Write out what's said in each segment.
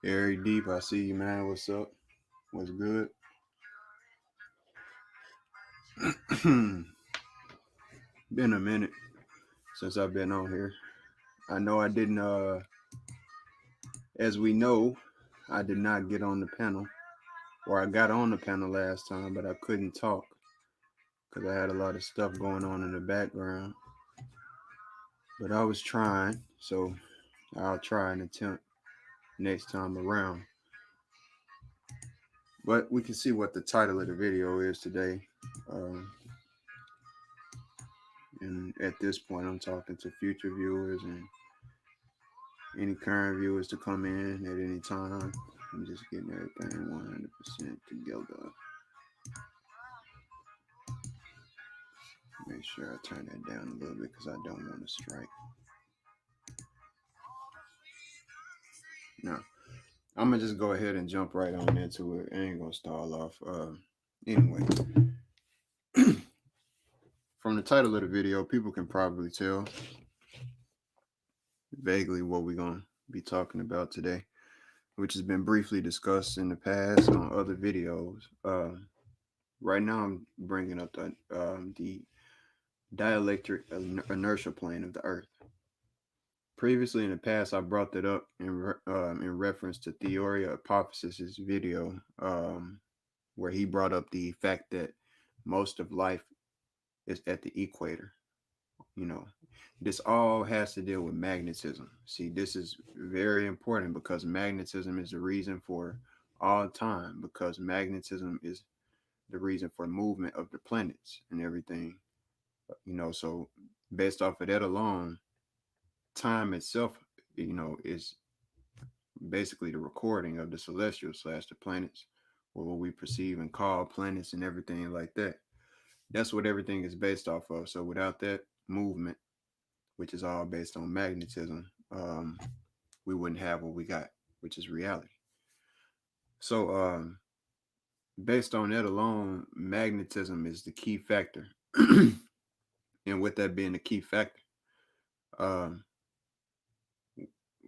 Very deep. I see you, man. What's up? What's good? Been a minute since I've been on here. I know I didn't as we know, I did not get on the panel. Or I got on the panel last time, but I couldn't talk because I had a lot of stuff going on in the background. But I was trying, so I'll try and attempt next time around. But we can see what the title of the video is today. And at this point, I'm talking to future viewers and any current viewers to come in at any time. I'm just getting everything 100% together. Make sure I turn that down a little bit because I don't want to strike. Now, I'm going to just go ahead and jump right on into it. I ain't going to stall off. Anyway, from the title of the video, people can probably tell vaguely what we're going to be talking about today, which has been briefly discussed in the past on other videos. Right now, I'm bringing up the dielectric inertial plane of the Earth. Previously in the past, I brought that up in reference to Theoria Hypothesis' video, where he brought up the fact that most of life is at the equator. You know, this all has to deal with magnetism. See, this is very important because magnetism is the reason for all time, because magnetism is the reason for movement of the planets and everything. So based off of that alone, time itself, is basically the recording of the celestial / the planets, or what we perceive and call planets and everything like that. That's what everything is based off of. So without that movement, which is all based on magnetism, we wouldn't have what we got, which is reality. So based on that alone, magnetism is the key factor. And with that being the key factor, um,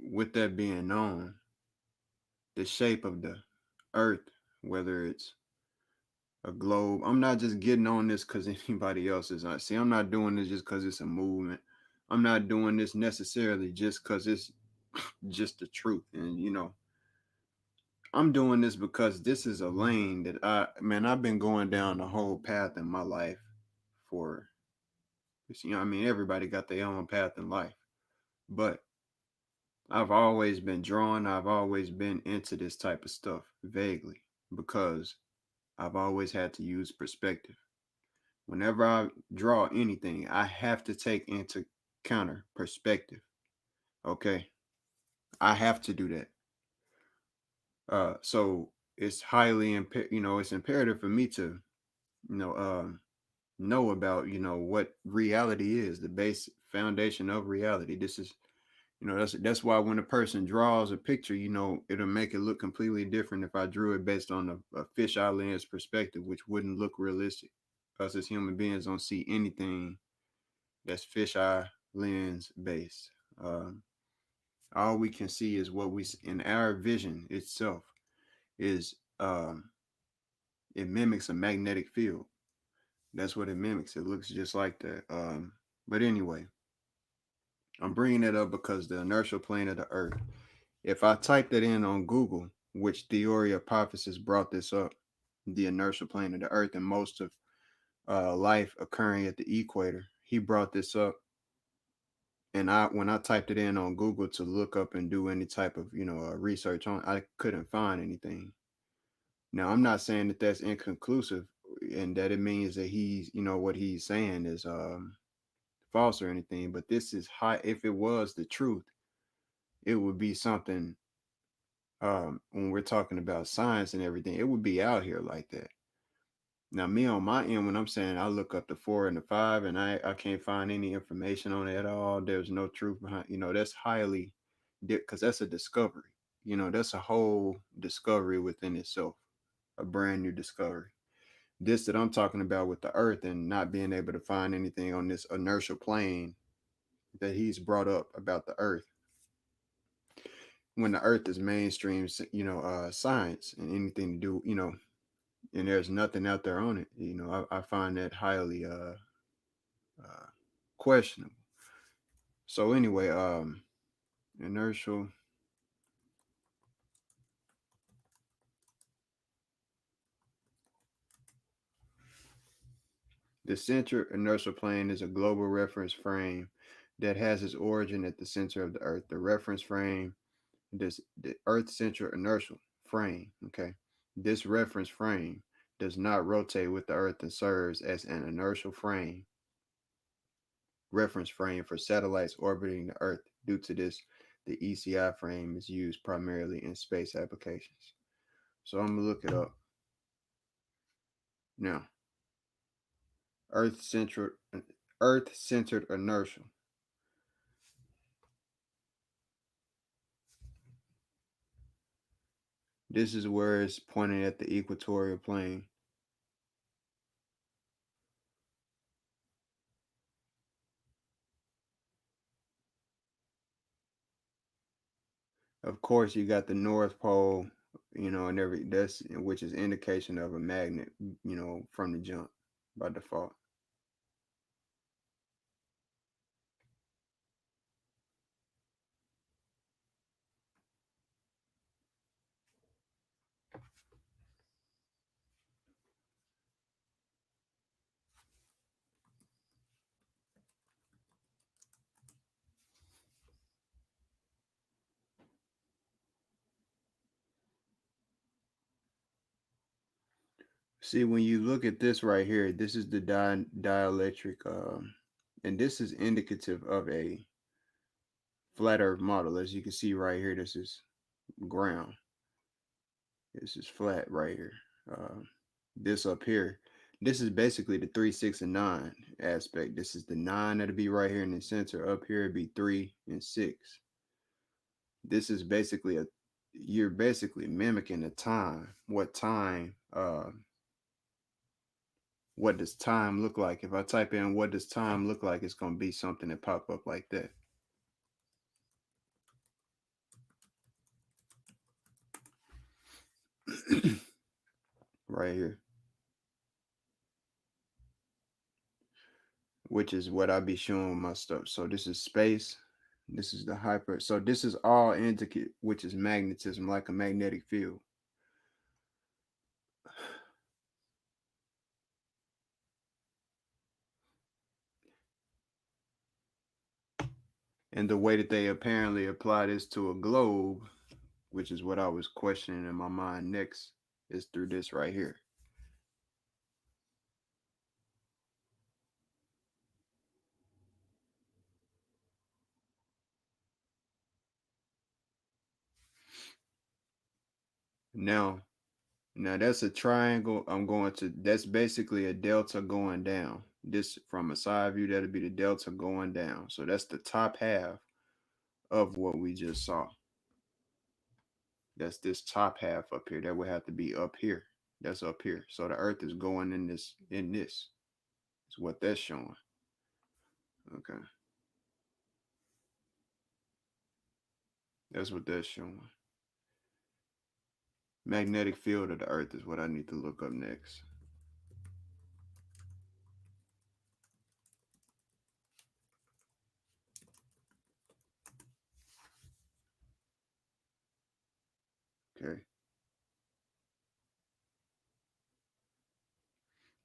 with that being known, the shape of the earth, whether it's a globe, I'm not just getting on this because anybody else is on. See, I'm not doing this just because it's a movement. I'm not doing this necessarily just because it's just the truth. And, I'm doing this because this is a lane that I've been going down the whole path in my life for, everybody got their own path in life. But I've always been drawn, I've always been into this type of stuff vaguely because I've always had to use perspective. Whenever I draw anything, I have to take into counter perspective. Okay. I have to do that. So it's highly, it's imperative for me to, know about, what reality is, the base foundation of reality. This is, that's why when a person draws a picture, it'll make it look completely different if I drew it based on a fisheye lens perspective, which wouldn't look realistic. Us as human beings don't see anything that's fisheye lens based. All we can see is what we in our vision itself is. It mimics a magnetic field. That's what it mimics. It looks just like that. But anyway, I'm bringing it up because the inertial plane of the Earth. If I type that in on Google, which Theoria Hypothesis brought this up, the inertial plane of the Earth and most of life occurring at the equator, he brought this up. And when I typed it in on Google to look up and do any type of research on, I couldn't find anything. Now I'm not saying that that's inconclusive and that it means that he's what he's saying is false or anything, but this is high. If it was the truth, it would be something. When we're talking about science and everything, it would be out here like that. Now, me on my end, when I'm saying I look up the 4 and the 5, and I can't find any information on it at all. There's no truth behind. That's highly, because that's a discovery. That's a whole discovery within itself, a brand new discovery. This that I'm talking about with the Earth and not being able to find anything on this inertial plane that he's brought up about the Earth, when the Earth is mainstream, science and anything to do, and there's nothing out there on it. I find that highly uh, questionable. So anyway, inertial. The center inertial plane is a global reference frame that has its origin at the center of the Earth. The reference frame, the Earth central inertial frame. Okay, this reference frame does not rotate with the Earth and serves as an inertial frame reference frame for satellites orbiting the Earth. Due to this, the ECI frame is used primarily in space applications. So I'm gonna look it up now. Earth centered Earth centered inertial. This is where it's pointing at the equatorial plane. Of course, you got the North Pole, and that's which is indication of a magnet, from the jump by default. See, when you look at this right here, this is the dielectric, and this is indicative of a flat Earth model. As you can see right here, this is ground. This is flat right here. This up here, this is basically the 3, 6, and 9 aspect. This is the 9 that'll be right here in the center. Up here it'd be 3 and 6. This is basically you're basically mimicking the time. What does time look like? If I type in what does time look like, it's gonna be something that pop up like that. Right here. Which is what I be showing my stuff. So this is space. This is the hyper. So this is all indicate, which is magnetism, like a magnetic field. And the way that they apparently apply this to a globe, which is what I was questioning in my mind next, is through this right here. Now, now that's a triangle. That's basically a delta going down. This from a side view, that'll be the delta going down. So that's the top half of what we just saw. That's this top half up here. That would have to be up here. That's up here. So the earth is going in this, is what that's showing. Okay. That's what that's showing. Magnetic field of the earth is what I need to look up next. Okay.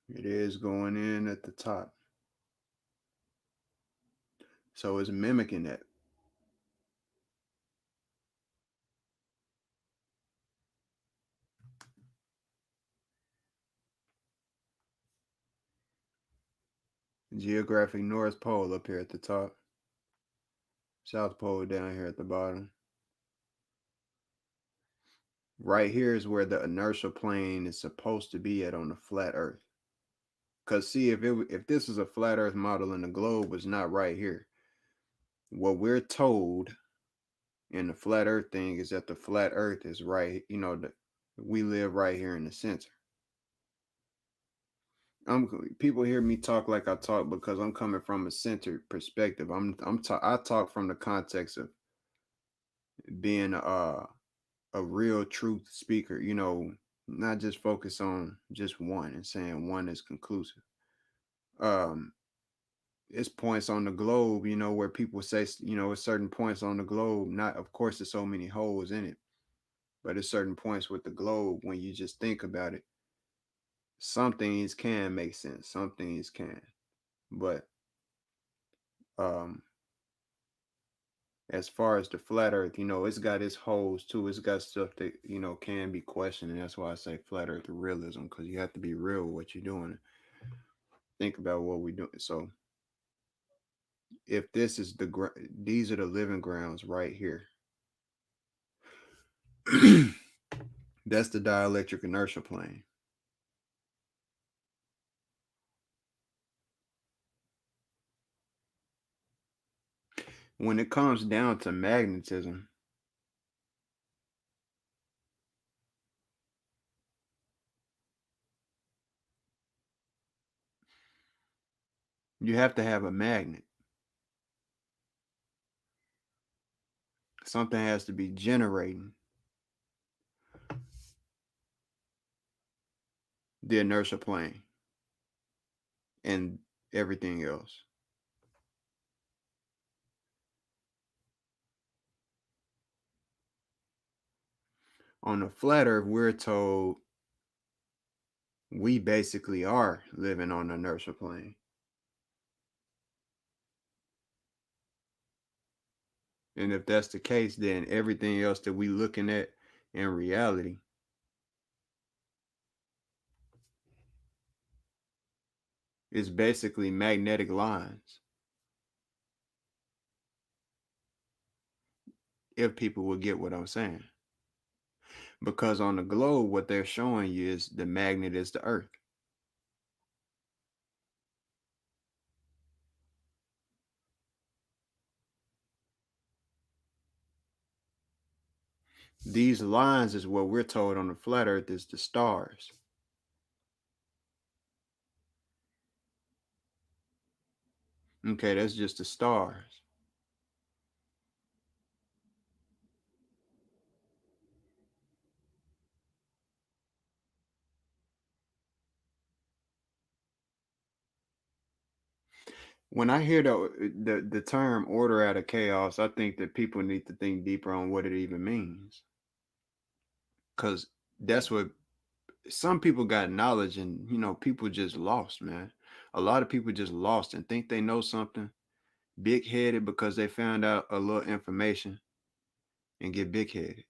It is going in at the top. So it's mimicking that. Geographic North Pole up here at the top. South Pole down here at the bottom. Right here is where the inertial plane is supposed to be at on the flat Earth. Cause see, if this is a flat Earth model and the globe was not right here, what we're told in the flat Earth thing is that the flat Earth is right. You know, we live right here in the center. People hear me talk like I talk because I'm coming from a centered perspective. I talk from the context of being a real truth speaker. You know, not just focus on just one and saying one is conclusive. Um, it's points on the globe, you know, where people say, you know, at certain points on the globe, not, of course, there's so many holes in it, but at certain points with the globe, when you just think about it, some things can make sense, some things can. But um, as far as the flat Earth, you know, it's got its holes too. It's got stuff that you know can be questioned, and that's why I say flat Earth realism, because you have to be real with what you're doing. Think about what we're doing. So if this is these are the living grounds right here. That's the dielectric inertial plane. When it comes down to magnetism, you have to have a magnet. Something has to be generating the inertial plane and everything else. On the flat Earth, we're told we basically are living on the inertial plane. And if that's the case, then everything else that we looking at in reality is basically magnetic lines. If people would get what I'm saying. Because on the globe, what they're showing you is the magnet is the Earth. These lines is what we're told on the flat Earth is the stars. Okay, that's just the stars. When I hear the term order out of chaos, I think that people need to think deeper on what it even means. Cause that's what some people got knowledge and you know, people just lost, man. A lot of people just lost and think they know something, big headed because they found out a little information and get big headed.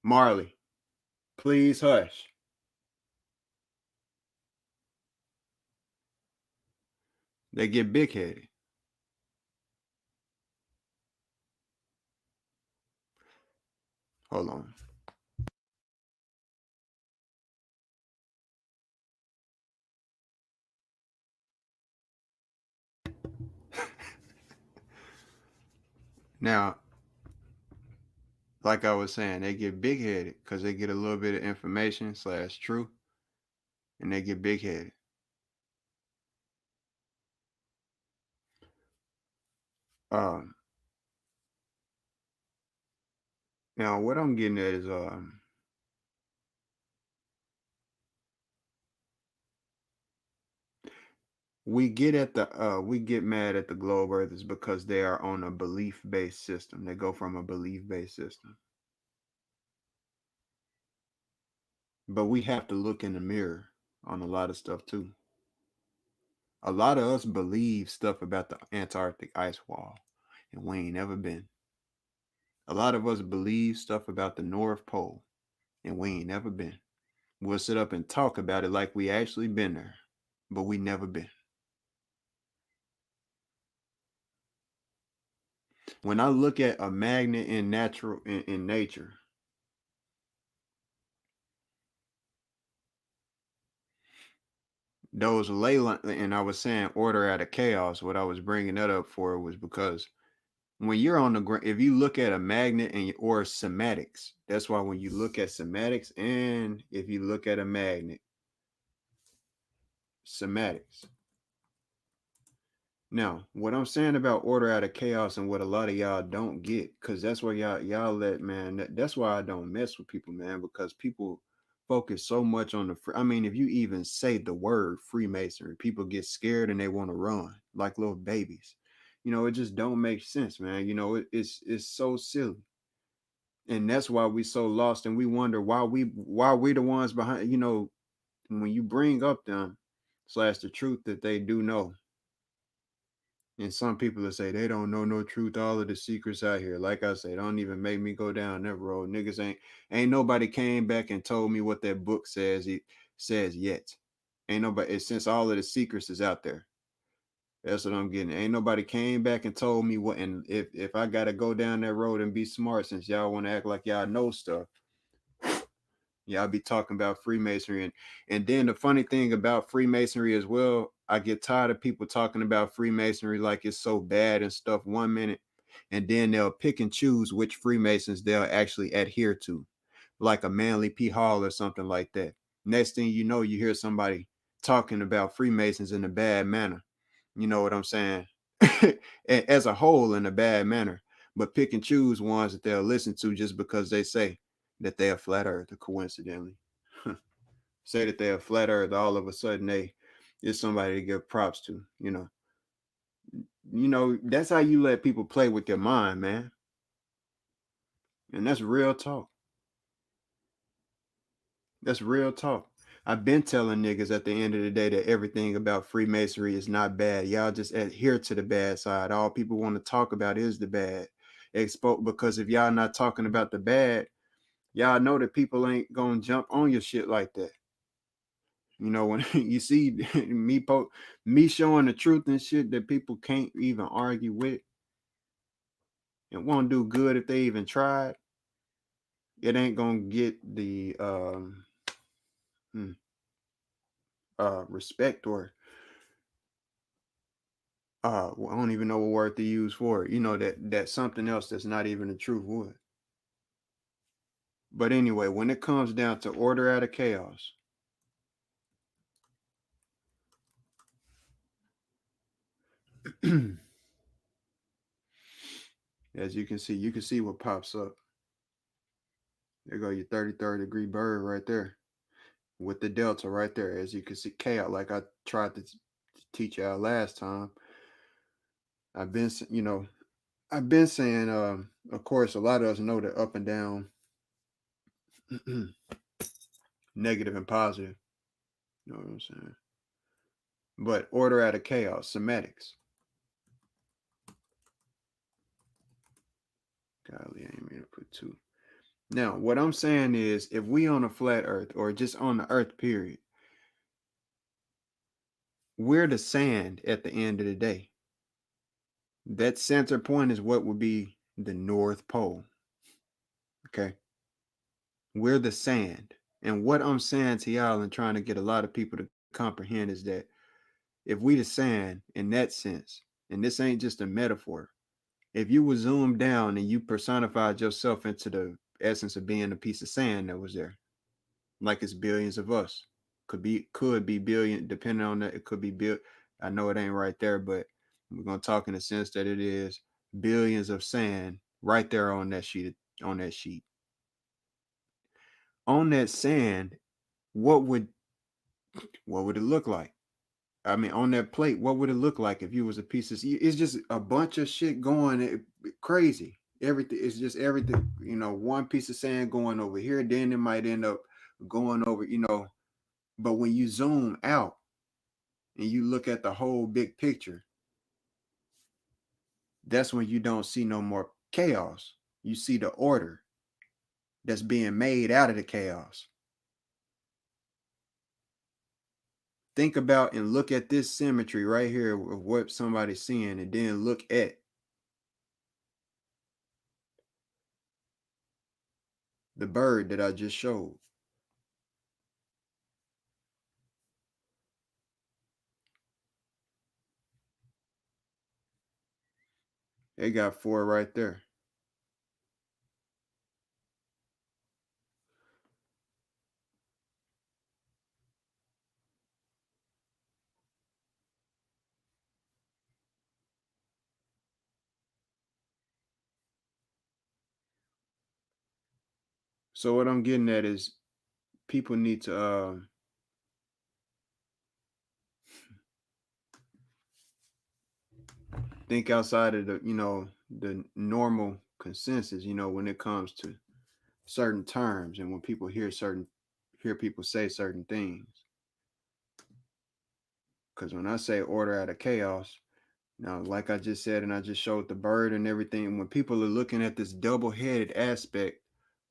Marley, please hush. They get big headed. Hold on. Now, like I was saying, they get big headed because they get a little bit of information slash truth and they get big headed. Um, Now what I'm getting at is we get mad at the globe earthers because they are on a belief based system. They go from a belief based system. But we have to look in the mirror on a lot of stuff too. A lot of us believe stuff about the Antarctic ice wall, and we ain't never been. A lot of us believe stuff about the North Pole, and we ain't never been. We'll sit up and talk about it like we actually been there, but we never been. When I look at a magnet in nature, those ley lines, and I was saying order out of chaos. What I was bringing that up for was because when you're on the ground, if you look at a magnet or cymatics, that's why when you look at cymatics and if you look at a magnet, cymatics. Now, what I'm saying about order out of chaos and what a lot of y'all don't get, because that's why y'all let, man, that's why I don't mess with people, man, because people focus so much on I mean, if you even say the word Freemasonry, people get scared and they want to run like little babies. It just don't make sense, man. It's so silly. And that's why we so lost and we wonder why we the ones behind, when you bring up them slash the truth that they do know. And some people will say they don't know no truth, all of the secrets out here. Like I say, don't even make me go down that road. Niggas ain't nobody came back and told me what that book says yet. Ain't nobody, since all of the secrets is out there. That's what I'm getting. Ain't nobody came back and told me what, and if I gotta go down that road and be smart, since y'all want to act like y'all know stuff, y'all be talking about Freemasonry. And then the funny thing about Freemasonry as well, I get tired of people talking about Freemasonry like it's so bad and stuff 1 minute, and then they'll pick and choose which Freemasons they'll actually adhere to, like a Manly P. Hall or something like that. Next thing you know, you hear somebody talking about Freemasons in a bad manner. You know what I'm saying? As a whole, in a bad manner, but pick and choose ones that they'll listen to just because they say that they're a flat earther, coincidentally. Say that they're a flat earther, all of a sudden they is somebody to give props to. That's how you let people play with your mind, man. And that's real talk. That's real talk. I've been telling niggas at the end of the day that everything about Freemasonry is not bad. Y'all just adhere to the bad side. All people want to talk about is the bad. Because if y'all not talking about the bad, y'all know that people ain't gonna jump on your shit like that. When you see me showing the truth and shit that people can't even argue with, it won't do good if they even tried. It ain't gonna get the respect or I don't even know what word to use for it. That something else that's not even the truth would. But anyway, when it comes down to order out of chaos, as you can see what pops up. There go your 33rd degree bird right there with the delta right there. As you can see, chaos, like I tried to teach y'all last time. I've been saying, of course, a lot of us know that up and down, negative and positive. You know what I'm saying? But order out of chaos, semantics. Golly, I ain't mean to put two. Now, what I'm saying is, if we on a flat earth or just on the earth, period, we're the sand at the end of the day. That center point is what would be the North Pole. Okay. We're the sand. And what I'm saying to y'all and trying to get a lot of people to comprehend is that if we the sand in that sense, and this ain't just a metaphor, if you would zoom down and you personified yourself into the essence of being a piece of sand that was there, like it's billions of us, could be billion, depending on that, it could be I know it ain't right there, but we're gonna talk in the sense that it is billions of sand right there on that sheet. On that sand, what would it look like? I mean, on that plate, what would it look like if you was a piece of? It's just a bunch of shit going crazy. Everything is just everything. One piece of sand going over here, then it might end up going over. But when you zoom out, and you look at the whole big picture, that's when you don't see no more chaos. You see the order that's being made out of the chaos. Think about and look at this symmetry right here of what somebody's seeing, and then look at the bird that I just showed. They got 4 right there. So what I'm getting at is people need to think outside of the, the normal consensus, when it comes to certain terms, and when people hear people say certain things. Because when I say order out of chaos, now, like I just said, and I just showed the bird and everything, when people are looking at this double-headed aspect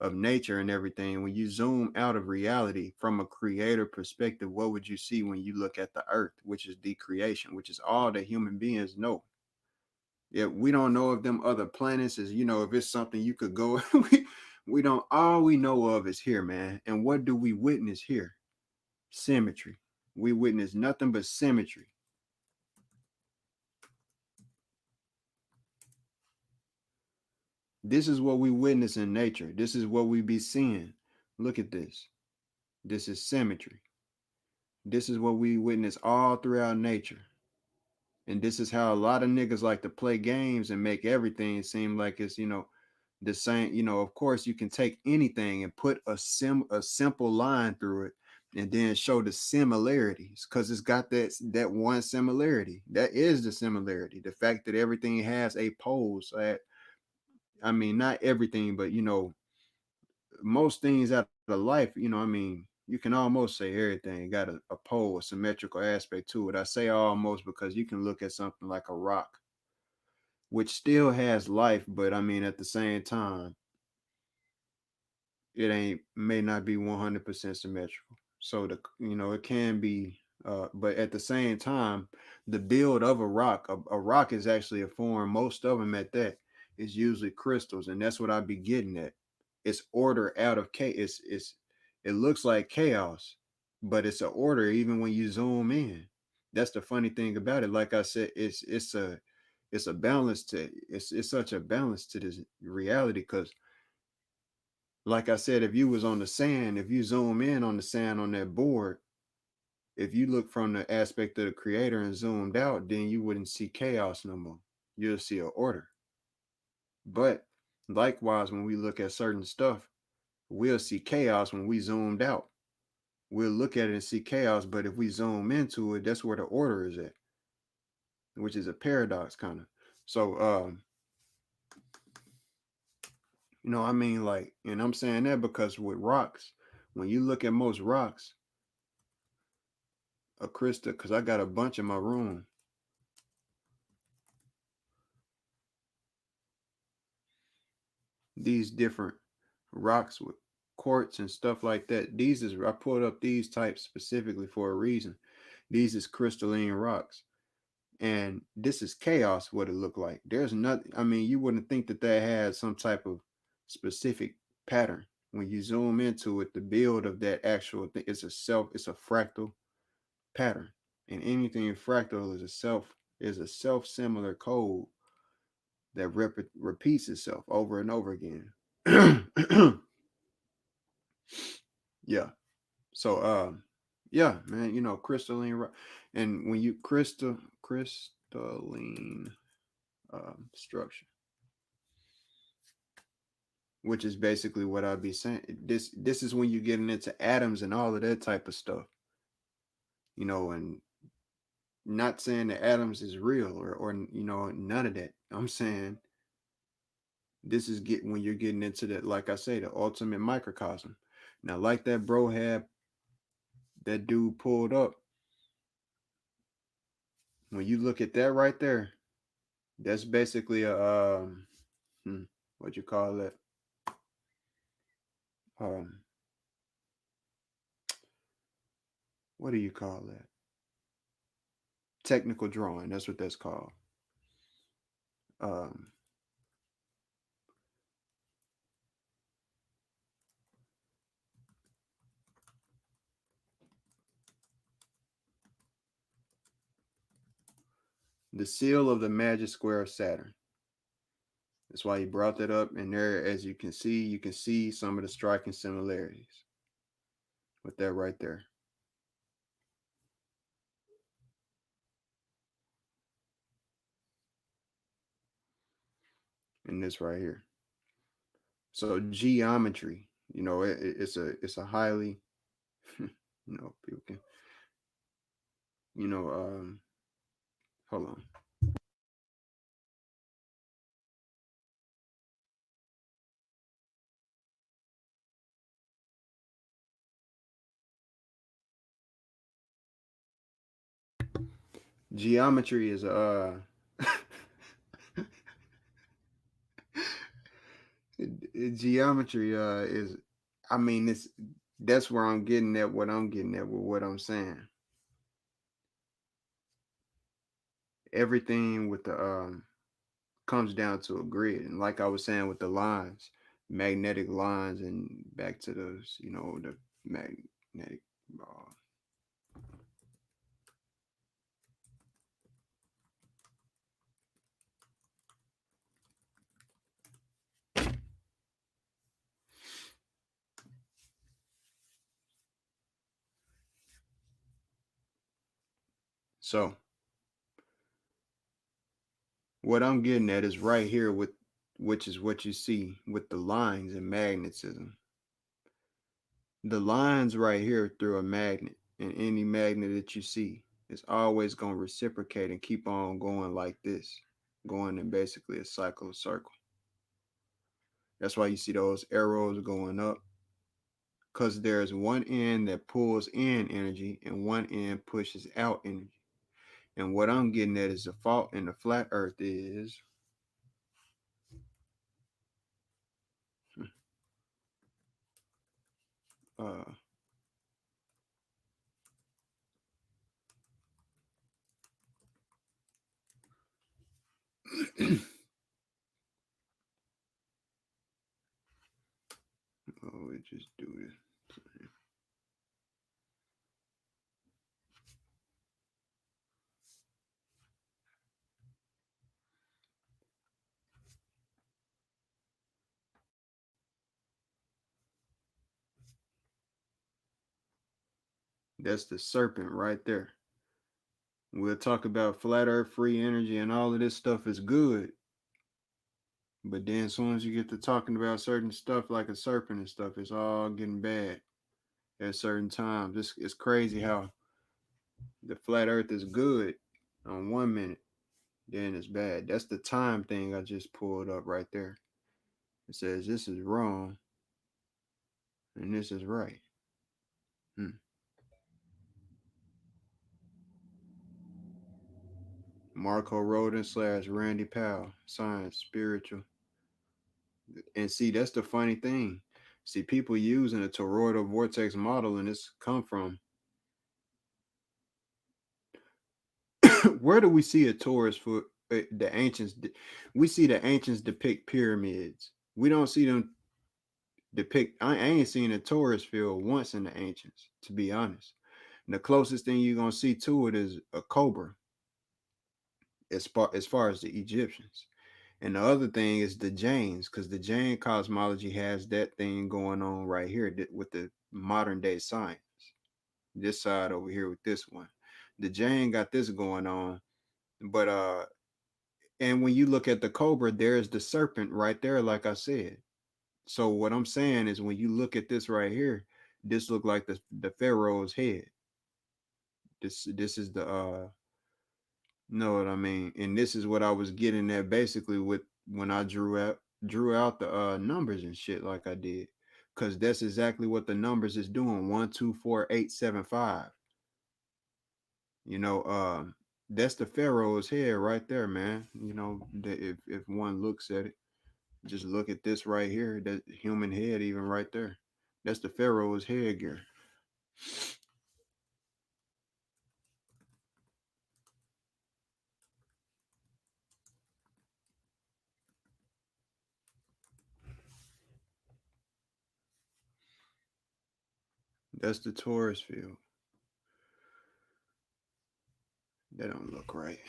of nature and everything, when you zoom out of reality from a creator perspective, what would you see when you look at the earth, which is the creation, which is all that human beings know? Yeah, we don't know if them other planets is, if it's something you could go. we don't, all we know of is here, man. And what do we witness here? Symmetry. We witness nothing but symmetry. This is what we witness in nature. This is what we be seeing. Look at this. This is symmetry. This is what we witness all throughout nature. And this is how a lot of niggas like to play games and make everything seem like it's, the same. Of course, you can take anything and put a simple line through it and then show the similarities, because it's got that one similarity. That is the similarity. The fact that everything has a pole. I mean, not everything, but most things out of life, you can almost say everything got a pole, a symmetrical aspect to it. I say almost because you can look at something like a rock, which still has life, but I mean, at the same time, it may not be 100% symmetrical. So it can be, but at the same time, the build of a rock is actually a form. Most of them at that is usually crystals, and that's what I be getting at. It's order out of chaos. It looks like chaos, but it's an order even when you zoom in. That's the funny thing about it. Like I said, it's a balance to it's such a balance to this reality, because like I said, if you was on the sand, if you zoom in on the sand on that board, if you look from the aspect of the creator and zoomed out, then you wouldn't see chaos no more. You'll see an order. But likewise, when we look at certain stuff, we'll see chaos when we zoomed out. We'll look at it and see chaos, but if we zoom into it, that's where the order is at, which is a paradox kind of. So I mean, like, and I'm saying that because with rocks, when you look at most rocks, a crystal, because I got a bunch in my room. These different rocks with quartz and stuff like that. I pulled up these types specifically for a reason. These is crystalline rocks. And this is chaos, what it looked like. There's nothing, I mean, you wouldn't think that had some type of specific pattern. When you zoom into it, the build of that actual thing, it's a fractal pattern. And anything fractal is a self-similar code that repeats itself over and over again. Yeah. So yeah, man, crystalline and when you crystalline structure, which is basically what I'd be saying. This is when you're getting into atoms and all of that type of stuff. And not saying that atoms is real or none of that. I'm saying this is when you're getting into that, like I say, the ultimate microcosm. Now, like that bro had that dude pulled up, When you look at that right there, that's basically a what you call it? Um, what do you call that? Technical drawing. That's what that's called. Um, the seal of the magic square of Saturn. That's why he brought that up. And there, as you can see some of the striking similarities with that right there. And this right here. So geometry, it's a highly, people can, you know, hold on. Geometry is geometry is, I mean, that's where I'm getting at what I'm getting at with what I'm saying. Everything with the comes down to a grid, and like I was saying with the lines, magnetic lines, and back to those, the magnetic. Uh, so what I'm getting at is right here with, which is what you see with the lines and magnetism. The lines right here through a magnet, and any magnet that you see is always going to reciprocate and keep on going like this, going in basically a circle. That's why you see those arrows going up, because there's one end that pulls in energy and one end pushes out energy. And what I'm getting at is the fault in the flat earth is uh oh, we just do this. That's the serpent right there. We'll talk about flat earth, free energy, and all of this stuff is good. But then as soon as you get to talking about certain stuff like a serpent and stuff, it's all getting bad at certain times. It's crazy how the flat earth is good on 1 minute, then it's bad. That's the time thing I just pulled up right there. It says this is wrong and this is right. Hmm. Marco Rodin / Randy Powell, science, spiritual. And see, that's the funny thing. See, people using a toroidal vortex model, and it's come from where do we see a Taurus for the ancients? We see the ancients depict pyramids. We don't see them depict. I ain't seen a Taurus field once in the ancients, to be honest. And the closest thing you're gonna see to it is a cobra, as far as the Egyptians. And the other thing is the Jains, because the Jain cosmology has that thing going on right here with the modern day science. This side over here with this one, the Jain got this going on, but and when you look at the cobra, there's the serpent right there, like I said. So what I'm saying is, when you look at this right here, this look like the pharaoh's head. This is the know what I mean? And this is what I was getting at basically with when I drew out the numbers and shit like I did. Cause that's exactly what the numbers is doing. 1, 2, 4, 8, 7, 5. You know, That's the pharaoh's head right there, man. You know, if one looks at it, just look at this right here, that human head, even right there. That's the pharaoh's headgear. That's the Taurus field. That don't look right.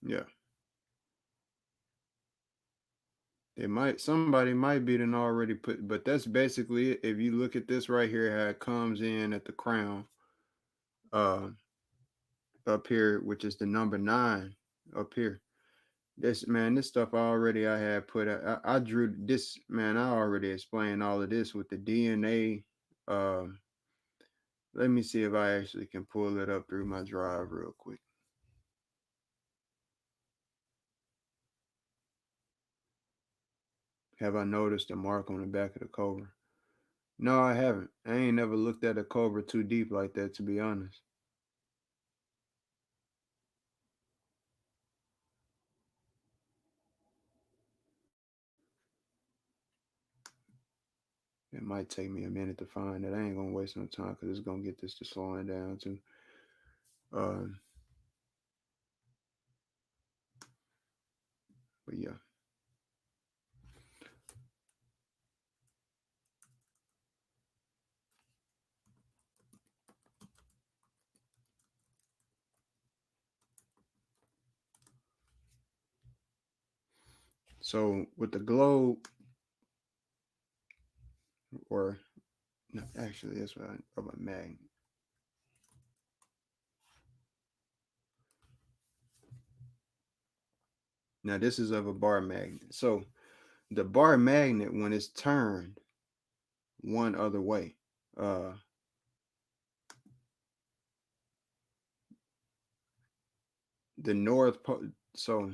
Yeah. Somebody might be done already put, but that's basically it. If you look at this right here, how it comes in at the crown, uh, up here, which is the number 9 up here. This man, this stuff I had put. I drew this, man. I already explained all of this with the DNA. Let me see if I actually can pull it up through my drive real quick. Have I noticed a mark on the back of the cobra? No, I haven't. I ain't never looked at a cobra too deep like that, to be honest. It might take me a minute to find it. I ain't gonna waste no time because it's gonna get this to slowing down too. Um, but yeah. So with the globe, or no, actually, that's what of a magnet. Now this is of a bar magnet. So the bar magnet, when it's turned one other way, uh, the north pole. So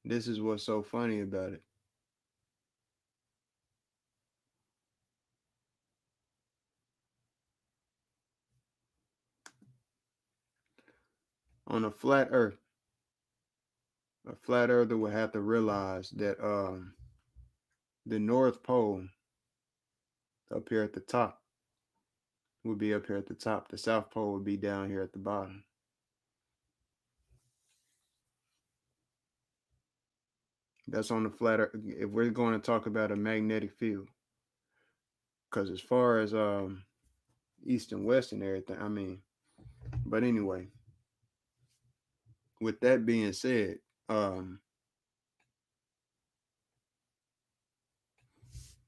this is what's so funny about it. On a flat earther would have to realize that the north pole up here at the top would be up here at the top. The south pole would be down here at the bottom. That's on the flat earth. If we're going to talk about a magnetic field, because as far as east and west and everything, I mean, but anyway, with that being said,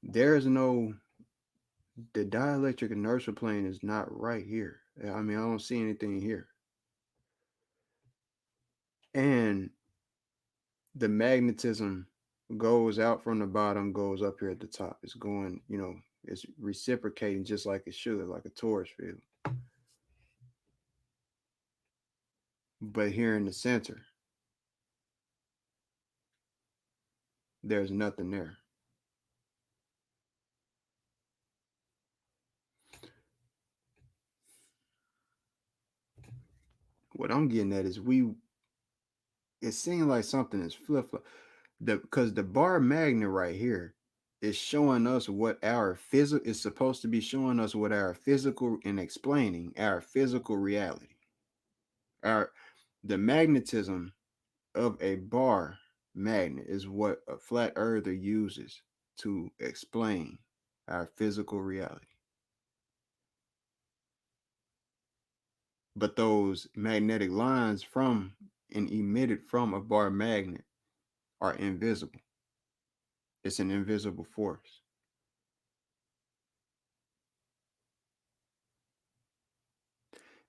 there is no, the dielectric inertial plane is not right here. I mean, I don't see anything here. And the magnetism goes out from the bottom, goes up here at the top. It's going, it's reciprocating just like it should, like a Taurus field. But here in the center, there's nothing there. What I'm getting at is it seems like something is flip flop. Because the bar magnet right here is showing us what our physical is supposed to be showing us what our physical and explaining our physical reality. Our the magnetism of a bar magnet is what a flat earther uses to explain our physical reality. But those magnetic lines from and emitted from a bar magnet are invisible. It's an invisible force.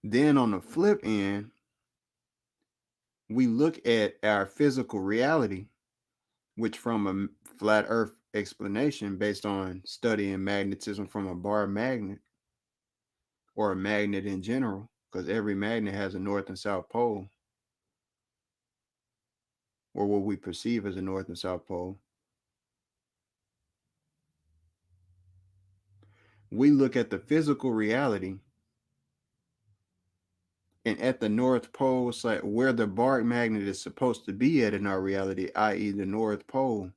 Then on the flip end, we look at our physical reality, which from a flat earth explanation based on studying magnetism from a bar magnet or a magnet in general, because every magnet has a north and south pole, or what we perceive as a north and south pole. We look at the physical reality, and at the North Pole, it's like where the bark magnet is supposed to be at in our reality, i.e., the North Pole,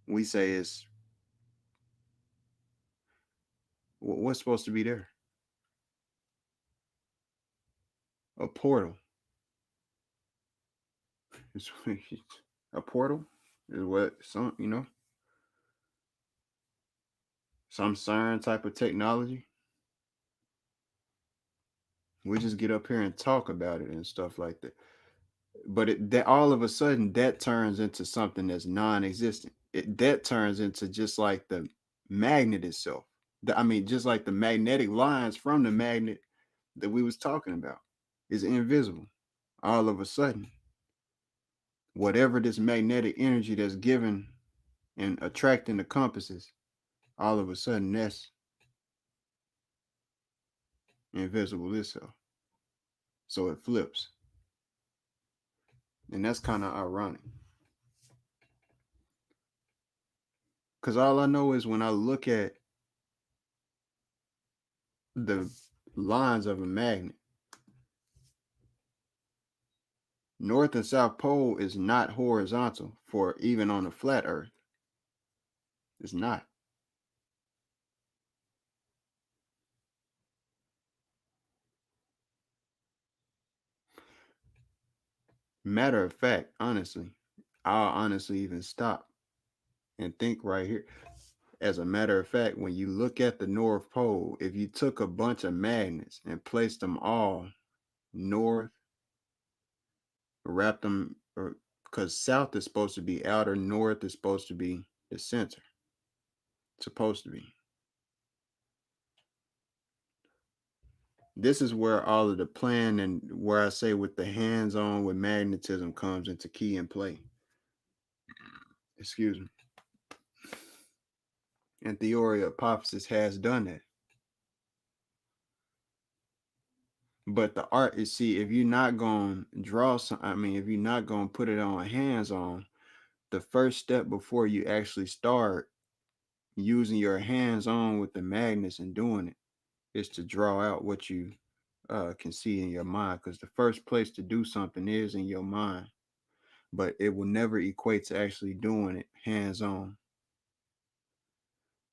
we say is what's supposed to be there? A portal. It's a portal is what some CERN type of technology. We just get up here and talk about it and stuff like that. But that all of a sudden that turns into something that's non-existent. That turns into just like the magnet itself. Just like the magnetic lines from the magnet that we was talking about is invisible. All of a sudden, whatever this magnetic energy that's given and attracting the compasses, all of a sudden that's invisible itself. So it flips. And that's kind of ironic. Because all I know is when I look at the lines of a magnet, North and South Pole is not horizontal for even on a flat Earth. It's not. Matter of fact, honestly, I'll honestly even stop and think right here. As a matter of fact, when you look at the North Pole, if you took a bunch of magnets and placed them all north, wrapped them, because south is supposed to be outer, north is supposed to be the center. It's supposed to be. This is where all of the plan and where I say with the hands-on with magnetism comes into key and play. Excuse me. And theory of hypothesis has done that. But the art is, see, if you're not going to draw if you're not going to put it on hands-on, the first step before you actually start using your hands-on with the magnets and doing it is to draw out what you can see in your mind, because the first place to do something is in your mind, but it will never equate to actually doing it hands-on.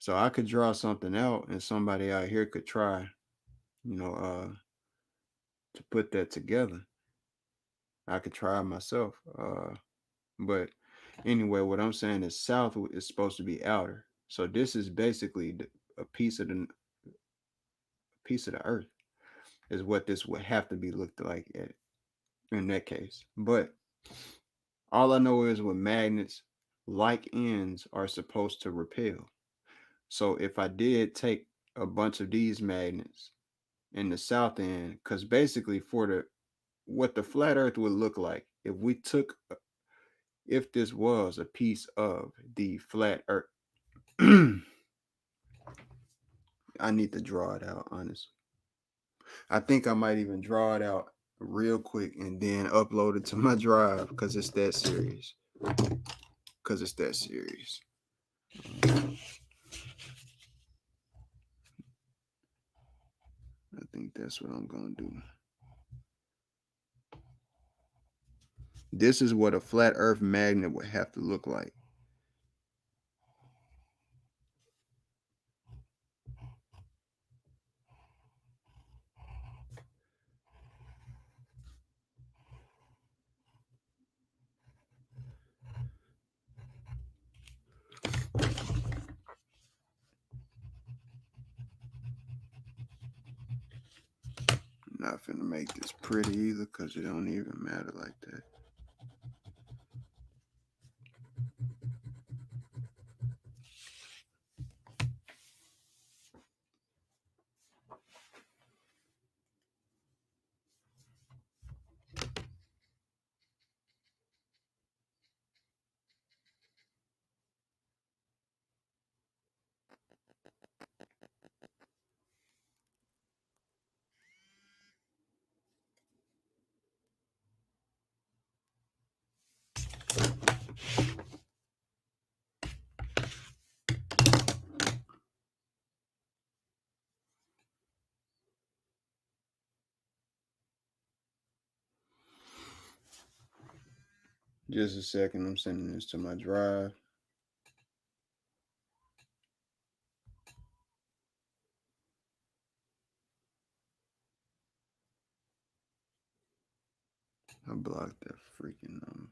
So I could draw something out and somebody out here could try, to put that together. I could try myself. But anyway, what I'm saying is south is supposed to be outer. So this is basically a piece of the earth is what this would have to be looked like in that case. But all I know is with magnets, like ends are supposed to repel. So if I did take a bunch of these magnets in the south end, because basically for what the flat earth would look like if this was a piece of the flat earth. I need to draw it out, honestly. I think I might even draw it out real quick and then upload it to my drive because it's that serious. I think that's what I'm going to do. This is what a flat earth magnet would have to look like. I'm not finna make this pretty either because it don't even matter like that. Just a second, I'm sending this to my drive. I blocked that freaking number.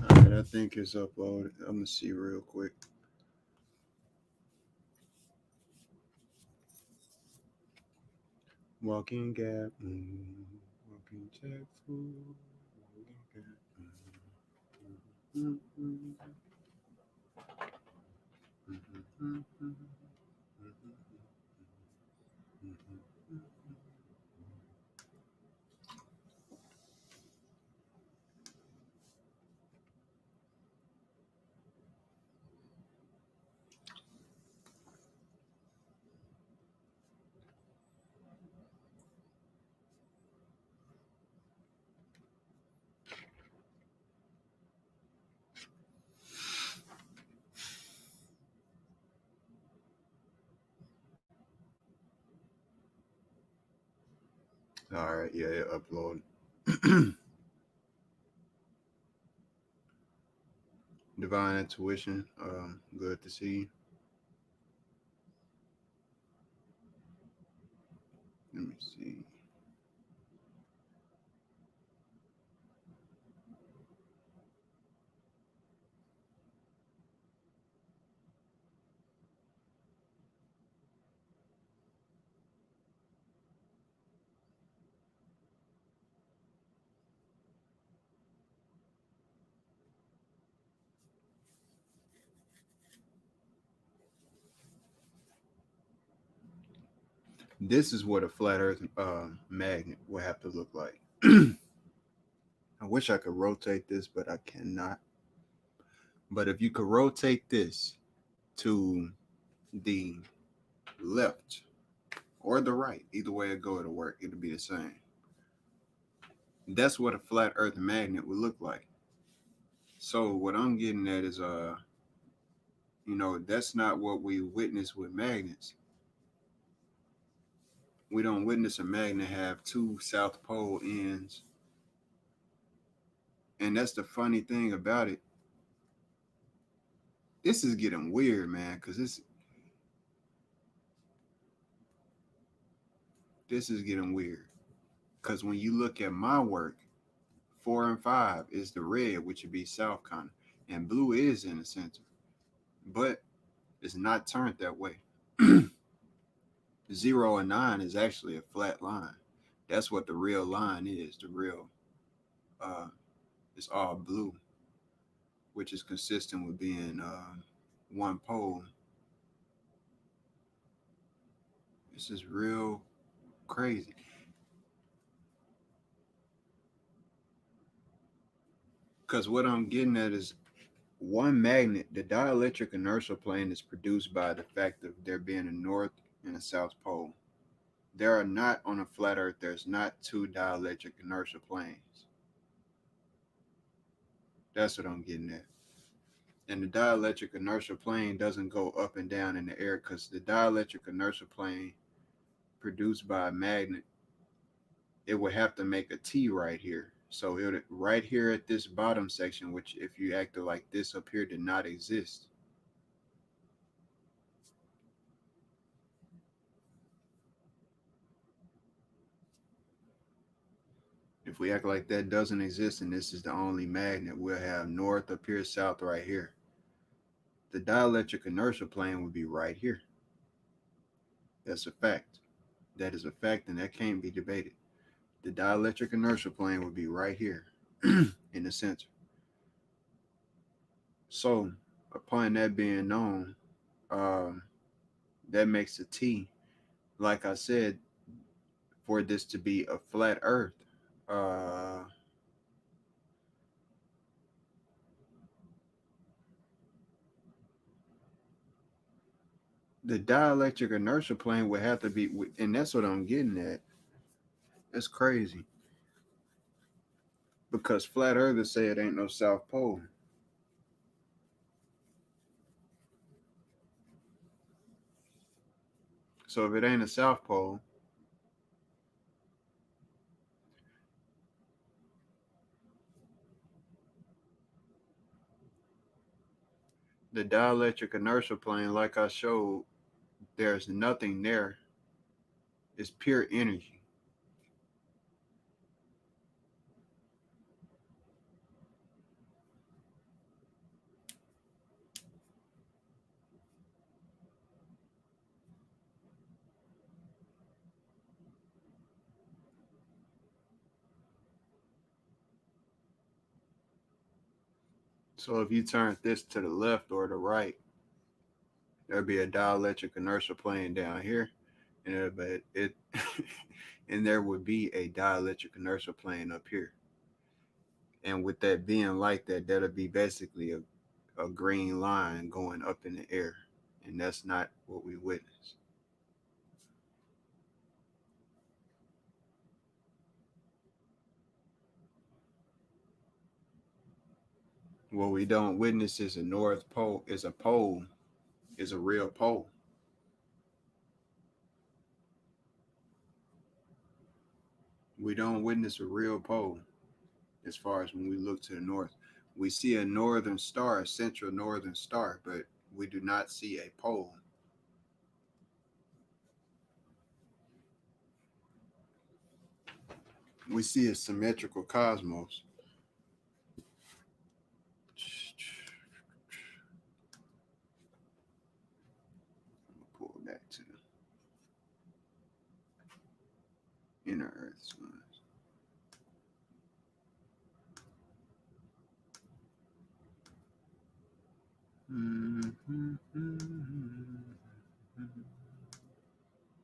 Alright, I think it's uploaded. I'm gonna see real quick. Walking gap, walking jackfruit, walking gap. All right, yeah, it uploaded. Divine intuition. Good to see you. Let me see. This is what a flat Earth magnet will have to look like. I wish I could rotate this, but I cannot. But if you could rotate this to the left or the right, either way it go, it'll work. It'll be the same. That's what a flat Earth magnet would look like. So what I'm getting at is, that's not what we witness with magnets. We don't witness a magnet have two South Pole ends. And that's the funny thing about it. This is getting weird, man, because this is getting weird. Because when you look at my work, 4 and 5 is the red, which would be south kind of, and blue is in the center, but it's not turned that way. 0 and 9 is actually a flat line. That's what the real line is. The real, uh, it's all blue, which is consistent with being one pole. This is real crazy. Because what I'm getting at is one magnet, the dielectric inertial plane is produced by the fact of there being a north and a south pole. There are not on a flat earth, there's not two dielectric inertial planes. That's what I'm getting at. And the dielectric inertial plane doesn't go up and down in the air because the dielectric inertial plane produced by a magnet, it would have to make a T right here. So it right here at this bottom section, which if you acted like this up here did not exist. If we act like that doesn't exist and this is the only magnet, we'll have north up here, south right here. The dielectric inertial plane would be right here. That's a fact. That is a fact and that can't be debated. The dielectric inertial plane would be right here in the center. So, upon that being known, um, That makes a T. Like I said, for this to be a flat Earth, uh, the dielectric inertial plane would have to be, and that's what I'm getting at. That's crazy because flat earthers say it ain't no South Pole. So if it ain't a South Pole, the dielectric inertial plane, like I showed, there's nothing there. It's pure energy. So if you turn this to the left or the right, there'll be a dielectric inertial plane down here, and it and there would be a dielectric inertial plane up here. And with that being like that, that'll be basically a green line going up in the air. And that's not what we witness. What we don't witness is a north pole, is a pole, is a real pole. We don't witness a real pole as far as when we look to the north. We see a northern star, a central northern star, but we do not see a pole. We see a symmetrical cosmos. Pull back to the inner earth suns.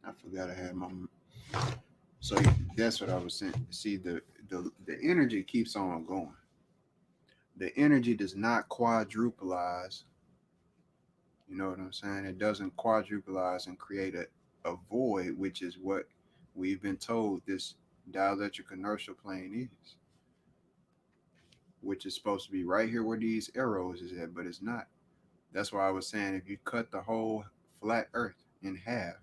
I forgot I had my. So that's what I was saying. See, the energy keeps on going. The energy does not quadrupleize. You know what I'm saying? It doesn't quadrupleize and create a void, which is what we've been told this dielectric inertial plane is, which is supposed to be right here where these arrows is at, but it's not. That's why I was saying if you cut the whole flat Earth in half,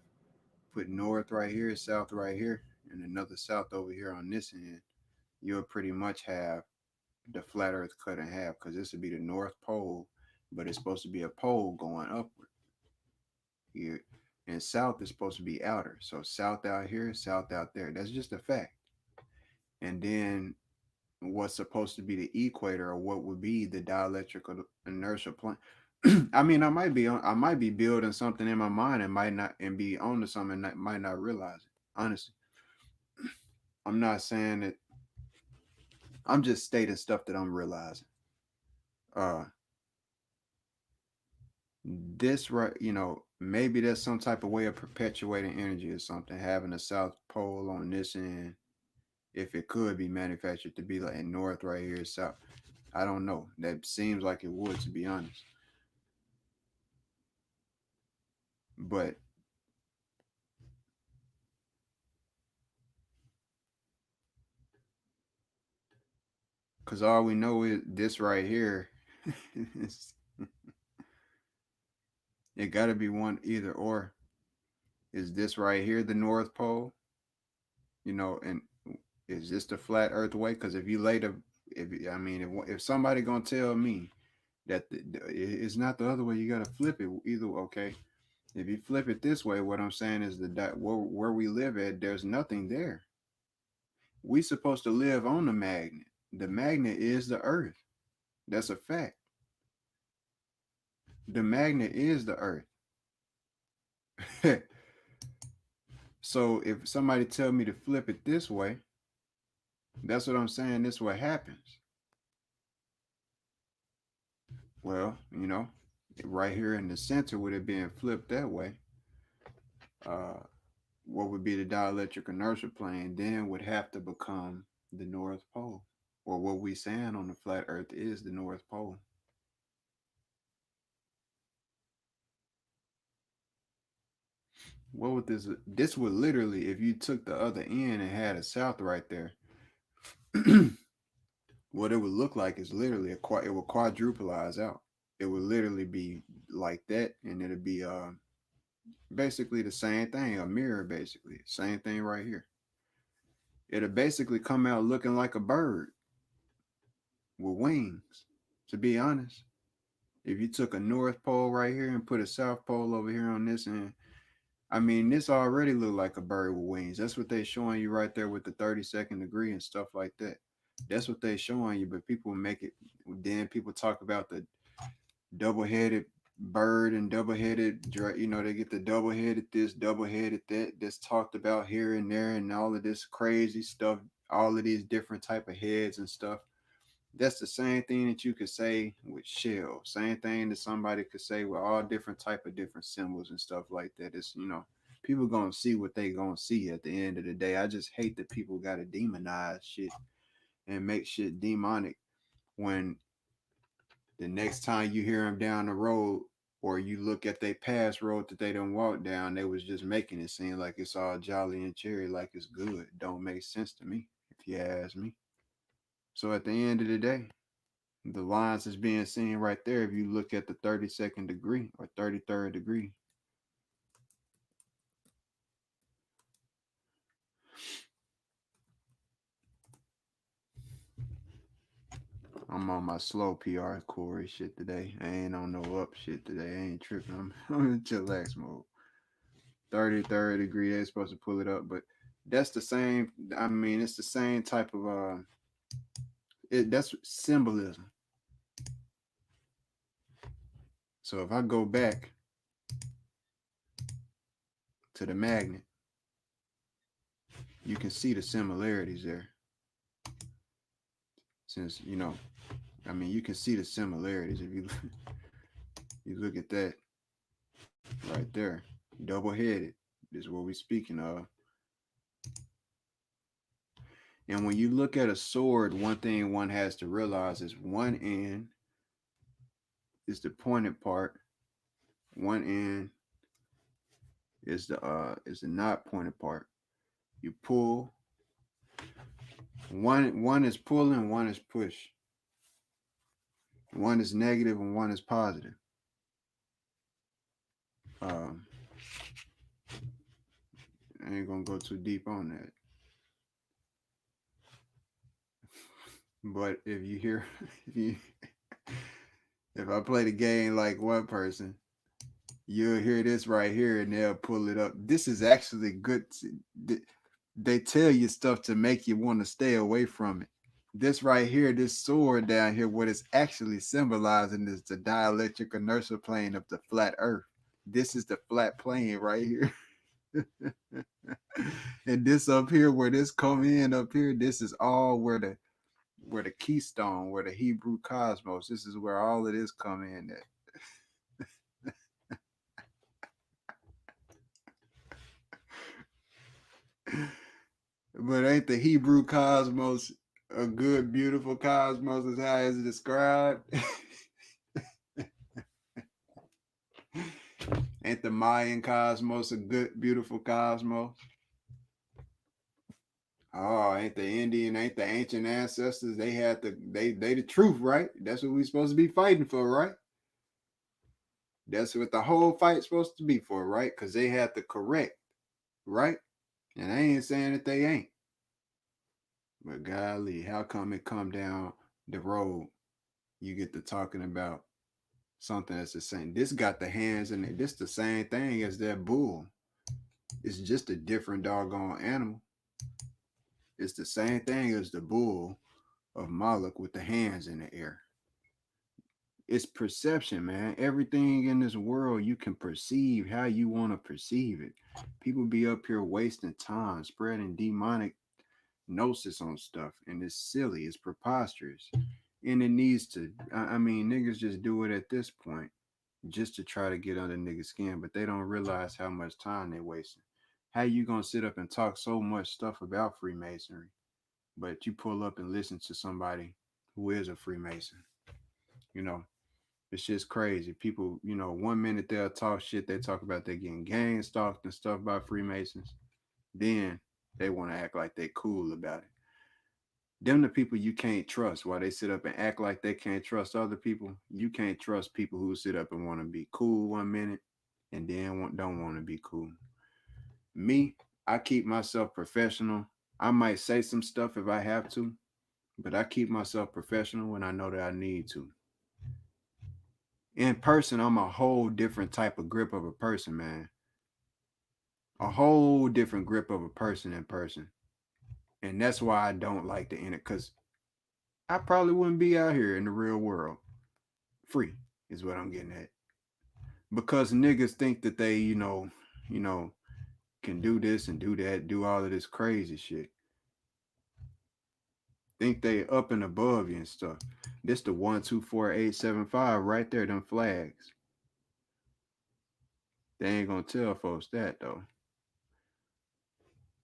put north right here, south right here, and another south over here on this end, you'll pretty much have the flat Earth cut in half because this would be the North Pole, but it's supposed to be a pole going upward here, and south is supposed to be outer. So south out here, south out there. That's just a fact. And then what's supposed to be the equator, or what would be the dielectric inertial plane. I might be building something in my mind and might not, and be onto something that might not realize it. Honestly, I'm not saying that. I'm just stating stuff that I'm realizing. Uh, this right, maybe there's some type of way of perpetuating energy or something, having a south pole on this end, if it could be manufactured to be like north right here, south. I don't know. That seems like it would, to be honest. But because all we know is this right here, it got to be one either or. Is this right here the North Pole? And is this the flat Earth way? Because if you later, if I mean, if somebody gonna tell me that it's not the other way, you gotta flip it either. Okay, if you flip it this way, what I'm saying is where we live at, there's nothing there. We supposed to live on the magnet. The magnet is the Earth. That's a fact. The magnet is the Earth. So if somebody tell me to flip it this way, that's what I'm saying. This is what happens. Well, right here in the center with it being flipped that way, uh, what would be the dielectric inertial plane then would have to become the North Pole, or what we saying on the flat Earth is the North Pole. What would this would literally, if you took the other end and had a south right there, what it would look like is literally it would quadruplize out. It would literally be like that, and it'd be basically the same thing, a mirror, basically same thing right here. It'll basically come out looking like a bird with wings. To be honest, if you took a North Pole right here and put a South Pole over here on this end, I mean, this already look like a bird with wings. That's what they showing you right there with the 32nd degree and stuff like that. That's what they showing you, but people make it. Then people talk about the double-headed bird and double-headed, they get the double-headed this, double-headed that. That's talked about here and there, and all of this crazy stuff. All of these different type of heads and stuff. That's the same thing that you could say with shell. Same thing that somebody could say with all different type of different symbols and stuff like that. It's, people gonna see what they gonna see at the end of the day. I just hate that people gotta demonize shit and make shit demonic when the next time you hear them down the road, or you look at their past road that they done walked down, they was just making it seem like it's all jolly and cherry, like it's good. Don't make sense to me, if you ask me. So at the end of the day, the lines is being seen right there. If you look at the 32nd degree or 33rd degree, I'm on my slow PR Corey shit today. I ain't on no up shit today. I ain't tripping. I'm in chillax mode. 33rd degree, they're supposed to pull it up, but that's the same. I mean, it's the same type of that's symbolism. So if I go back to the magnet, you can see the similarities there. Since I mean, you can see the similarities if you look at that right there, double headed. This is what we're speaking of. And when you look at a sword, one thing one has to realize is one end is the pointed part, one end is the not pointed part. You pull, one is pulling, one is push. One is negative and one is positive. Um, I ain't gonna go too deep on that. But if you hear, if I play the game like one person, you'll hear this right here and they'll pull it up. This is actually good. They tell you stuff to make you want to stay away from it. This right here, this sword down here, what it's actually symbolizing is the dielectric inertial plane of the flat earth. This is the flat plane right here. And this up here, where this come in up here, this is all where the keystone, where the Hebrew cosmos, this is where all of this come in at. But ain't the Hebrew cosmos a good, beautiful cosmos, is how it's described? Ain't the Mayan cosmos a good, beautiful cosmos? Oh, ain't the Indian, ain't the ancient ancestors? They had they the truth, right? That's what we supposed to be fighting for, right? That's what the whole fight's supposed to be for, right? Because they had the correct, right? And I ain't saying that they ain't. But golly, how come it come down the road, you get to talking about something that's the same? This got the hands in it. This the same thing as that bull. It's just a different doggone animal. It's the same thing as the bull of Moloch with the hands in the air. It's perception, man. Everything in this world you can perceive how you want to perceive it. People be up here wasting time spreading demonic gnosis on stuff, and it's silly, it's preposterous, and it needs to. I mean, niggas just do it at this point. just to try to get under niggas' skin, but they don't realize how much time they're wasting. How you gonna sit up and talk so much stuff about Freemasonry, but you pull up and listen to somebody who is a Freemason? You know, it's just crazy. People, 1 minute they'll talk shit, they talk about they getting gang stalked and stuff by Freemasons. Then they want to act like they cool about it. Them the people you can't trust. While they sit up and act like they can't trust other people, you can't trust people who sit up and want to be cool 1 minute and then don't want to be cool. Me, I keep myself professional. I might say some stuff if I have to, but I keep myself professional when I know that I need to. In person, I'm a whole different type of grip of a person, man. A whole different grip of a person in person. And that's why I don't like the internet, because I probably wouldn't be out here in the real world. Free is what I'm getting at. Because niggas think that they, can do this and do that, do all of this crazy shit. Think they up and above you and stuff. This the 124-875 right there, them flags. They ain't gonna tell folks that though.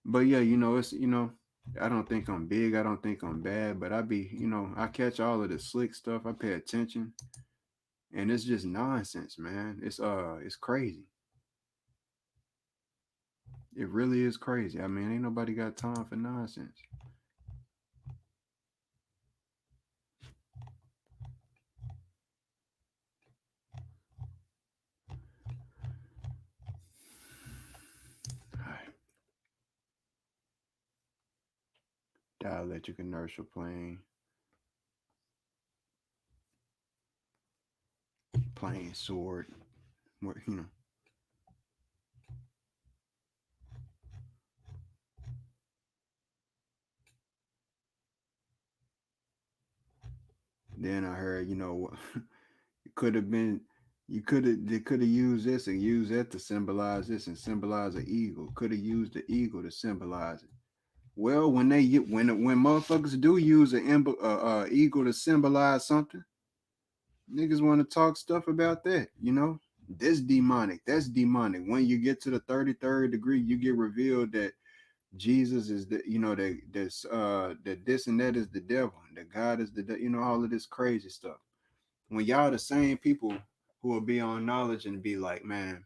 But yeah, it's I don't think I'm big, I don't think I'm bad, but I be, I catch all of the slick stuff, I pay attention. And it's just nonsense, man. It's crazy. It really is crazy. I mean, ain't nobody got time for nonsense. All right. Dielectric inertial plane. Plane sword. What Then I heard, it could have been they could have used this and used that to symbolize this and symbolize an eagle. Could have used the eagle to symbolize it. Well, when motherfuckers do use an eagle to symbolize something, niggas want to talk stuff about that. This demonic, that's demonic. When you get to the 33rd degree, you get revealed that Jesus is that this and that is the devil, that God is all of this crazy stuff. When y'all the same people who will be on knowledge and be like, man,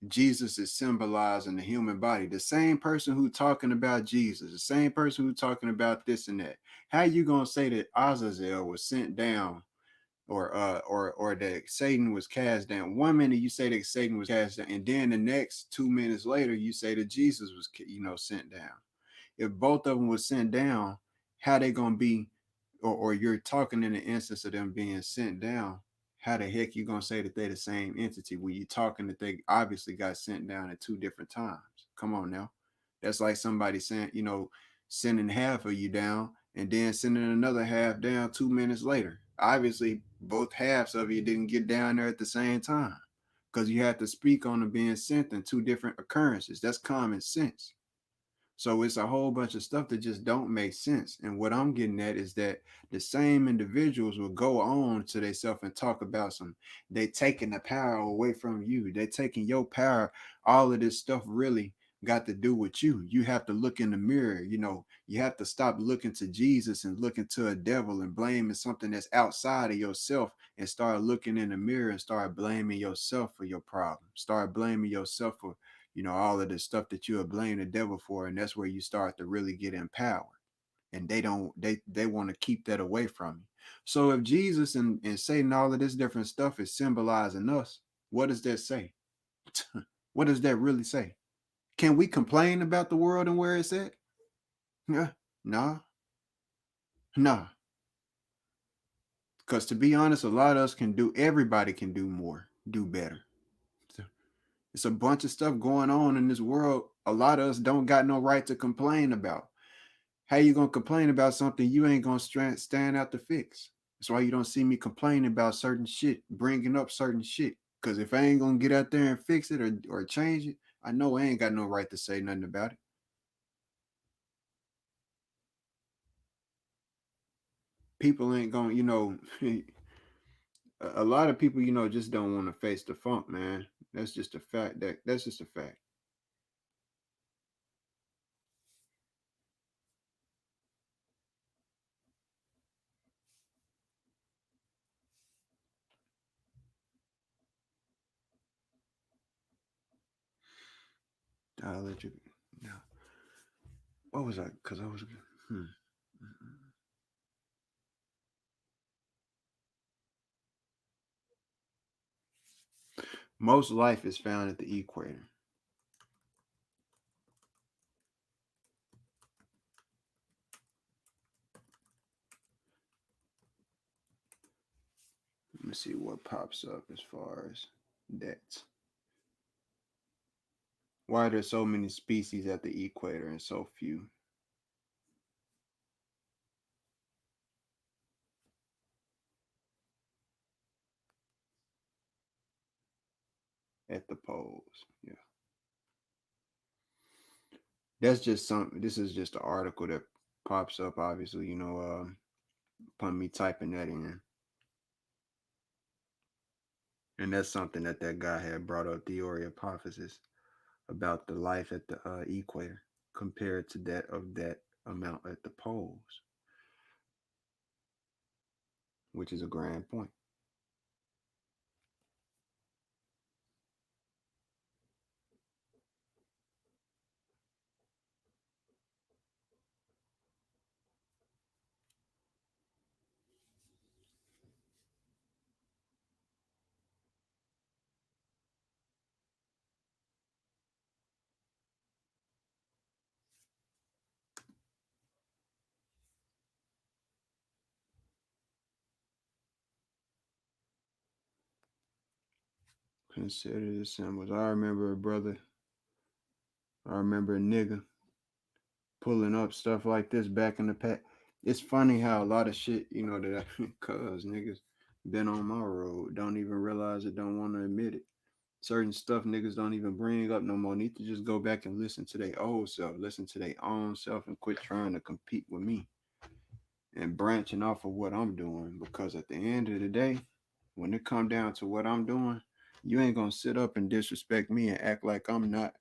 Jesus is symbolizing the human body. The same person who talking about Jesus, the same person who talking about this and that. How you gonna say that Azazel was sent down, or that Satan was cast down? 1 minute you say that Satan was cast down, and then the next 2 minutes later you say that Jesus was sent down. If both of them was sent down, how they gonna be, or you're talking in the instance of them being sent down, how the heck you gonna say that they the same entity when you talking that they obviously got sent down at 2 different times? Come on now. That's like somebody saying, sending half of you down and then sending another half down 2 minutes later. Obviously, both halves of you didn't get down there at the same time, because you had to speak on them being sent in 2 different occurrences. That's common sense. So it's a whole bunch of stuff that just don't make sense. And what I'm getting at is that the same individuals will go on to themselves and talk about they taking the power away from you. They taking your power. All of this stuff really got to do with you. You have to look in the mirror. You have to stop looking to Jesus and looking to a devil and blaming something that's outside of yourself, and start looking in the mirror and start blaming yourself for your problem. Start blaming yourself for all of the stuff that you are blaming the devil for. And that's where you start to really get empowered. And they want to keep that away from you. So if Jesus and Satan, all of this different stuff is symbolizing us, what does that say? What does that really say? Can we complain about the world and where it's at? Yeah. Nah. Nah. Because to be honest, a lot of us everybody can do more, do better. It's a bunch of stuff going on in this world. A lot of us don't got no right to complain about. How you gonna complain about something you ain't gonna stand out to fix? That's why you don't see me complaining about certain shit, bringing up certain shit. Because if I ain't gonna get out there and fix it or change it, I know I ain't got no right to say nothing about it. People ain't gonna, A lot of people, just don't want to face the funk, man. That's just a fact. That's just a fact. Dielectric. No. What was I? Because I was. Hmm. Most life is found at the equator. Let me see what pops up as far as that. Why are there so many species at the equator and so few at the poles? Yeah. That's just something. This is just an article that pops up, obviously, upon me typing that in. And that's something that guy had brought up, theory hypothesis, about the life at the equator compared to that of that amount at the poles, which is a grand point. Consider the symbols. I remember a nigga pulling up stuff like this back in the past. It's funny how a lot of shit, that cuz niggas been on my road, don't even realize it, don't want to admit it. Certain stuff niggas don't even bring up no more. Need to just go back and listen to their old self, listen to their own self, and quit trying to compete with me and branching off of what I'm doing. Because at the end of the day, when it come down to what I'm doing, you ain't gonna sit up and disrespect me and act like I'm not.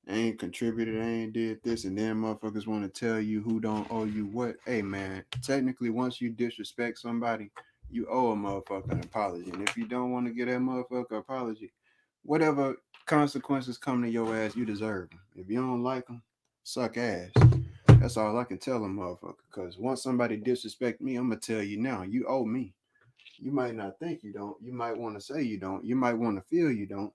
I ain't contributed, I ain't did this, and then motherfuckers want to tell you who don't owe you what. Hey man, technically, once you disrespect somebody, you owe a motherfucker an apology. And if you don't want to get that motherfucker apology, whatever consequences come to your ass, you deserve them. If you don't like them, suck ass. That's all I can tell a motherfucker. Because once somebody disrespect me, I'm gonna tell you now, you owe me. You might not think you don't. You might want to say you don't. You might want to feel you don't,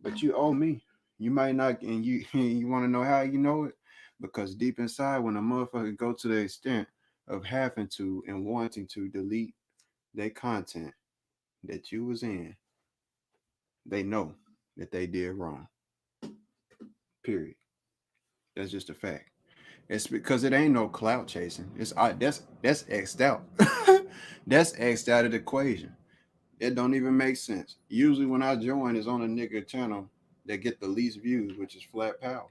but you owe me. You might not, and you you want to know how you know it, because deep inside, when a motherfucker go to the extent of having to and wanting to delete their content that you was in, they know that they did wrong. Period. That's just a fact. It's because it ain't no clout chasing. That's xed out. That's xed out of the equation. It don't even make sense. Usually when I join, it's on a nigga channel that get the least views, which is Flat Power.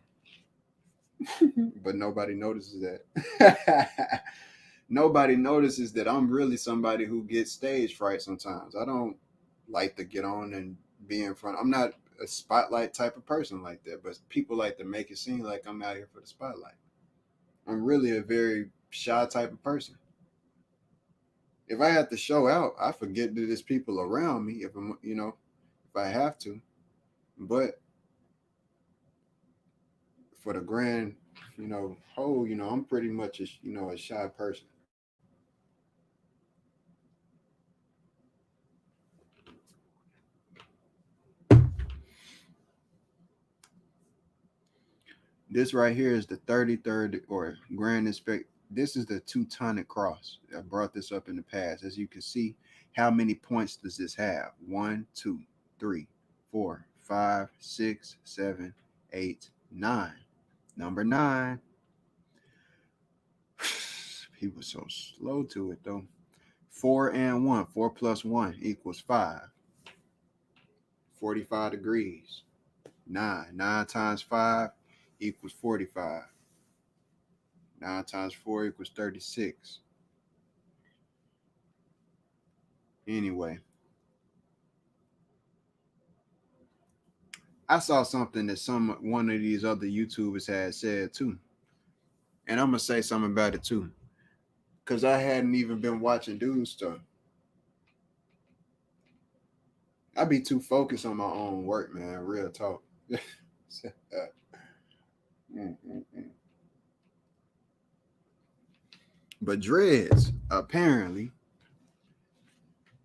But nobody notices that. Nobody notices that I'm really somebody who gets stage fright sometimes. I don't like to get on and be in front. I'm not a spotlight type of person like that, but people like to make it seem like I'm out here for the spotlight. I'm really a very shy type of person. If I have to show out, I forget that there's people around me if I'm, if I have to. But for the grand, whole, I'm pretty much a shy person. This right here is the 33rd or grand inspect. This is the Teutonic cross. I brought this up in the past. As you can see, how many points does this have? 1, 2, 3, 4, 5, 6, 7, 8, 9. Number 9. People so slow to it though. 4 and 1. 4 plus 1 equals 5. 45 degrees. 9. 9 times 5 equals 45. 9 times 4 equals 36. Anyway, I saw something that one of these other YouTubers had said too, and I'm gonna say something about it too, cause I hadn't even been watching dude stuff. I be too focused on my own work, man. Real talk. But Dreads apparently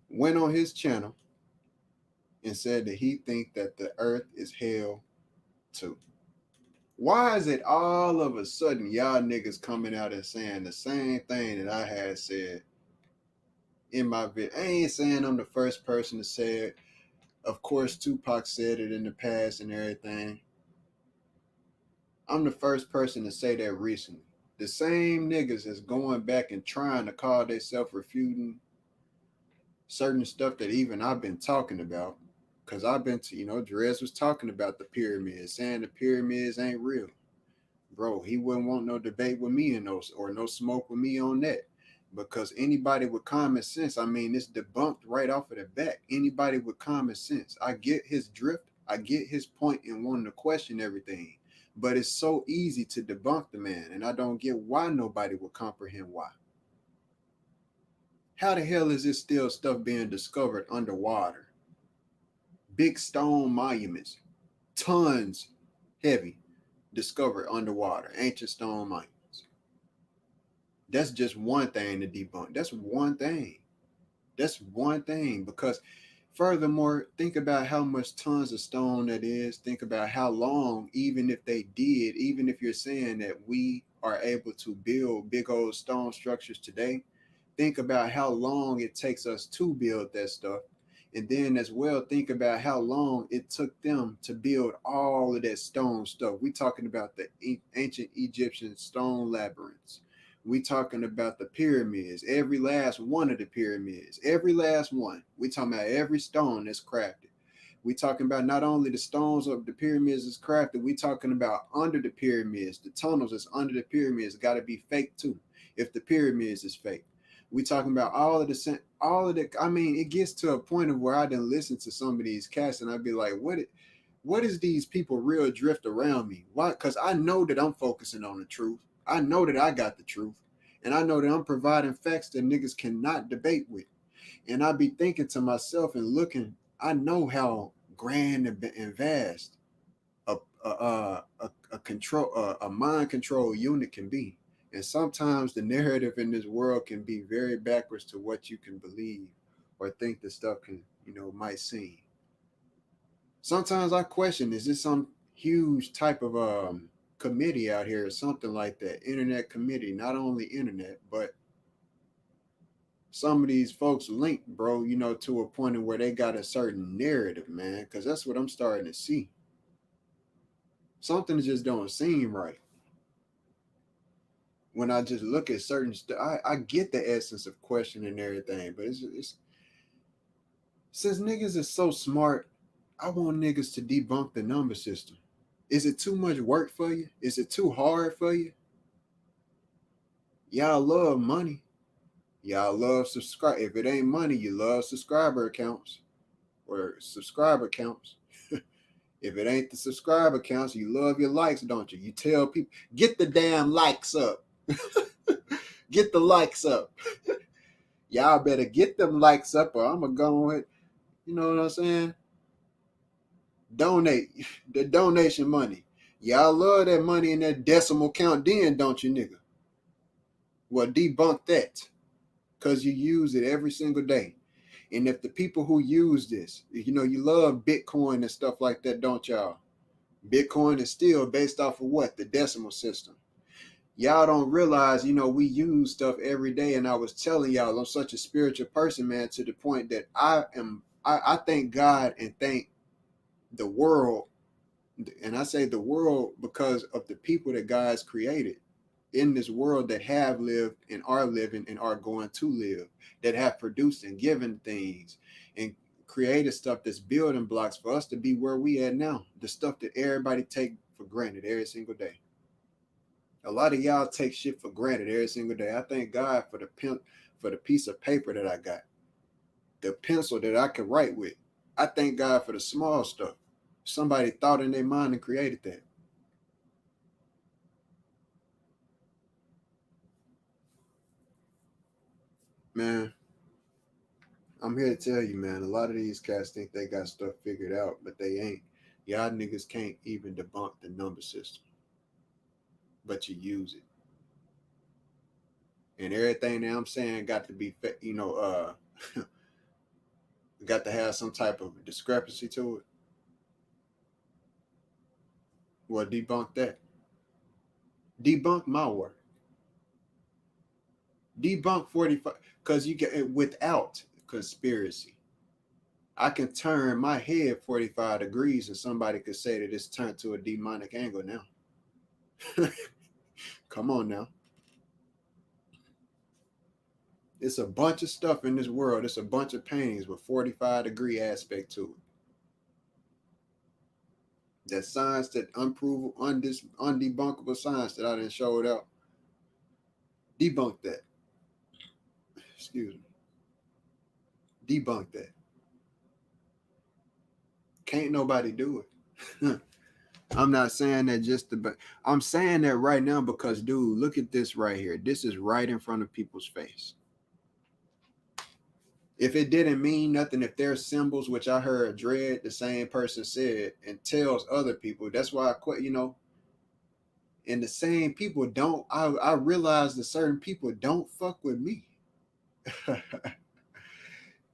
went on his channel and said that he think that the Earth is hell too. Why is it all of a sudden y'all niggas coming out and saying the same thing that I had said in my video? I ain't saying I'm the first person to say it. Of course, Tupac said it in the past and everything. I'm the first person to say that recently. The same niggas is going back and trying to call themselves refuting certain stuff that even I've been talking about. Because I've been to, Drez was talking about the pyramids, saying the pyramids ain't real. Bro, he wouldn't want no debate with me or no smoke with me on that. Because anybody with common sense, I mean, it's debunked right off of the bat. Anybody with common sense. I get his drift. I get his point in wanting to question everything. But it's so easy to debunk the man. And I don't get why nobody would comprehend why. How the hell is this still stuff being discovered underwater? Big stone monuments, tons heavy, discovered underwater, ancient stone monuments. That's just one thing to debunk. That's one thing. That's one thing. Because furthermore, think about how much tons of stone that is. Think about how long, even if they did, even if you're saying that we are able to build big old stone structures today, think about how long it takes us to build that stuff. And then as well, think about how long it took them to build all of that stone stuff. We talking about the ancient Egyptian stone labyrinths. We talking about the pyramids, every last one of the pyramids, every last one. We talking about every stone that's crafted. We talking about not only the stones of the pyramids is crafted, we talking about under the pyramids, the tunnels that's under the pyramids got to be fake too, if the pyramids is fake. We talking about all of the. I mean, it gets to a point of where I didn't listen to some of these casts, and I'd be like, what is these people real drift around me? Why? Because I know that I'm focusing on the truth. I know that I got the truth, and I know that I'm providing facts that niggas cannot debate with. And I be thinking to myself and looking. I know how grand and vast a mind control unit can be. And sometimes the narrative in this world can be very backwards to what you can believe or think the stuff can, might seem. Sometimes I question, is this some huge type of committee out here or something like that? Internet committee, not only internet, but some of these folks linked, bro, to a point where they got a certain narrative, man, because that's what I'm starting to see. Something just don't seem right. When I just look at certain stuff, I get the essence of questioning and everything, but it's since niggas is so smart, I want niggas to debunk the number system. Is it too much work for you? Is it too hard for you? Y'all love money. Y'all love subscribe. If it ain't money, you love subscriber accounts or subscriber counts. If it ain't the subscriber counts, you love your likes, don't you? You tell people, get the damn likes up. Get the likes up. Y'all better get them likes up or I'm going to go ahead. You know what I'm saying? Donate. The donation money. Y'all love that money in that decimal count then, don't you, nigga? Well, debunk that. Because you use it every single day. And if the people who use this, you love Bitcoin and stuff like that, don't y'all? Bitcoin is still based off of what? The decimal system. Y'all don't realize, we use stuff every day. And I was telling y'all, I'm such a spiritual person, man, to the point that I thank God and thank the world. And I say the world because of the people that God's created in this world that have lived and are living and are going to live, that have produced and given things and created stuff that's building blocks for us to be where we at now. The stuff that everybody take for granted every single day. A lot of y'all take shit for granted every single day. I thank God for the piece of paper that I got. the pencil that I could write with. I thank God for the small stuff. Somebody thought in their mind and created that. Man, I'm here to tell you, man, a lot of these cats think they got stuff figured out, but they ain't. Y'all niggas can't even debunk the number system, but you use it. And everything that I'm saying got to be, got to have some type of discrepancy to it. Well, debunk that. Debunk my work. Debunk 45, because you get it without conspiracy. I can turn my head 45 degrees and somebody could say that it's turned to a demonic angle now. Come on now. It's a bunch of stuff in this world. It's a bunch of paintings with 45-degree aspect to it. That science, that unprovable, undebunkable science that I didn't show it out. Debunk that. Excuse me. Debunk that. Can't nobody do it. I'm not saying that just to, I'm saying that right now because, dude, look at this right here. This is right in front of people's face. If it didn't mean nothing, if there's symbols, which I heard Dread, the same person said, and tells other people, that's why I quit, and the same people don't, I realize that certain people don't fuck with me.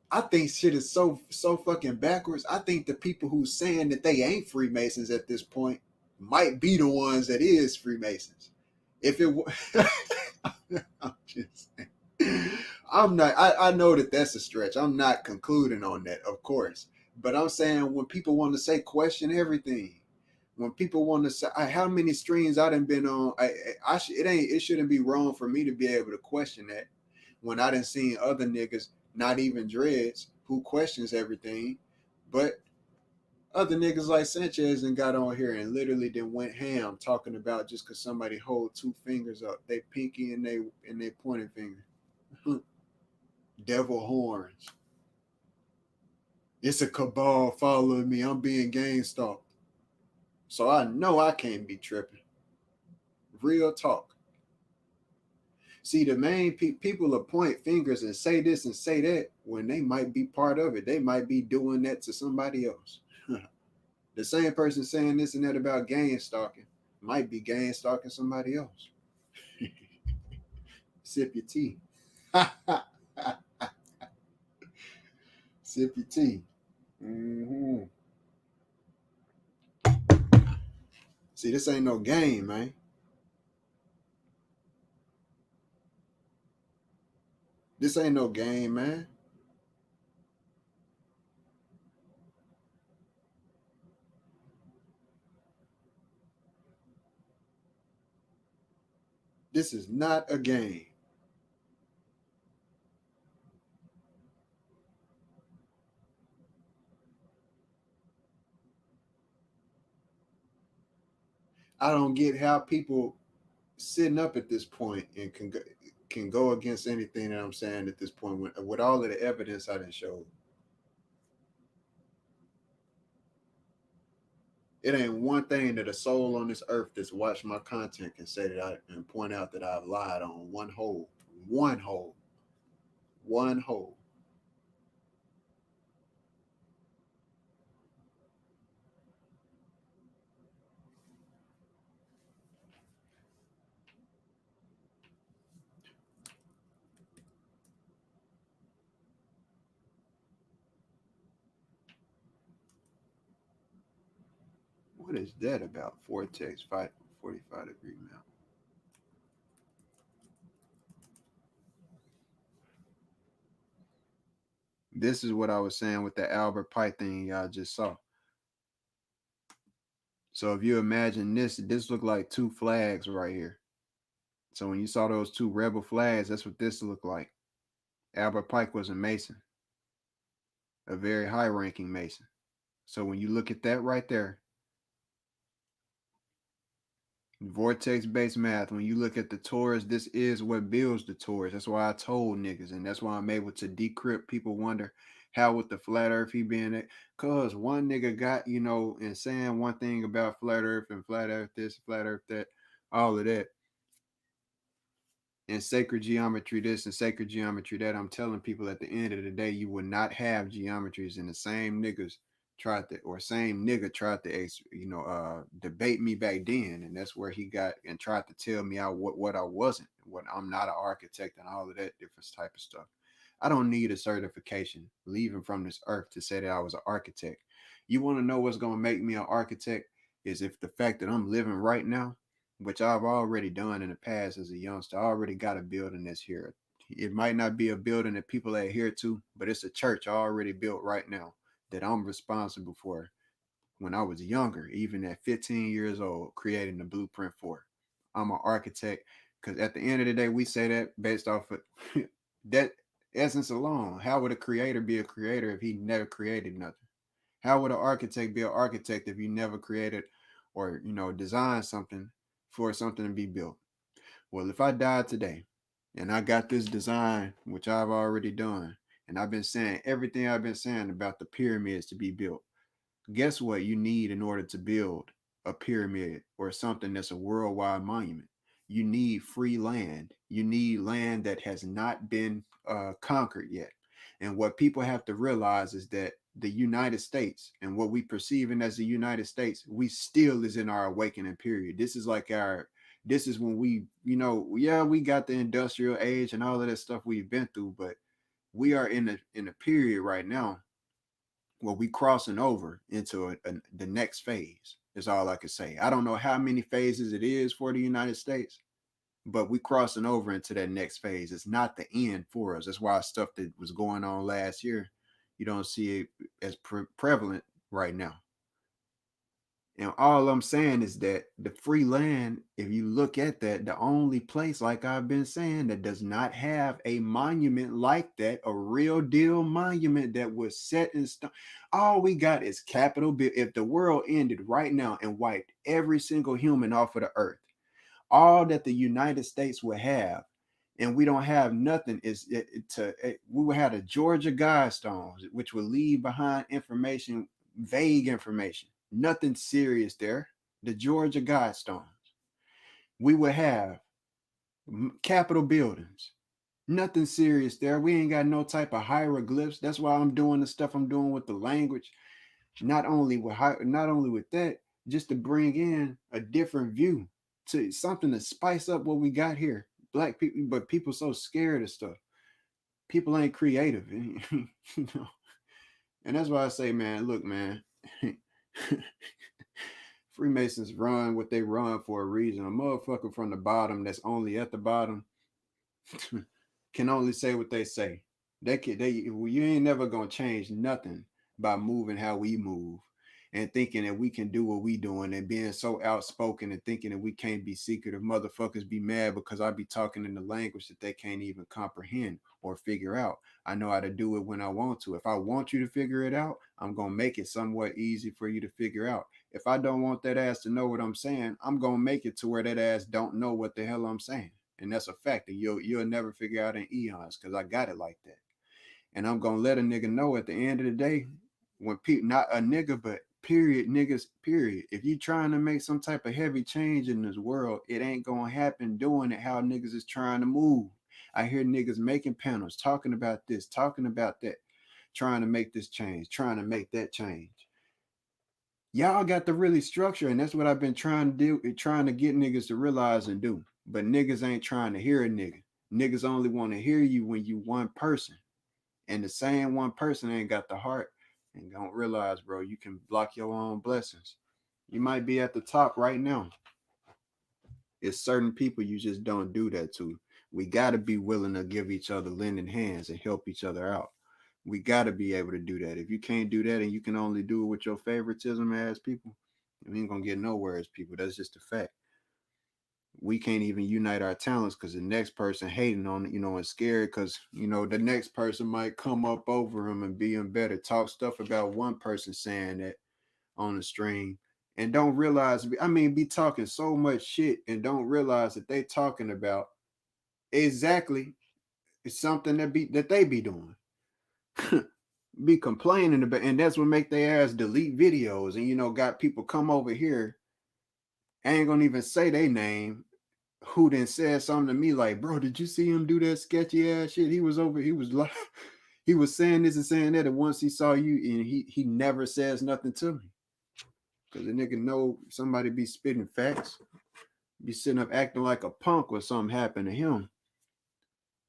I think shit is so fucking backwards. I think the people who's saying that they ain't Freemasons at this point might be the ones that is Freemasons. If it I'm just saying. I'm not, I know that that's a stretch. I'm not concluding on that, of course. But I'm saying when people want to say question everything, when people want to say how many streams I done been on, it shouldn't be wrong for me to be able to question that when I done seen other niggas, not even dreads, who questions everything, but other niggas like Sanchez and got on here and literally then went ham talking about just because somebody hold two fingers up, they pinky and they pointing finger. Devil horns. It's a cabal following me. I'm being gang stalked. So I know I can't be tripping. Real talk. See, the main people will point fingers and say this and say that when they might be part of it. They might be doing that to somebody else. The same person saying this and that about gang stalking might be gang stalking somebody else. Sip your tea. Sip your tea. Mm-hmm. See, this ain't no game, man. This ain't no game, man. This is not a game. I don't get how people sitting up at this point and can go against anything that I'm saying at this point with all of the evidence I didn't show. It ain't one thing that a soul on this earth that's watched my content can say that I and point out that I've lied on one hole. One hole. One hole. What is that about? Vortex 45-degree mount. This is what I was saying with the Albert Pike thing y'all just saw. So if you imagine this looked like two flags right here. So when you saw those two rebel flags, that's what this looked like. Albert Pike was a Mason, a very high-ranking Mason. So when you look at that right there, vortex-based math, when you look at the Taurus, this is what builds the Taurus. That's why I told niggas, and that's why I'm able to decrypt. People wonder, How with the flat earth he being it? Cause one nigga got, and saying one thing about flat earth and flat earth this, flat earth that, all of that. And sacred geometry this and sacred geometry that. I'm telling people at the end of the day, you will not have geometries, and the same niggas tried to, or same nigga tried to, debate me back then, and that's where he got and tried to tell me what I wasn't, what I'm not an architect and all of that different type of stuff. I don't need a certification leaving from this earth to say that I was an architect. You want to know what's going to make me an architect is if the fact that I'm living right now, which I've already done in the past as a youngster. I already got a building that's here. It might not be a building that people adhere to, but it's a church already built right now that I'm responsible for when I was younger, even at 15 years old, creating the blueprint for. I'm an architect because at the end of the day, we say that based off of that essence alone. How would a creator be a creator if he never created nothing? How would an architect be an architect if you never created or designed something for something to be built? Well, if I died today and I got this design, which I've already done, and I've been saying everything I've been saying about the pyramids to be built, guess what you need in order to build a pyramid or something that's a worldwide monument? You need free land. You need land that has not been conquered yet. And what people have to realize is that the United States and what we perceiving as the United States, we still is in our awakening period. This is like this is when we got the industrial age and all of that stuff we've been through, but we are in a period right now where we crossing over into the next phase. Is all I can say. I don't know how many phases it is for the United States, but we crossing over into that next phase. It's not the end for us. That's why stuff that was going on last year, you don't see it as prevalent right now. And all I'm saying is that the free land, if you look at that, the only place, like I've been saying, that does not have a monument like that, a real deal monument that was set in stone. All we got is Capitol Bill. If the world ended right now and wiped every single human off of the earth, all that the United States would have, and we don't have nothing, we would have the Georgia Guidestones, which would leave behind information, vague information, nothing serious there. The Georgia Guidestones. We would have Capitol buildings, nothing serious there. We ain't got no type of hieroglyphs. That's why I'm doing the stuff I'm doing with the language. Not only with that, just to bring in a different view, to something to spice up what we got here. Black people, but people so scared of stuff. People ain't creative, And that's why I say, man, look, man, Freemasons run what they run for a reason. A motherfucker from the bottom that's only at the bottom can only say what they say. You ain't never gonna change nothing by moving how we move and thinking that we can do what we doing and being so outspoken and thinking that we can't be secretive. Motherfuckers be mad because I be talking in the language that they can't even comprehend or figure out. I know how to do it when I want to. If I want you to figure it out, I'm gonna make it somewhat easy for you to figure out. If I don't want that ass to know what I'm saying, I'm gonna make it to where that ass don't know what the hell I'm saying. And that's a fact. And you'll never figure out in eons because I got it like that. And I'm gonna let a nigga know at the end of the day, when people, not a nigga, but period, niggas, period. If you trying to make some type of heavy change in this world, it ain't gonna happen doing it how niggas is trying to move. I hear niggas making panels, talking about this, talking about that, trying to make this change, trying to make that change. Y'all got to really structure, and that's what I've been trying to do, trying to get niggas to realize and do. But niggas ain't trying to hear a nigga. Niggas only want to hear you when you one person. And the same one person ain't got the heart and don't realize, bro, you can block your own blessings. You might be at the top right now. It's certain people you just don't do that to. We got to be willing to give each other lending hands and help each other out. We got to be able to do that. If you can't do that and you can only do it with your favoritism as people, we ain't going to get nowhere as people. That's just a fact. We can't even unite our talents because the next person hating on it, and scared because, the next person might come up over him and be him better. Talk stuff about one person saying that on the stream and don't realize, be talking so much shit and don't realize that they talking about exactly something that they be doing. be complaining about, and that's what make their ass delete videos, and got people come over here, ain't gonna even say their name, who then said something to me like, bro, did you see him do that sketchy ass shit? He was like he was saying this and saying that, and once he saw you, and he never says nothing to me. Cause the nigga know somebody be spitting facts, be sitting up acting like a punk when something happened to him,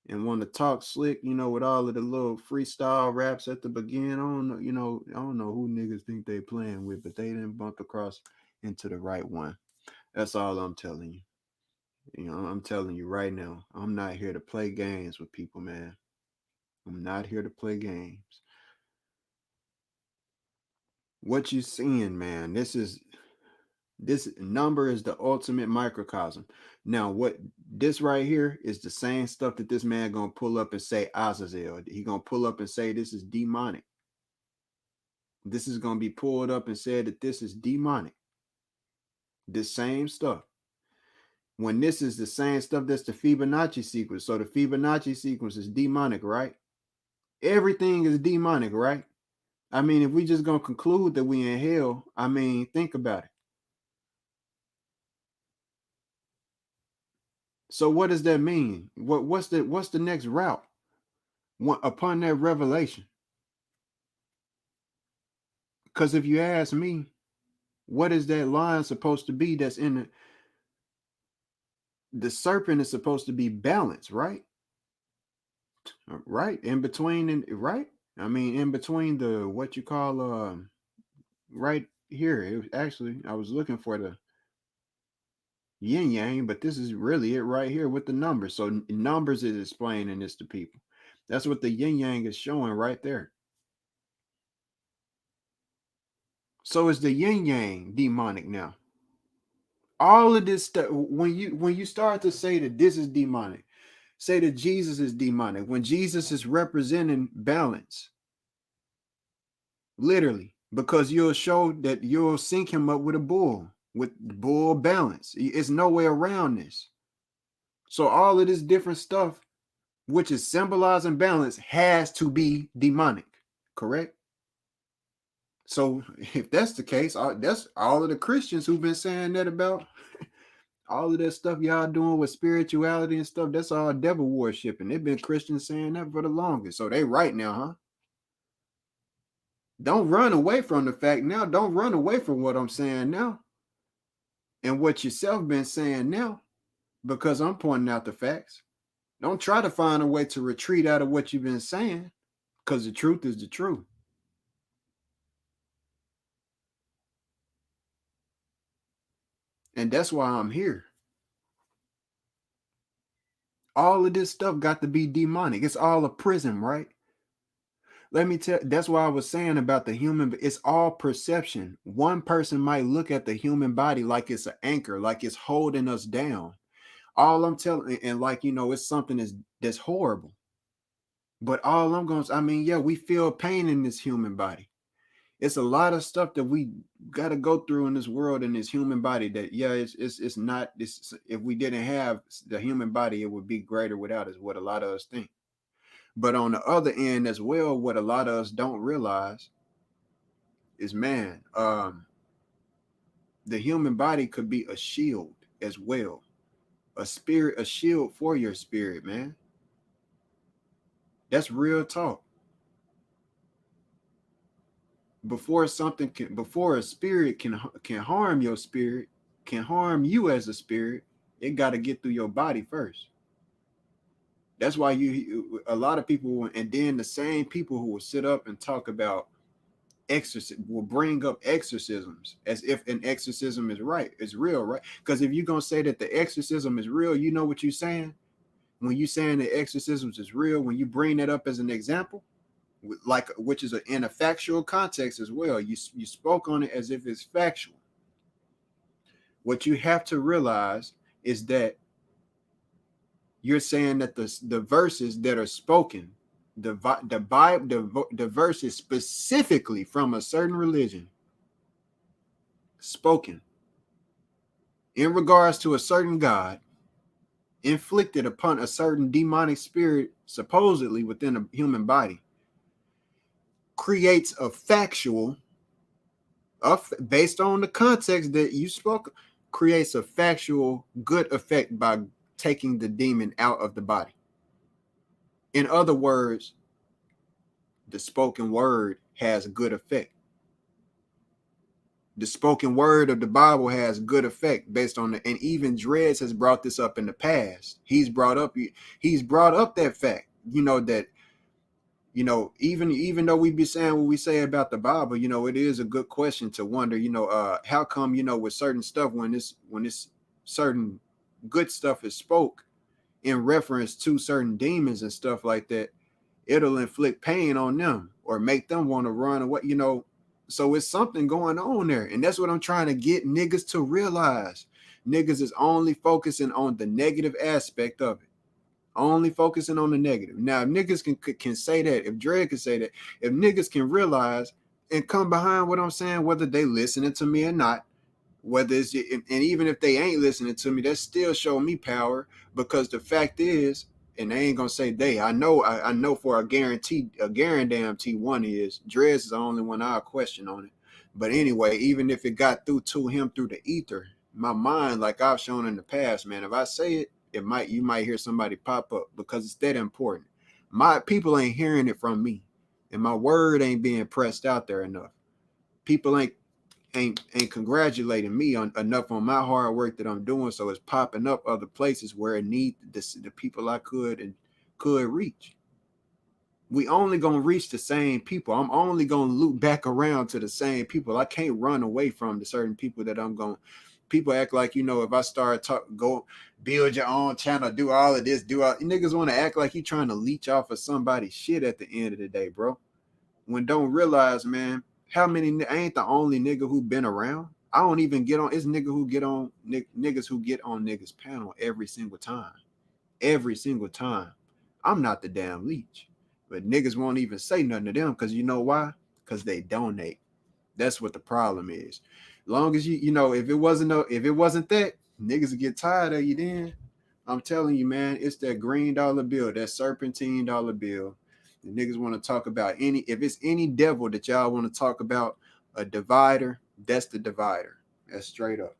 and want to talk slick, with all of the little freestyle raps at the beginning. I don't know, I don't know who niggas think they playing with, but they didn't bump across into the right one. That's all I'm telling you. I'm telling you right now, I'm not here to play games with people, man. I'm not here to play games. What you seeing, man? This number is the ultimate microcosm. Now, what this right here is the same stuff that this man gonna pull up and say Azazel. He gonna pull up and say this is demonic. This is gonna be pulled up and said that this is demonic. The same stuff. When this is the same stuff that's the Fibonacci sequence. So the Fibonacci sequence is demonic, right? Everything is demonic, right? I mean, if we just gonna conclude that we in hell, I mean, think about it. So what does that mean? What's the next route upon that revelation? Because if you ask me, what is that line supposed to be that's in the serpent is supposed to be balanced, right? Right? In between, right? I mean, in between the what you call right here. It was actually, I was looking for the yin yang, but this is really it right here with the numbers. So numbers is explaining this to people. That's what the yin yang is showing right there. So is the yin yang demonic now? All of this stuff, when you start to say that this is demonic, say that Jesus is demonic, when Jesus is representing balance, literally, because you'll show that you'll sync him up with a bull, with bull balance. It's no way around this. So all of this different stuff, which is symbolizing balance, has to be demonic, correct? So if that's the case, that's all of the Christians who've been saying that about all of that stuff y'all doing with spirituality and stuff. That's all devil worshiping. They've been Christians saying that for the longest. So they right now, huh? Don't run away from the fact now. Don't run away from what I'm saying now and what yourself been saying now, because I'm pointing out the facts. Don't try to find a way to retreat out of what you've been saying, because the truth is the truth. And that's why I'm here. All of this stuff got to be demonic. It's all a prism, right? Let me tell, that's why I was saying about the human, it's all perception. One person might look at the human body like it's an anchor, like it's holding us down. All I'm telling, and like, it's something that's horrible. But all I'm going to, I mean, yeah, we feel pain in this human body. It's a lot of stuff that we got to go through in this world, in this human body that, yeah, it's not, this. If we didn't have the human body, it would be greater without, is what a lot of us think. But on the other end as well, what a lot of us don't realize is, man, the human body could be a shield as well. A shield for your spirit, man. That's real talk. Before a spirit can harm your spirit, can harm you as a spirit, it got to get through your body first. That's why a lot of people, and then the same people who will sit up and talk about will bring up exorcisms as if an exorcism is right, is real, right? Because if you're gonna say that the exorcism is real, you know what you're saying when you saying the exorcisms is real. When you bring that up as an example, like, which is in a factual context as well, you spoke on it as if it's factual. What you have to realize is that you're saying that the verses that are spoken, the Bible, the verses specifically from a certain religion spoken in regards to a certain God inflicted upon a certain demonic spirit supposedly within a human body, creates a factual, based on the context that you spoke, creates a factual good effect by taking the demon out of the body. In other words, the spoken word has a good effect. The spoken word of the Bible has good effect based on and even Dreads has brought this up in the past. He's brought up that fact, that, even though we be saying what we say about the Bible, it is a good question to wonder, how come, with certain stuff, when this certain good stuff is spoke in reference to certain demons and stuff like that, it'll inflict pain on them or make them want to run away, So it's something going on there. And that's what I'm trying to get niggas to realize. Niggas is only focusing on the negative aspect of it. Only focusing on the negative. Now, if niggas can say that, if Dre can say that, if niggas can realize and come behind what I'm saying, whether they listening to me or not, whether it's, and even if they ain't listening to me, that still show me power, because the fact is, and they ain't gonna say they, I know for a guarantee one is Drez is the only one I'll question on it. But anyway, even if it got through to him through the ether, my mind, like I've shown in the past, man, if I say it, you might hear somebody pop up, because it's that important. My people ain't hearing it from me, and my word ain't being pressed out there enough. People ain't congratulating me on enough on my hard work that I'm doing, so it's popping up other places where it need the people I could reach. We only gonna reach the same people. I'm only gonna loop back around to the same people. I can't run away from the certain people that I'm going. People act like, if I start go build your own channel, do all of this, niggas want to act like you trying to leech off of somebody's shit at the end of the day, bro. When don't realize, man, how many, I ain't the only nigga who been around. I don't even get on, it's niggas who get on niggas panel every single time. Every single time. I'm not the damn leech. But niggas won't even say nothing to them, because you know why? Because they donate. That's what the problem is. Long as if it wasn't that, niggas would get tired of you then. I'm telling you, man, it's that green dollar bill, that serpentine dollar bill. The niggas want to talk about if it's any devil that y'all want to talk about, a divider, that's the divider. That's straight up.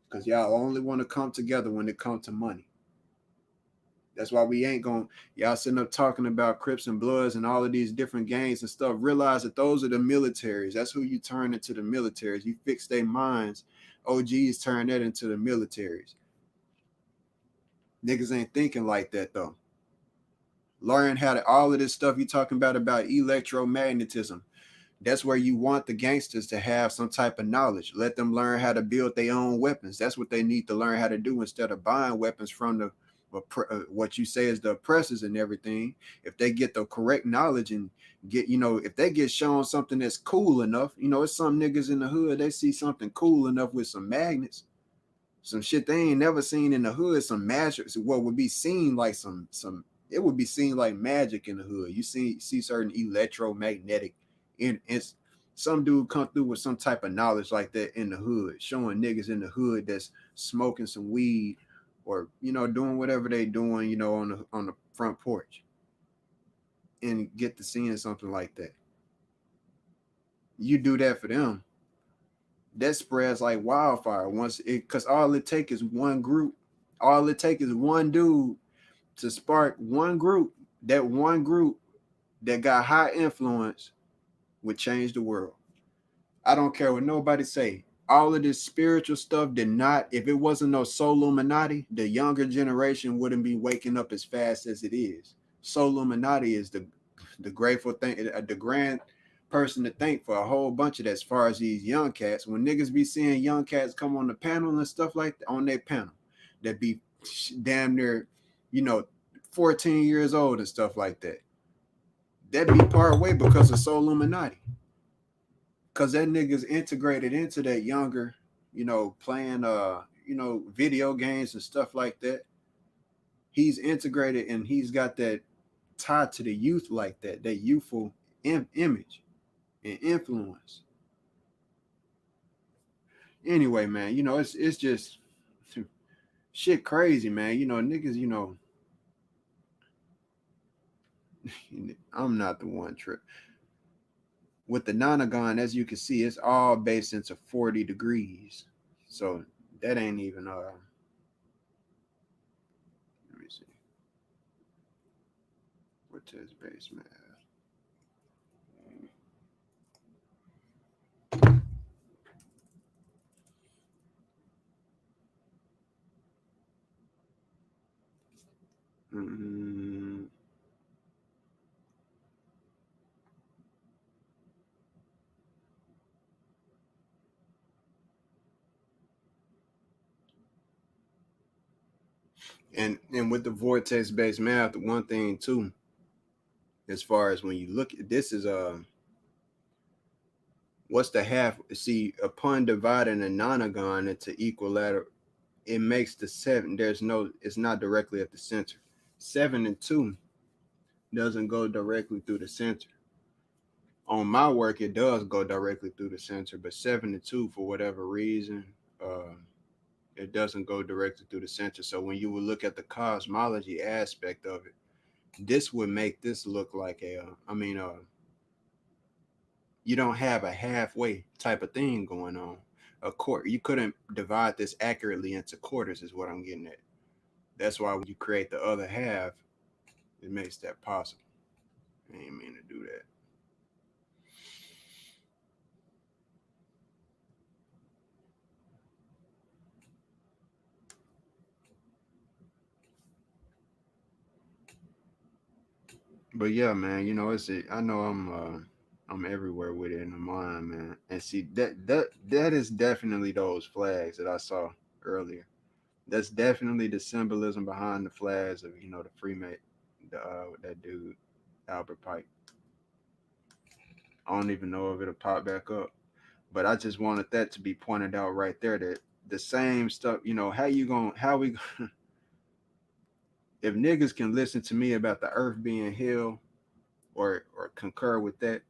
Because y'all only want to come together when it comes to money. That's why we ain't going, y'all sitting up talking about Crips and Bloods and all of these different gangs and stuff. Realize that those are the militaries. That's who you turn into the militaries. You fix their minds. OGs turn that into the militaries. Niggas ain't thinking like that, though. Learn how to, all of this stuff you talking about electromagnetism. That's where you want the gangsters to have some type of knowledge. Let them learn how to build their own weapons. That's what they need to learn how to do, instead of buying weapons from the what you say is the oppressors and everything. If they get the correct knowledge and get, if they get shown something that's cool enough, it's some niggas in the hood, they see something cool enough with some magnets, some shit they ain't never seen in the hood, some magic, what would be seen like some it would be seen like magic in the hood. You see certain electromagnetic it's some dude come through with some type of knowledge like that in the hood, showing niggas in the hood that's smoking some weed or doing whatever they doing, on the front porch, and get to seeing something like that. You do that for them, that spreads like wildfire because all it takes is one group. All it takes is one dude to spark one group. That one group that got high influence would change the world. I don't care what nobody say. All of this spiritual stuff did not, if it wasn't no Soluminati, the younger generation wouldn't be waking up as fast as it is. Soluminati is the grateful thing, the grand person to thank for a whole bunch of that. As far as these young cats, when niggas be seeing young cats come on the panel and stuff like that, on their panel, that be damn near, 14 years old and stuff like that. That'd be part way because of Soluminati. Because that nigga's integrated into that younger, playing video games and stuff like that. He's integrated and he's got that tied to the youth like that youthful image and influence. Anyway, man, it's just shit crazy, man. Niggas, I'm not the one trip. with the nonagon, as you can see, it's all based into 40 degrees. So that ain't even let me see. What's his base math? Mm-hmm. And with the vortex based math, one thing too, as far as when you look at this is what's the half? See, upon dividing a nonagon into equilateral, it makes the 7. There's no, it's not directly at the center. 7 and 2 doesn't go directly through the center. On my work, it does go directly through the center, but 7 and 2, for whatever reason, uh, it doesn't go directly through the center. So when you would look at the cosmology aspect of it, this would make this look like you don't have a halfway type of thing going on. A quarter, you couldn't divide this accurately into quarters, is what I'm getting at. That's why when you create the other half, it makes that possible. I ain't mean to do that. But yeah, man, I know I'm everywhere with it in the mind, man. And see that is definitely those flags that I saw earlier. That's definitely the symbolism behind the flags of the Freemate, that dude Albert Pike. I don't even know if it'll pop back up, but I just wanted that to be pointed out right there. That the same stuff, how we if niggas can listen to me about the Earth being hell or concur with that,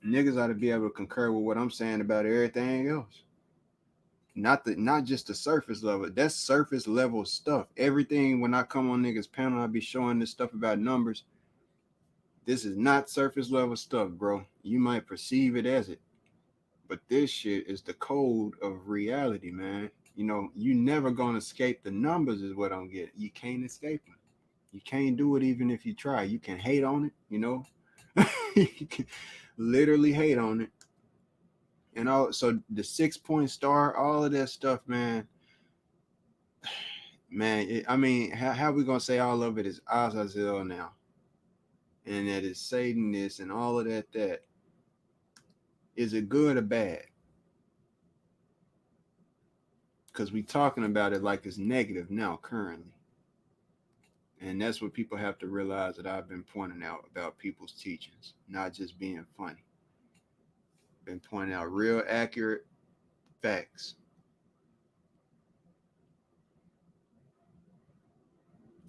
niggas ought to be able to concur with what I'm saying about everything else. Not just the surface level. That's surface level stuff. Everything when I come on niggas panel, I'll be showing this stuff about numbers. This is not surface level stuff, bro. You might perceive it as it, but this shit is the code of reality, man. You never gonna escape the numbers, is what I'm getting. You can't escape them. You can't do it even if you try. You can hate on it. You can literally hate on it. And all, so the 6-point star, all of that stuff, man. I mean, how we gonna say all of it is Azazel now, and that is Satan this and all of that? That is it good or bad? Because we talking about it like it's negative now currently, and that's what people have to realize that I've been pointing out about people's teachings, not just being funny. Been pointing out real accurate facts.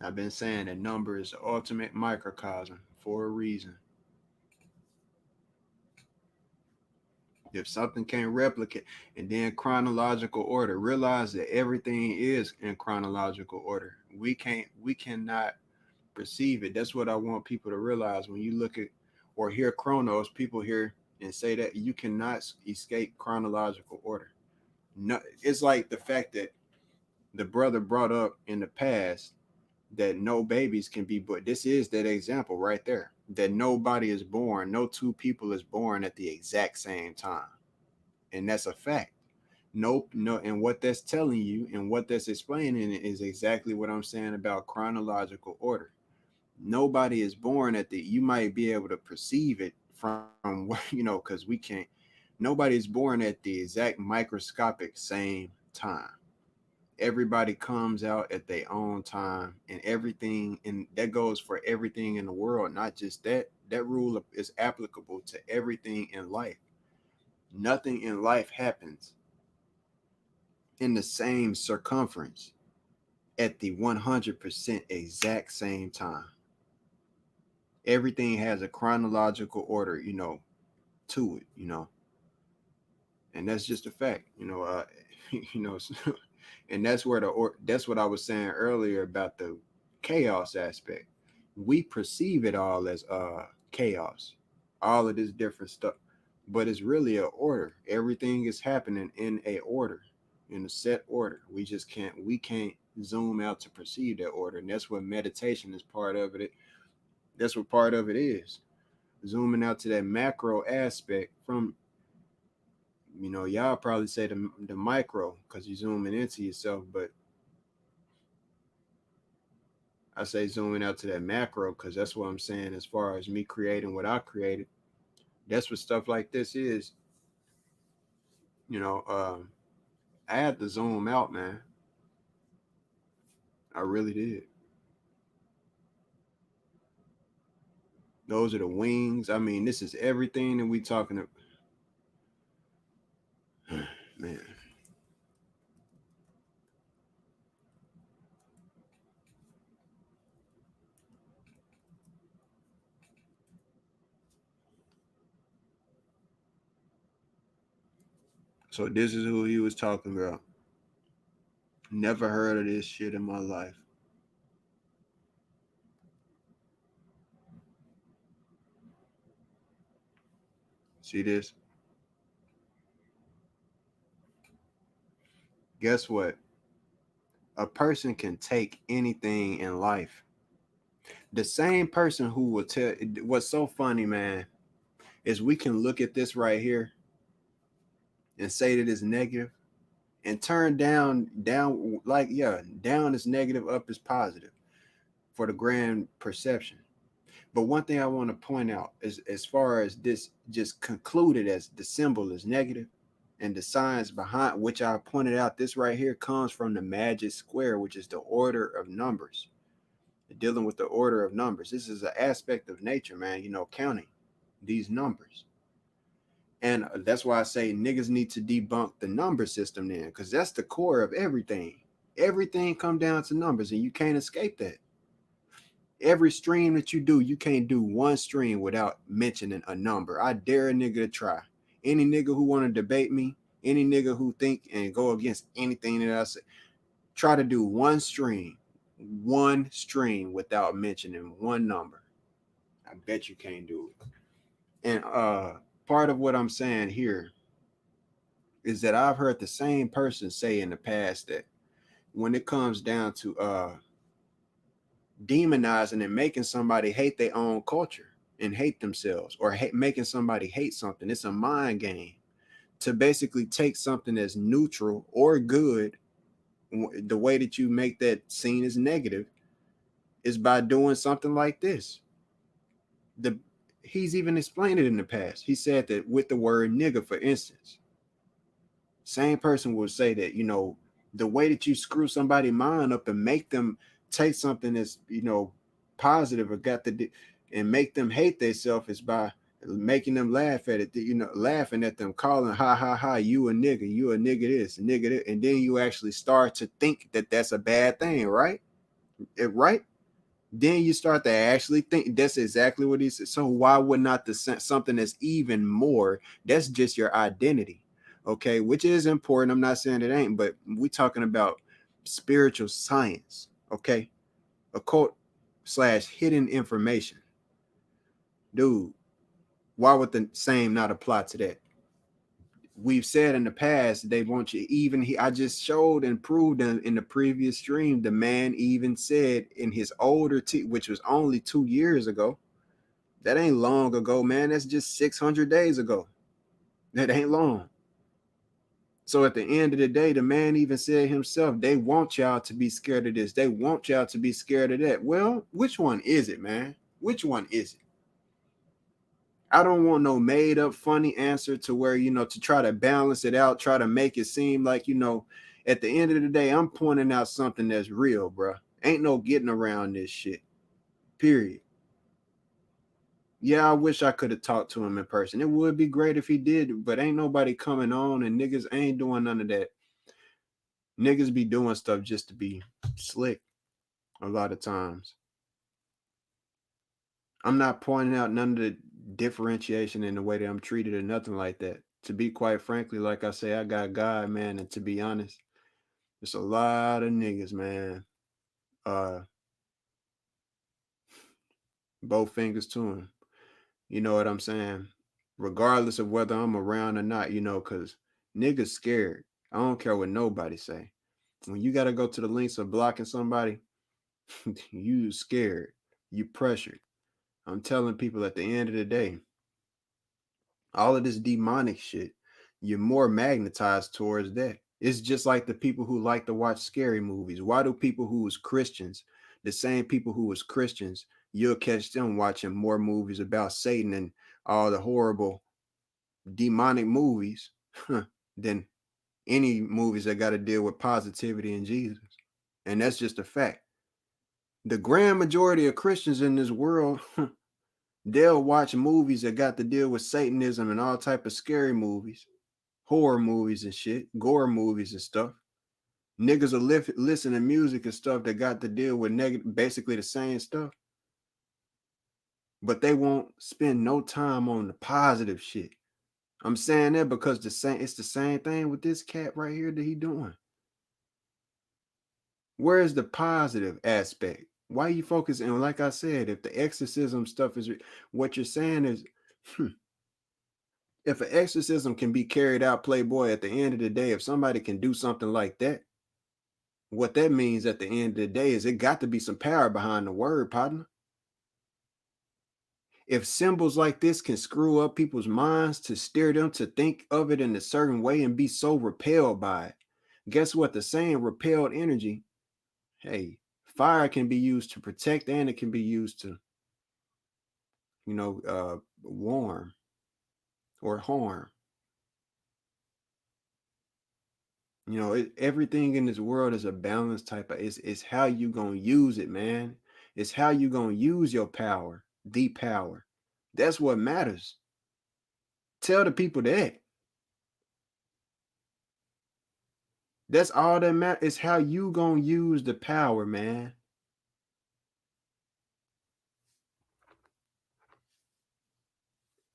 I've been saying that number is the ultimate microcosm for a reason. If something can't replicate, and then chronological order, realize that everything is in chronological order. We cannot perceive it. That's what I want people to realize. When you look at or hear chronos, people hear and say that you cannot escape chronological order. No, it's like the fact that the brother brought up in the past that no babies can be born. This is that example right there. That nobody is born, no two people is born at the exact same time. And that's a fact. Nope, no, and what that's telling you and what that's explaining is exactly what I'm saying about chronological order. Nobody is born at the, you might be able to perceive it from because we can't, nobody is born at the exact microscopic same time. Everybody comes out at their own time, and everything, and that goes for everything in the world, not just that rule is applicable to everything in life. Nothing in life happens in the same circumference at the 100% exact same time. Everything has a chronological order, to it, and that's just a fact, you know, and that's what I was saying earlier about the chaos aspect. We perceive it all as chaos, all of this different stuff. but it's really an order. Everything is happening in a order, in a set order. We can't zoom out to perceive that order. And that's what meditation is part of it. That's what part of it is. Zooming out to that macro aspect from, y'all probably say the micro because you're zooming into yourself, but I say zooming out to that macro because that's what I'm saying as far as me creating what I created. That's what stuff like this is. You know, I had to zoom out, man. I really did. Those are the wings. I mean, this is everything that we talking about. Man. So this is who he was talking about. Never heard of this shit in my life. See this? Guess what? A person can take anything in life. The same person who will tell, what's so funny, man, is we can look at this right here and say that it's negative and turn down, like, yeah, down is negative, up is positive for the grand perception. But one thing I want to point out is, as far as this just concluded as the symbol is negative, and the science behind which I pointed out, this right here comes from the magic square, which is the order of numbers. Dealing with the order of numbers. This is an aspect of nature, man, counting these numbers. And that's why I say niggas need to debunk the number system then, because that's the core of everything. Everything come down to numbers, and you can't escape that. Every stream that you do, you can't do one stream without mentioning a number. I dare a nigga to try. Any nigga who want to debate me, any nigga who think and go against anything that I say, try to do one stream without mentioning one number. I bet you can't do it. And part of what I'm saying here is that I've heard the same person say in the past that when it comes down to demonizing and making somebody hate their own culture and hate themselves, or making somebody hate something, it's a mind game to basically take something that's neutral or good. The way that you make that seen as negative is by doing something like this. The He's even explained it in the past. He said that with the word nigga, for instance, same person will say that, the way that you screw somebody's mind up and make them take something that's, positive, or and make them hate themselves, is by making them laugh at it, laughing at them, calling, ha, ha, ha, you a nigga this, nigga that. And then you actually start to think that that's a bad thing, right? Right? Then you start to actually think that's exactly what he said. So why would not something that's even more, that's just your identity, okay, which is important. I'm not saying it ain't, but we talking about spiritual science, okay, occult slash hidden information, dude. Why would the same not apply to that? We've said in the past they want you, even I just showed and proved in the previous stream, the man even said in his older which was only 2 years ago. That ain't long ago, man. That's just 600 days ago. That ain't long. So at the end of the day, the man even said himself, they want y'all to be scared of this, they want y'all to be scared of that. Well, which one is it, man? Which one is it? I don't want no made up funny answer to where, to try to balance it out, try to make it seem like, at the end of the day, I'm pointing out something that's real, bro. Ain't no getting around this shit. Period. Yeah, I wish I could have talked to him in person. It would be great if he did, but ain't nobody coming on, and niggas ain't doing none of that. Niggas be doing stuff just to be slick a lot of times. I'm not pointing out none of the differentiation in the way that I'm treated or nothing like that. To be quite frankly, like I say, I got God, man, and to be honest, it's a lot of niggas, man. Uh, both fingers to him. You know what I'm saying? regardless of whether I'm around or not, because niggas scared. I don't care what nobody say. When you got to go to the lengths of blocking somebody, you scared, you pressured. I'm telling people at the end of the day, all of this demonic shit, you're more magnetized towards that. It's just like the people who like to watch scary movies. Why do people who was Christians, the same people who was Christians, you'll catch them watching more movies about Satan and all the horrible demonic movies than any movies that got to deal with positivity and Jesus. And that's just a fact. The grand majority of Christians in this world, they'll watch movies that got to deal with Satanism and all type of scary movies, horror movies and shit, gore movies and stuff. Niggas will listen to music and stuff that got to deal with basically the same stuff. But they won't spend no time on the positive shit. I'm saying that because it's the same thing with this cat right here that he doing. Where is the positive aspect? Why you focusing? And like I said, if the exorcism stuff is what you're saying is, if an exorcism can be carried out, Playboy, at the end of the day, if somebody can do something like that, what that means at the end of the day is it got to be some power behind the word, partner. If symbols like this can screw up people's minds to steer them to think of it in a certain way and be so repelled by it, guess what? The same repelled energy, hey, fire can be used to protect and it can be used to, warm or harm. Everything in this world is a balance type of, it's how you gonna use it, man. It's how you gonna use your power, the power. That's what matters. Tell the people that. That's all that matters. It's how you gonna use the power, man.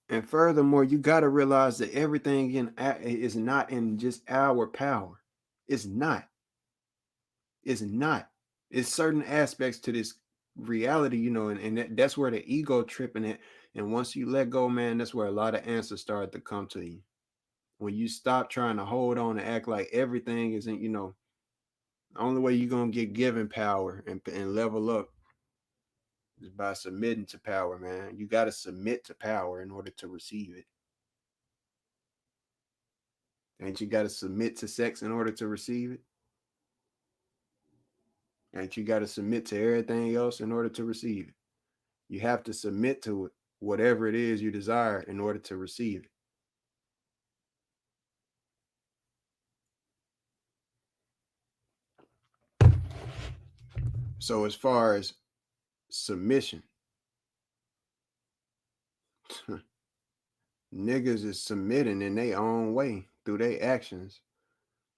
And furthermore, you gotta realize that everything is not in just our power. It's not. It's not. It's certain aspects to this reality, and that's where the ego tripping it. And once you let go, man, that's where a lot of answers start to come to you. When you stop trying to hold on and act like everything isn't, the only way you're gonna get given power and level up is by submitting to power, man. You gotta submit to power in order to receive it. Ain't you gotta submit to sex in order to receive it? Ain't you gotta submit to everything else in order to receive it? You have to submit to it, whatever it is you desire, in order to receive it. So as far as submission, niggas is submitting in their own way through their actions,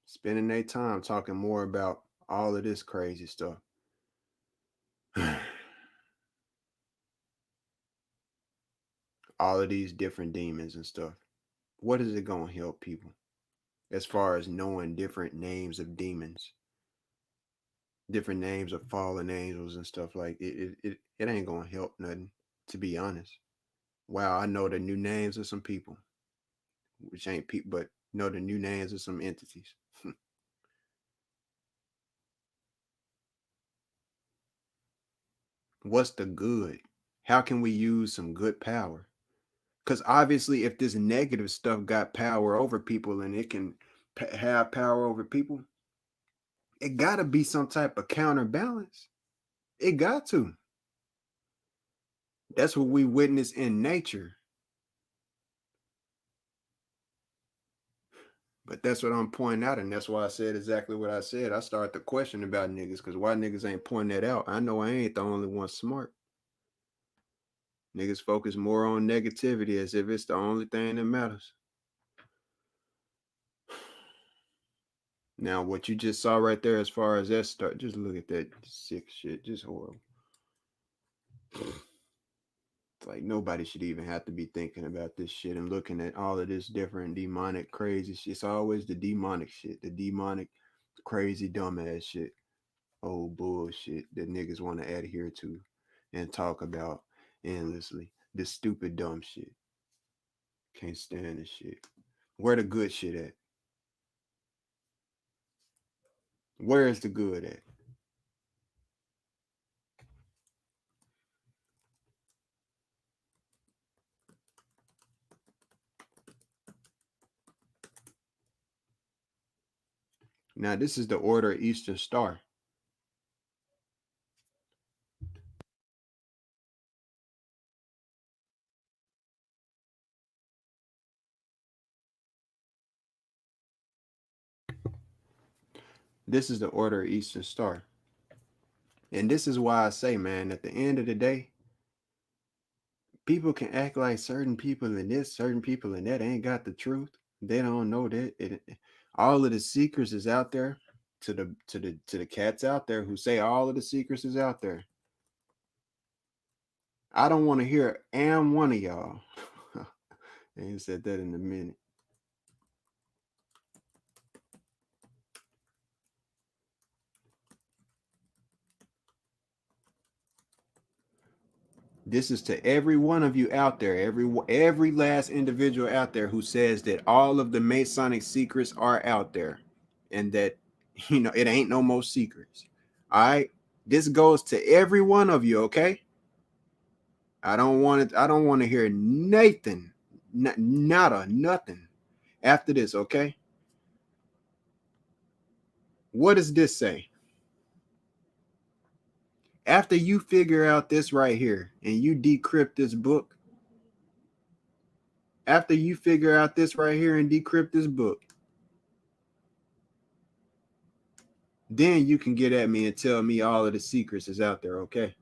spending their time talking more about all of this crazy stuff. All of these different demons and stuff. What is it going to help people as far as knowing different names of demons, different names of fallen angels and stuff? Like it ain't going to help nothing, to be honest. Wow, I know the new names of some people, which ain't people, but know the new names of some entities. What's the good? How can we use some good power? Because obviously, if this negative stuff got power over people and it can have power over people, it got to be some type of counterbalance. It got to. That's what we witness in nature. But that's what I'm pointing out, and that's why I said exactly what I said. I started to question about niggas, because why niggas ain't pointing that out? I know I ain't the only one smart. Niggas focus more on negativity as if it's the only thing that matters. Now, what you just saw right there, as far as that start, just look at that sick shit, just horrible. It's like nobody should even have to be thinking about this shit and looking at all of this different demonic crazy shit. It's always the demonic shit, the demonic crazy dumbass shit. Old bullshit that niggas want to adhere to and talk about endlessly. This stupid dumb shit. Can't stand this shit. Where the good shit at? Where is the good at? Now, this is the Order of Eastern Star. This is the Order of Eastern Star. And this is why I say, man, at the end of the day, people can act like certain people in this, certain people in that ain't got the truth. They don't know that all of the secrets is out there. To the cats out there who say all of the secrets is out there. I don't want to hear am one of y'all. I ain't said that in a minute. This is to every one of you out there, every last individual out there who says that all of the Masonic secrets are out there, and that it ain't no more secrets. All right, this goes to every one of you. Okay, I don't want it. I don't want to hear Nathan, nada, nothing after this. Okay, what does this say? After you figure out this right here and you decrypt this book, after you figure out this right here and decrypt this book, then you can get at me and tell me all of the secrets is out there, okay?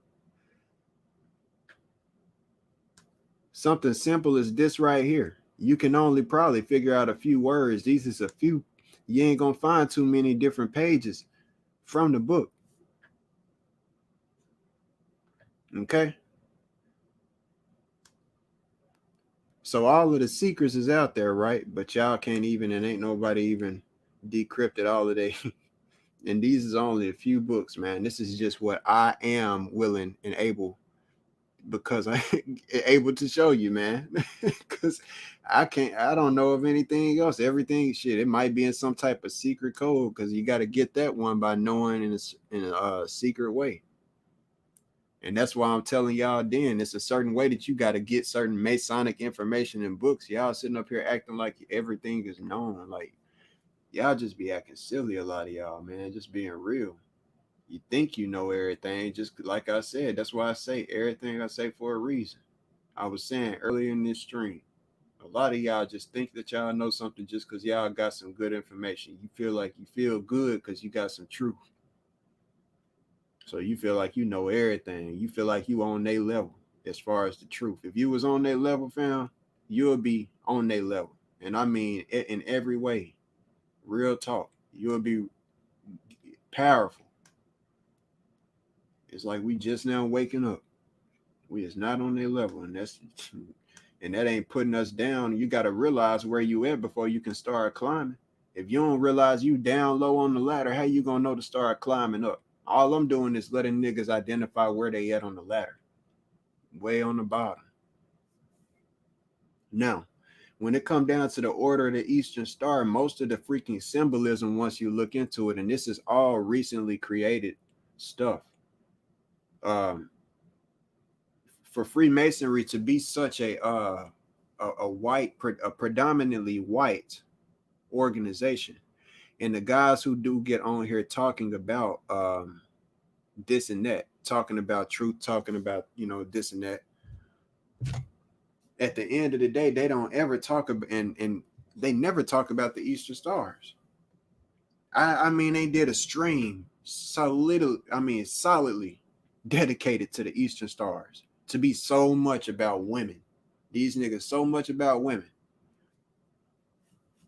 Something simple as this right here. You can only probably figure out a few words. These is a few. You ain't gonna find too many different pages from the book. Okay? So all of the secrets is out there, right? But y'all can't even, and ain't nobody even decrypted all of they. And these is only a few books, man. This is just what I am willing and able, because I able to show you, man. Because I don't know of anything else. Everything, shit, it might be in some type of secret code, because you got to get that one by knowing in a secret way. And that's why I'm telling y'all, then it's a certain way that you got to get certain Masonic information in books. Y'all sitting up here acting like everything is known. Like, y'all just be acting silly, a lot of y'all, man. Just being real. You think you know everything, just like I said. That's why I say everything I say for a reason. I was saying earlier in this stream, a lot of y'all just think that y'all know something just because y'all got some good information. You feel like you feel good because you got some truth. So you feel like you know everything. You feel like you on their level as far as the truth. If you was on their level, fam, you'll be on their level. And I mean in every way. Real talk. You'll be powerful. It's like we just now waking up. We is not on their level, and that ain't putting us down. You got to realize where you at before you can start climbing. If you don't realize you down low on the ladder, how you gonna know to start climbing up? All I'm doing is letting niggas identify where they at on the ladder, way on the bottom. Now, when it come down to the Order of the Eastern Star, most of the freaking symbolism, once you look into it, and this is all recently created stuff. Um, for Freemasonry to be such a predominantly white organization, and the guys who do get on here talking about this and that, talking about truth, talking about this and that, at the end of the day, they don't ever talk about, and they never talk about the Eastern Stars. I mean, they did a stream solidly dedicated to the Eastern Stars, to be so much about women. These niggas so much about women.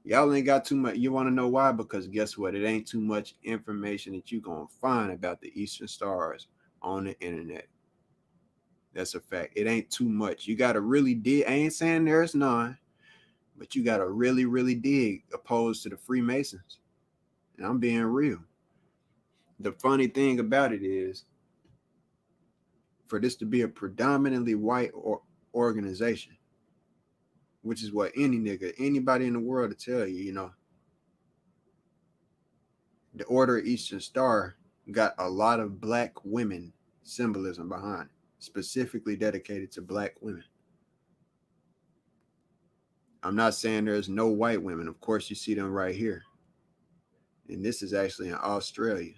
Y'all ain't got too much. You want to know why? Because guess what? It ain't too much information that you gonna find about the Eastern Stars on the internet. That's a fact. It ain't too much. You gotta really dig. I ain't saying there's none, but you gotta really, really dig, opposed to the Freemasons. And I'm being real. The funny thing about it is, for this to be a predominantly white organization, which is what anybody in the world to tell you, the Order of Eastern Star got a lot of black women symbolism behind it, specifically dedicated to black women. I'm not saying there's no white women. Of course, you see them right here. And this is actually in Australia.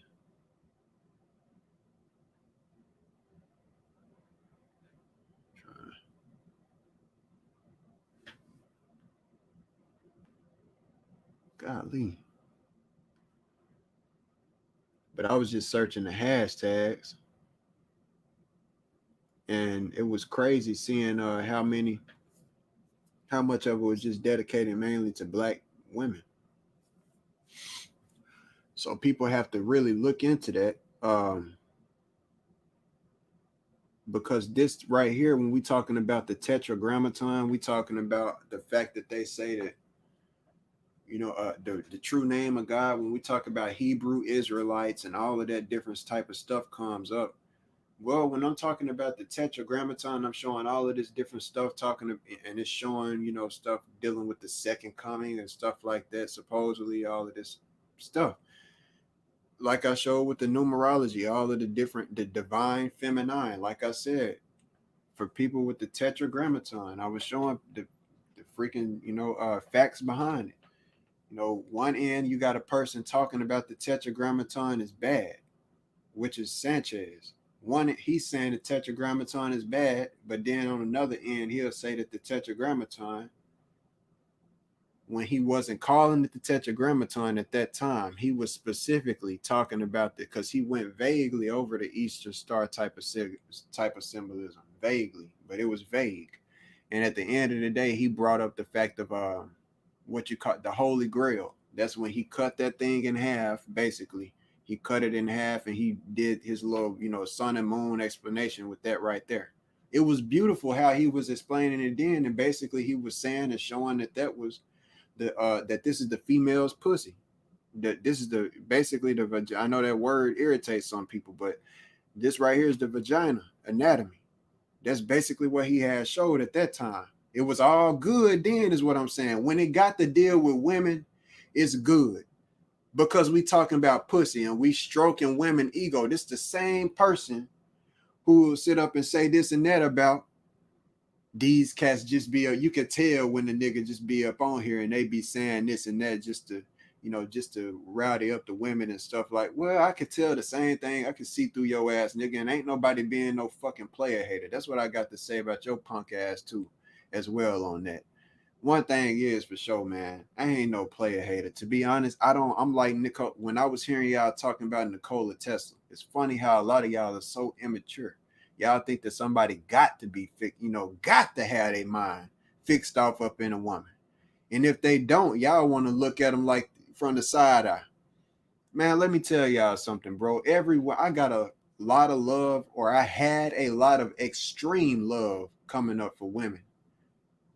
Golly. But I was just searching the hashtags, and it was crazy seeing how much of it was just dedicated mainly to black women. So people have to really look into that, because this right here, when we talking about the Tetragrammaton, we talking about the fact that they say that, the true name of God. When we talk about Hebrew Israelites and all of that different type of stuff comes up. Well, when I'm talking about the Tetragrammaton, I'm showing all of this different stuff, and it's showing, stuff dealing with the second coming and stuff like that, supposedly all of this stuff. Like I showed with the numerology, all of the divine feminine, like I said, for people with the Tetragrammaton, I was showing the freaking, facts behind it. One end, you got a person talking about the Tetragrammaton is bad, which is Sanchez. He's saying the Tetragrammaton is bad, but then on another end, he'll say that the Tetragrammaton, when he wasn't calling it the Tetragrammaton at that time, he was specifically talking about it because he went vaguely over the Eastern Star type of symbolism, vaguely, but it was vague. And at the end of the day, he brought up the fact of what you call the Holy Grail. That's when he cut that thing in half, basically. He cut it in half and he did his little, sun and moon explanation with that right there. It was beautiful how he was explaining it then. And basically he was saying and showing that was that this is the female's pussy. That this is basically the vagina. I know that word irritates some people, but this right here is the vagina anatomy. That's basically what he had showed at that time. It was all good then, is what I'm saying. When it got to deal with women, it's good. Because we talking about pussy and we stroking women ego. This the same person who will sit up and say this and that about these cats just be you can tell when the nigga just be up on here and they be saying this and that just to rowdy up the women and stuff. Like, well, I could tell the same thing. I could see through your ass, nigga, and ain't nobody being no fucking player hater. That's what I got to say about your punk ass too, as well on that. One thing is for sure, man, I ain't no player hater. To be honest, I'm like Nicole. When I was hearing y'all talking about Nikola Tesla, it's funny how a lot of y'all are so immature. Y'all think that somebody got to be got to have their mind fixed off up in a woman. And if they don't, y'all want to look at them like from the side eye. Man, let me tell y'all something, bro. I got a lot of love, or I had a lot of extreme love coming up for women.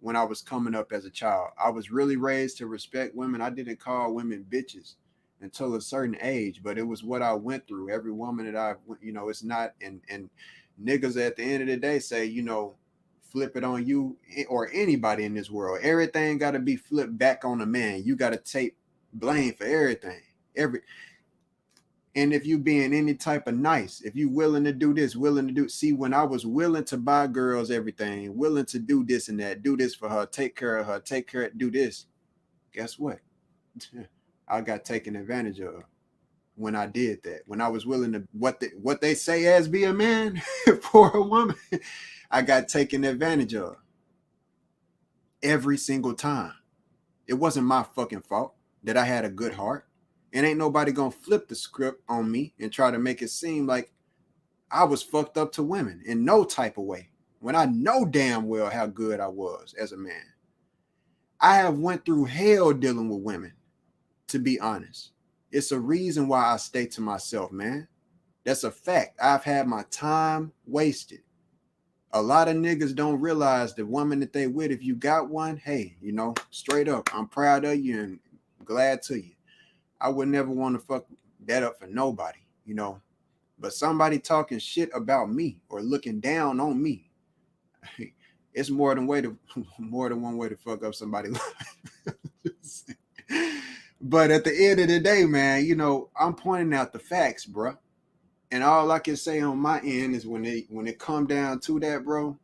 When I was coming up as a child, I was really raised to respect women. I didn't call women bitches until a certain age, but it was what I went through. Every woman that it's not, and niggas at the end of the day say, flip it on you or anybody in this world. Everything got to be flipped back on the man. You got to take blame for everything. And if you being any type of nice, if you willing to do this, see, when I was willing to buy girls everything, willing to do this and that, do this for her, take care of her, do this, guess what? I got taken advantage of when I did that. When I was willing to, what they say as be a man for a woman, I got taken advantage of every single time. It wasn't my fucking fault that I had a good heart. And ain't nobody gonna flip the script on me and try to make it seem like I was fucked up to women in no type of way, when I know damn well how good I was as a man. I have went through hell dealing with women, to be honest. It's a reason why I stay to myself, man. That's a fact. I've had my time wasted. A lot of niggas don't realize the woman that they with, if you got one, hey, straight up, I'm proud of you and glad to you. I would never want to fuck that up for nobody, But somebody talking shit about me or looking down on me, It's more than more than one way to fuck up somebody's life. But at the end of the day, man, you know, I'm pointing out the facts, bro. And all I can say on my end is when it come down to that, bro,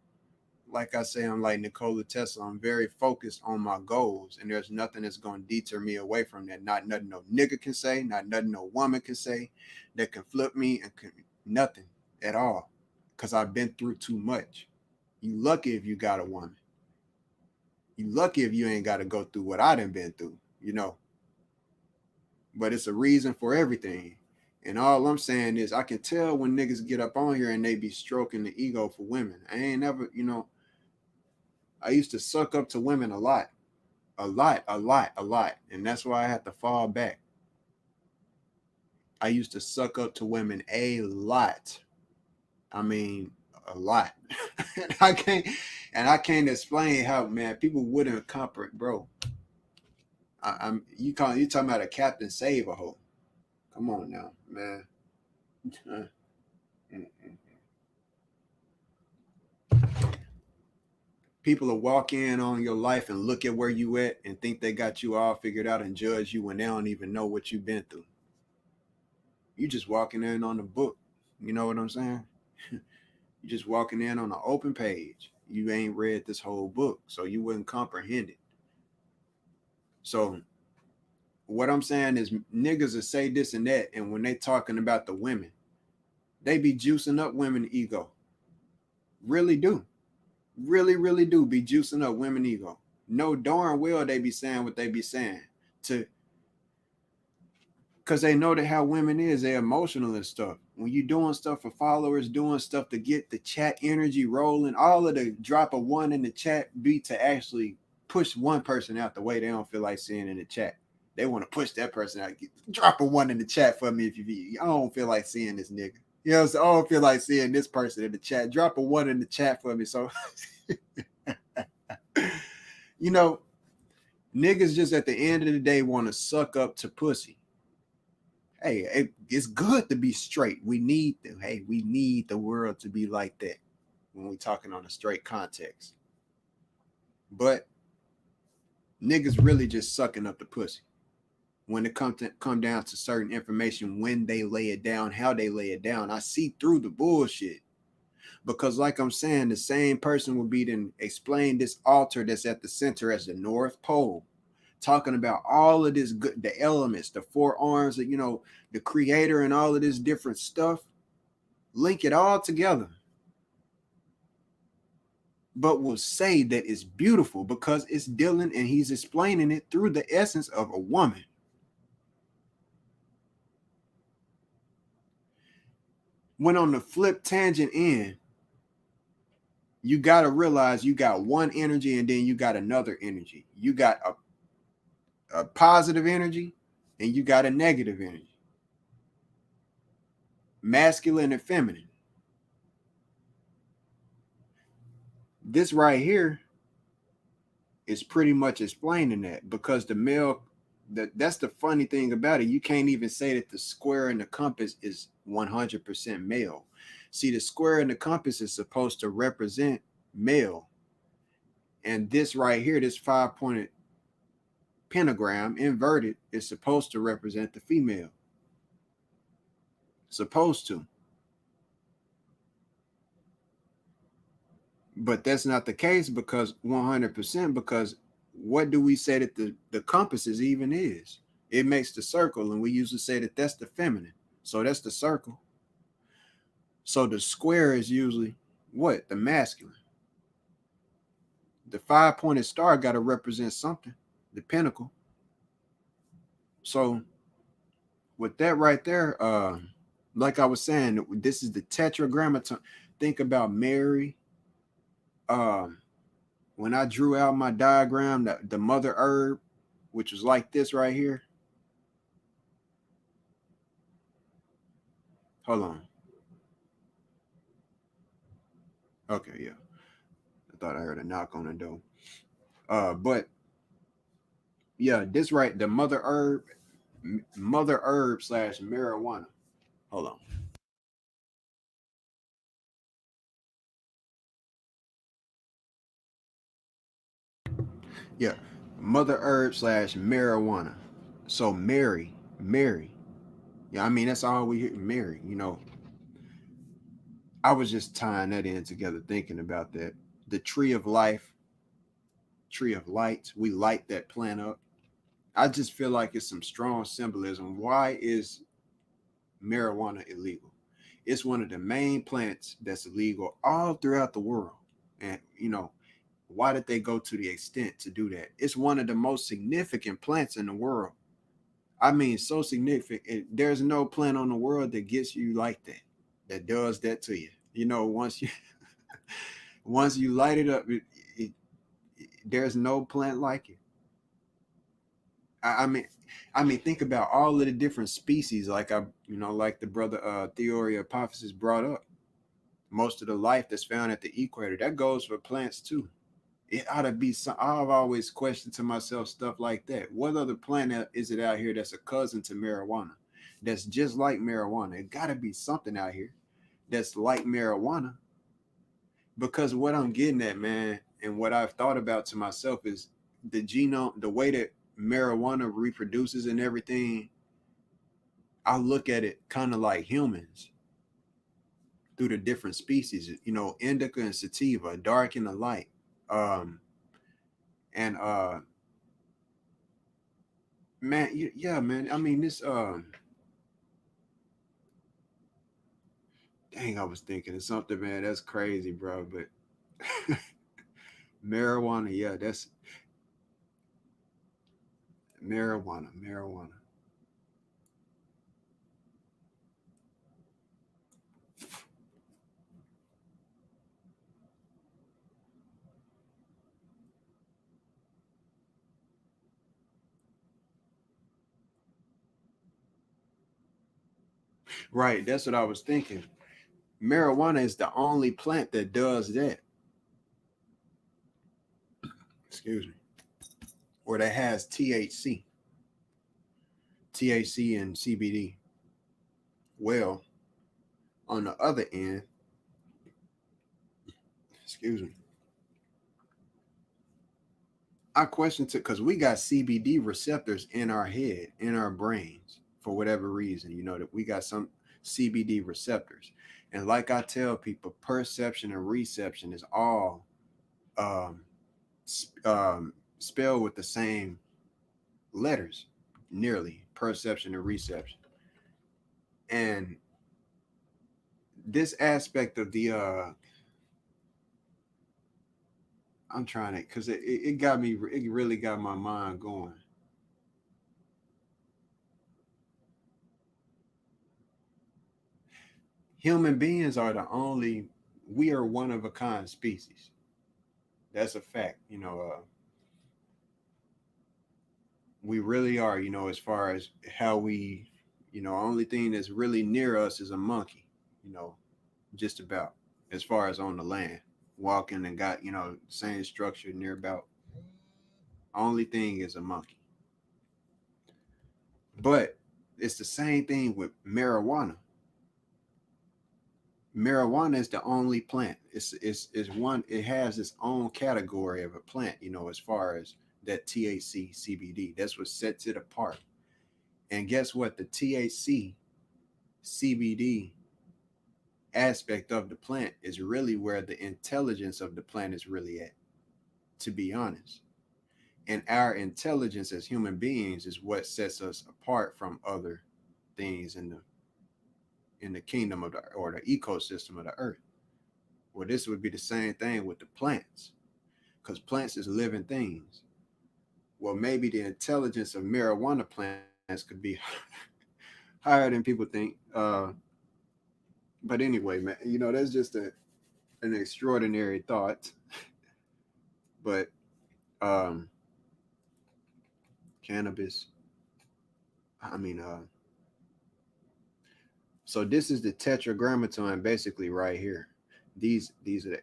like I say, I'm like Nikola Tesla. I'm very focused on my goals, and there's nothing that's going to deter me away from that. Not nothing no nigga can say, not nothing no woman can say that can flip me, and nothing at all, because I've been through too much. You lucky if you got a woman. You lucky if you ain't got to go through what I done been through, you know. But it's a reason for everything. And all I'm saying is I can tell when niggas get up on here and they be stroking the ego for women. I ain't never, you know, I used to suck up to women a lot. A lot, a lot, a lot. And that's why I had to fall back. I used to suck up to women a lot. I mean, a lot. and I can't explain how, man, people wouldn't comprehend, bro. You talking about a captain save a hoe. Come on now, man. People will walk in on your life and look at where you at and think they got you all figured out and judge you when they don't even know what you've been through. You just walking in on the book. You know what I'm saying? You just walking in on an open page. You ain't read this whole book, so you wouldn't comprehend it. So what I'm saying is niggas will say this and that, and when they talking about the women, they be juicing up women ego. Really do. Really, really do be juicing up women ego. No darn well they be saying what they be saying to, because they know that how women is, they're emotional and stuff. When you doing stuff for followers, doing stuff to get the chat energy rolling, all of the drop of one in the chat be to actually push one person out the way they don't feel like seeing in the chat. They want to push that person out. Drop a one in the chat for me if you. I don't feel like seeing this nigga. You know, so I don't feel like seeing this person in the chat. Drop a one in the chat for me. So, you know, niggas just at the end of the day want to suck up to pussy. Hey, it's good to be straight. We need the world to be like that when we're talking on a straight context. But niggas really just sucking up the pussy when it come down to certain information, when they lay it down, how they lay it down. I see through the bullshit. Because like I'm saying, the same person will be then explain this altar that's at the center as the North Pole, talking about all of this good, the elements, the four arms, that, you know, the creator and all of this different stuff, link it all together. But will say that it's beautiful because it's dealing and he's explaining it through the essence of a woman. When on the flip tangent end, you got to realize you got one energy and then you got another energy. You got a positive energy and you got a negative energy. Masculine and feminine. This right here is pretty much explaining that, because the male, that's the funny thing about it. You can't even say that the square and the compass is 100% male. See, the square and the compass is supposed to represent male. And this right here, this 5-pointed pentagram inverted, is supposed to represent the female. Supposed to. But that's not the case, because 100%, because what do we say that the compass is even is? It makes the circle, and we usually say that that's the feminine. So that's the circle. So the square is usually what? The masculine. The 5-pointed star got to represent something, the pinnacle. So with that right there, like I was saying, this is the Tetragrammaton. Think about Mary. When I drew out my diagram, the mother herb, which was like this right here. Hold on. Okay, yeah. I thought I heard a knock on the door. But yeah, this right, the mother herb / marijuana. Hold on. Yeah, Mother Herb slash marijuana. So Mary. Yeah, I mean that's all we hear. Mary. I was just tying that in together, thinking about that. The tree of life, tree of light. We light that plant up. I just feel like it's some strong symbolism. Why is marijuana illegal? It's one of the main plants that's illegal all throughout the world. And why did they go to the extent to do that? It's one of the most significant plants in the world. I mean, so significant. There's no plant on the world that gets you like that, that does that to you. Once you once you light it up, it, there's no plant like it. I, I mean, think about all of the different species. Like the brother theory hypothesis brought up. Most of the life that's found at the equator, that goes for plants too. It ought to be some. I've always questioned to myself stuff like that. What other plant is it out here that's a cousin to marijuana, that's just like marijuana? It got to be something out here that's like marijuana. Because what I'm getting at, man, and what I've thought about to myself is the genome, the way that marijuana reproduces and everything. I look at it kind of like humans through the different species, indica and sativa, dark and the light. And man, yeah, man. I mean, this dang, I was thinking of something, man. That's crazy, bro. But marijuana, yeah, that's marijuana. Right, that's what I was thinking. Marijuana is the only plant that does that. Excuse me. Or that has THC and CBD. Well, on the other end, excuse me, I question it because we got CBD receptors in our head, in our brains, for whatever reason, that we got some CBD receptors. And like I tell people, perception and reception is all um, spelled with the same letters, nearly perception and reception. And this aspect of the I'm trying to, because it got me, it really got my mind going. Human beings are the only, we are one of a kind species. That's a fact. We really are, as far as how we, only thing that's really near us is a monkey, you know, just about, as far as on the land, walking and got, same structure near about. Only thing is a monkey. But it's the same thing with marijuana. Marijuana is the only plant. It's one. It has its own category of a plant. As far as that THC CBD, that's what sets it apart. And guess what? The THC CBD aspect of the plant is really where the intelligence of the plant is really at. To be honest, and our intelligence as human beings is what sets us apart from other things in the kingdom of the, or the ecosystem of the earth. Well, this would be the same thing with the plants, because plants is living things. Well, maybe the intelligence of marijuana plants could be higher than people think. But anyway, man, that's just an extraordinary thought. But um, cannabis, I mean, so this is the Tetragrammaton, basically, right here. These are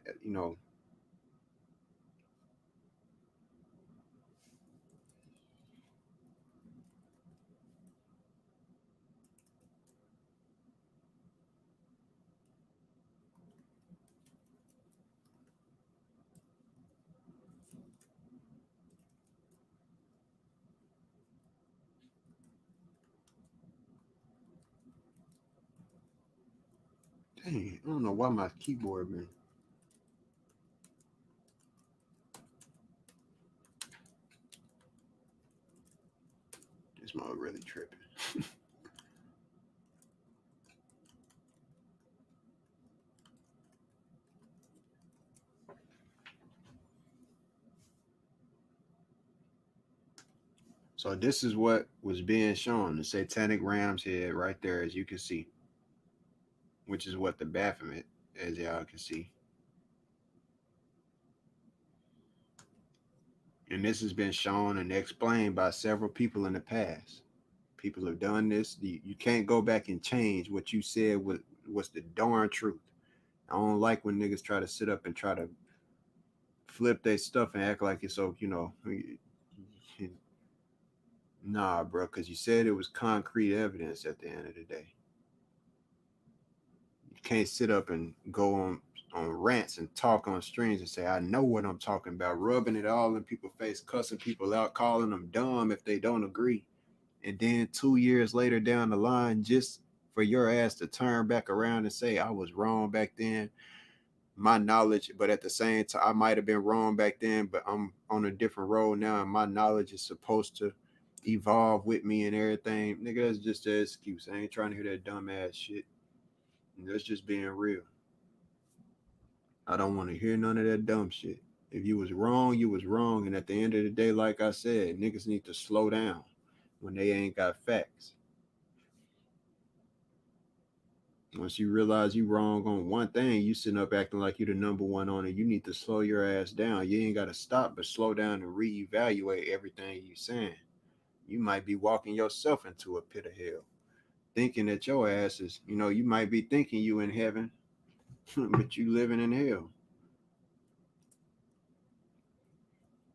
Dang, I don't know why my keyboard been. This mode really tripping. So this is what was being shown. The satanic ram's head right there, as you can see, which is what the Baphomet, as y'all can see. And this has been shown and explained by several people in the past. People have done this. You can't go back and change what you said was the darn truth. I don't like when niggas try to sit up and try to flip their stuff and act like it's so, nah, bro, because you said it was concrete evidence at the end of the day. You can't sit up and go on rants and talk on streams and say, I know what I'm talking about, rubbing it all in people's face, cussing people out, calling them dumb if they don't agree. And then 2 years later down the line, just for your ass to turn back around and say, I was wrong back then. My knowledge, but at the same time, I might have been wrong back then, but I'm on a different road now, and my knowledge is supposed to evolve with me and everything. Nigga, that's just an excuse. I ain't trying to hear that dumb ass shit. That's just being real. I don't want to hear none of that dumb shit. If you was wrong, you was wrong. And at the end of the day, like I said, niggas need to slow down when they ain't got facts. Once you realize you wrong on one thing, you sitting up acting like you the number one on it. You need to slow your ass down. You ain't got to stop, but slow down and reevaluate everything you saying. You might be walking yourself into a pit of hell, thinking that your ass is, you might be thinking you in heaven, but you living in hell.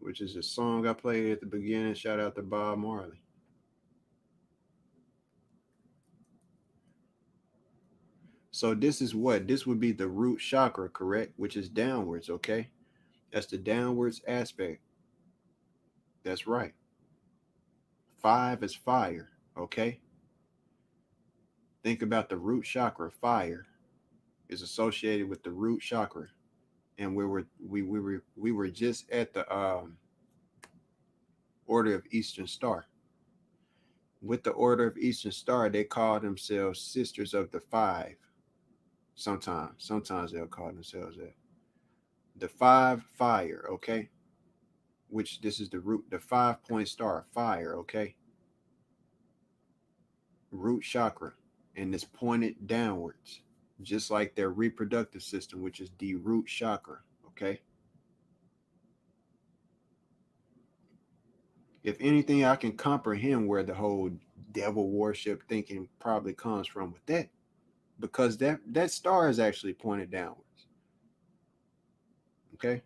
Which is a song I played at the beginning. Shout out to Bob Marley. So this is what? This would be the root chakra, correct? Which is downwards, okay? That's the downwards aspect. That's right. 5 is fire, okay? Think about the root chakra. Fire is associated with the root chakra. And we were just at the Order of Eastern Star. With the Order of Eastern Star, they call themselves Sisters of the Five. Sometimes they'll call themselves that. The 5 fire, okay? Which this is the root, the 5-point star, fire, okay? Root chakra, and it's pointed downwards, just like their reproductive system, which is the root chakra, okay? If anything, I can comprehend where the whole devil worship thinking probably comes from with that, because that star is actually pointed downwards, okay?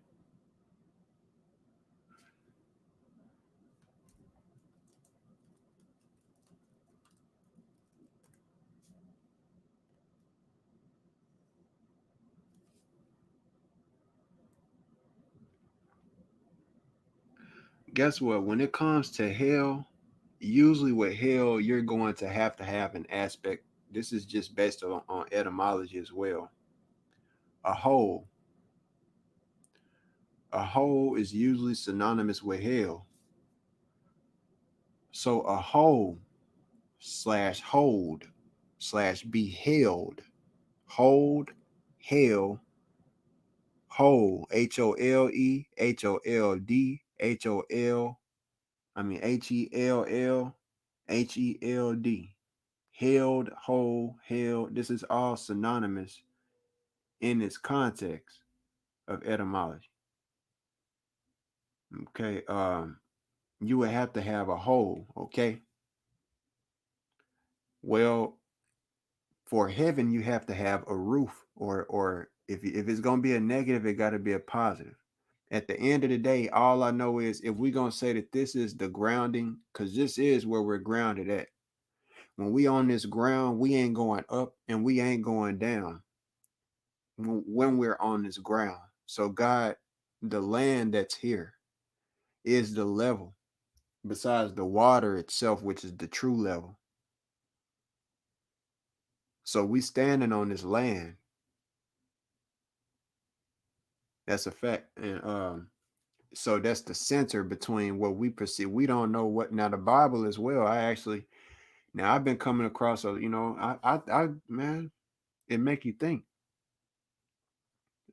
Guess what? When it comes to hell, usually with hell, you're going to have an aspect. This is just based on etymology as well. A hole. A hole is usually synonymous with hell. So a hole slash hold slash be held. Hold, hell, hole. HOLE, HELLHELLHELD. Held, hold, held. This is all synonymous in its context of etymology. Okay, you would have to have a hole, okay? Well, for heaven, you have to have a roof, or if it's gonna be a negative, it got to be a positive. At the end of the day, all I know is if we're gonna say that this is the grounding, because this is where we're grounded at. When we on this ground, we ain't going up and we ain't going down when we're on this ground. So God, the land that's here is the level, besides the water itself, which is the true level. So we standing on this land. That's a fact. And so that's the center between what we perceive. We don't know what now the Bible as well. I actually now I've been coming across a, I man, it make you think.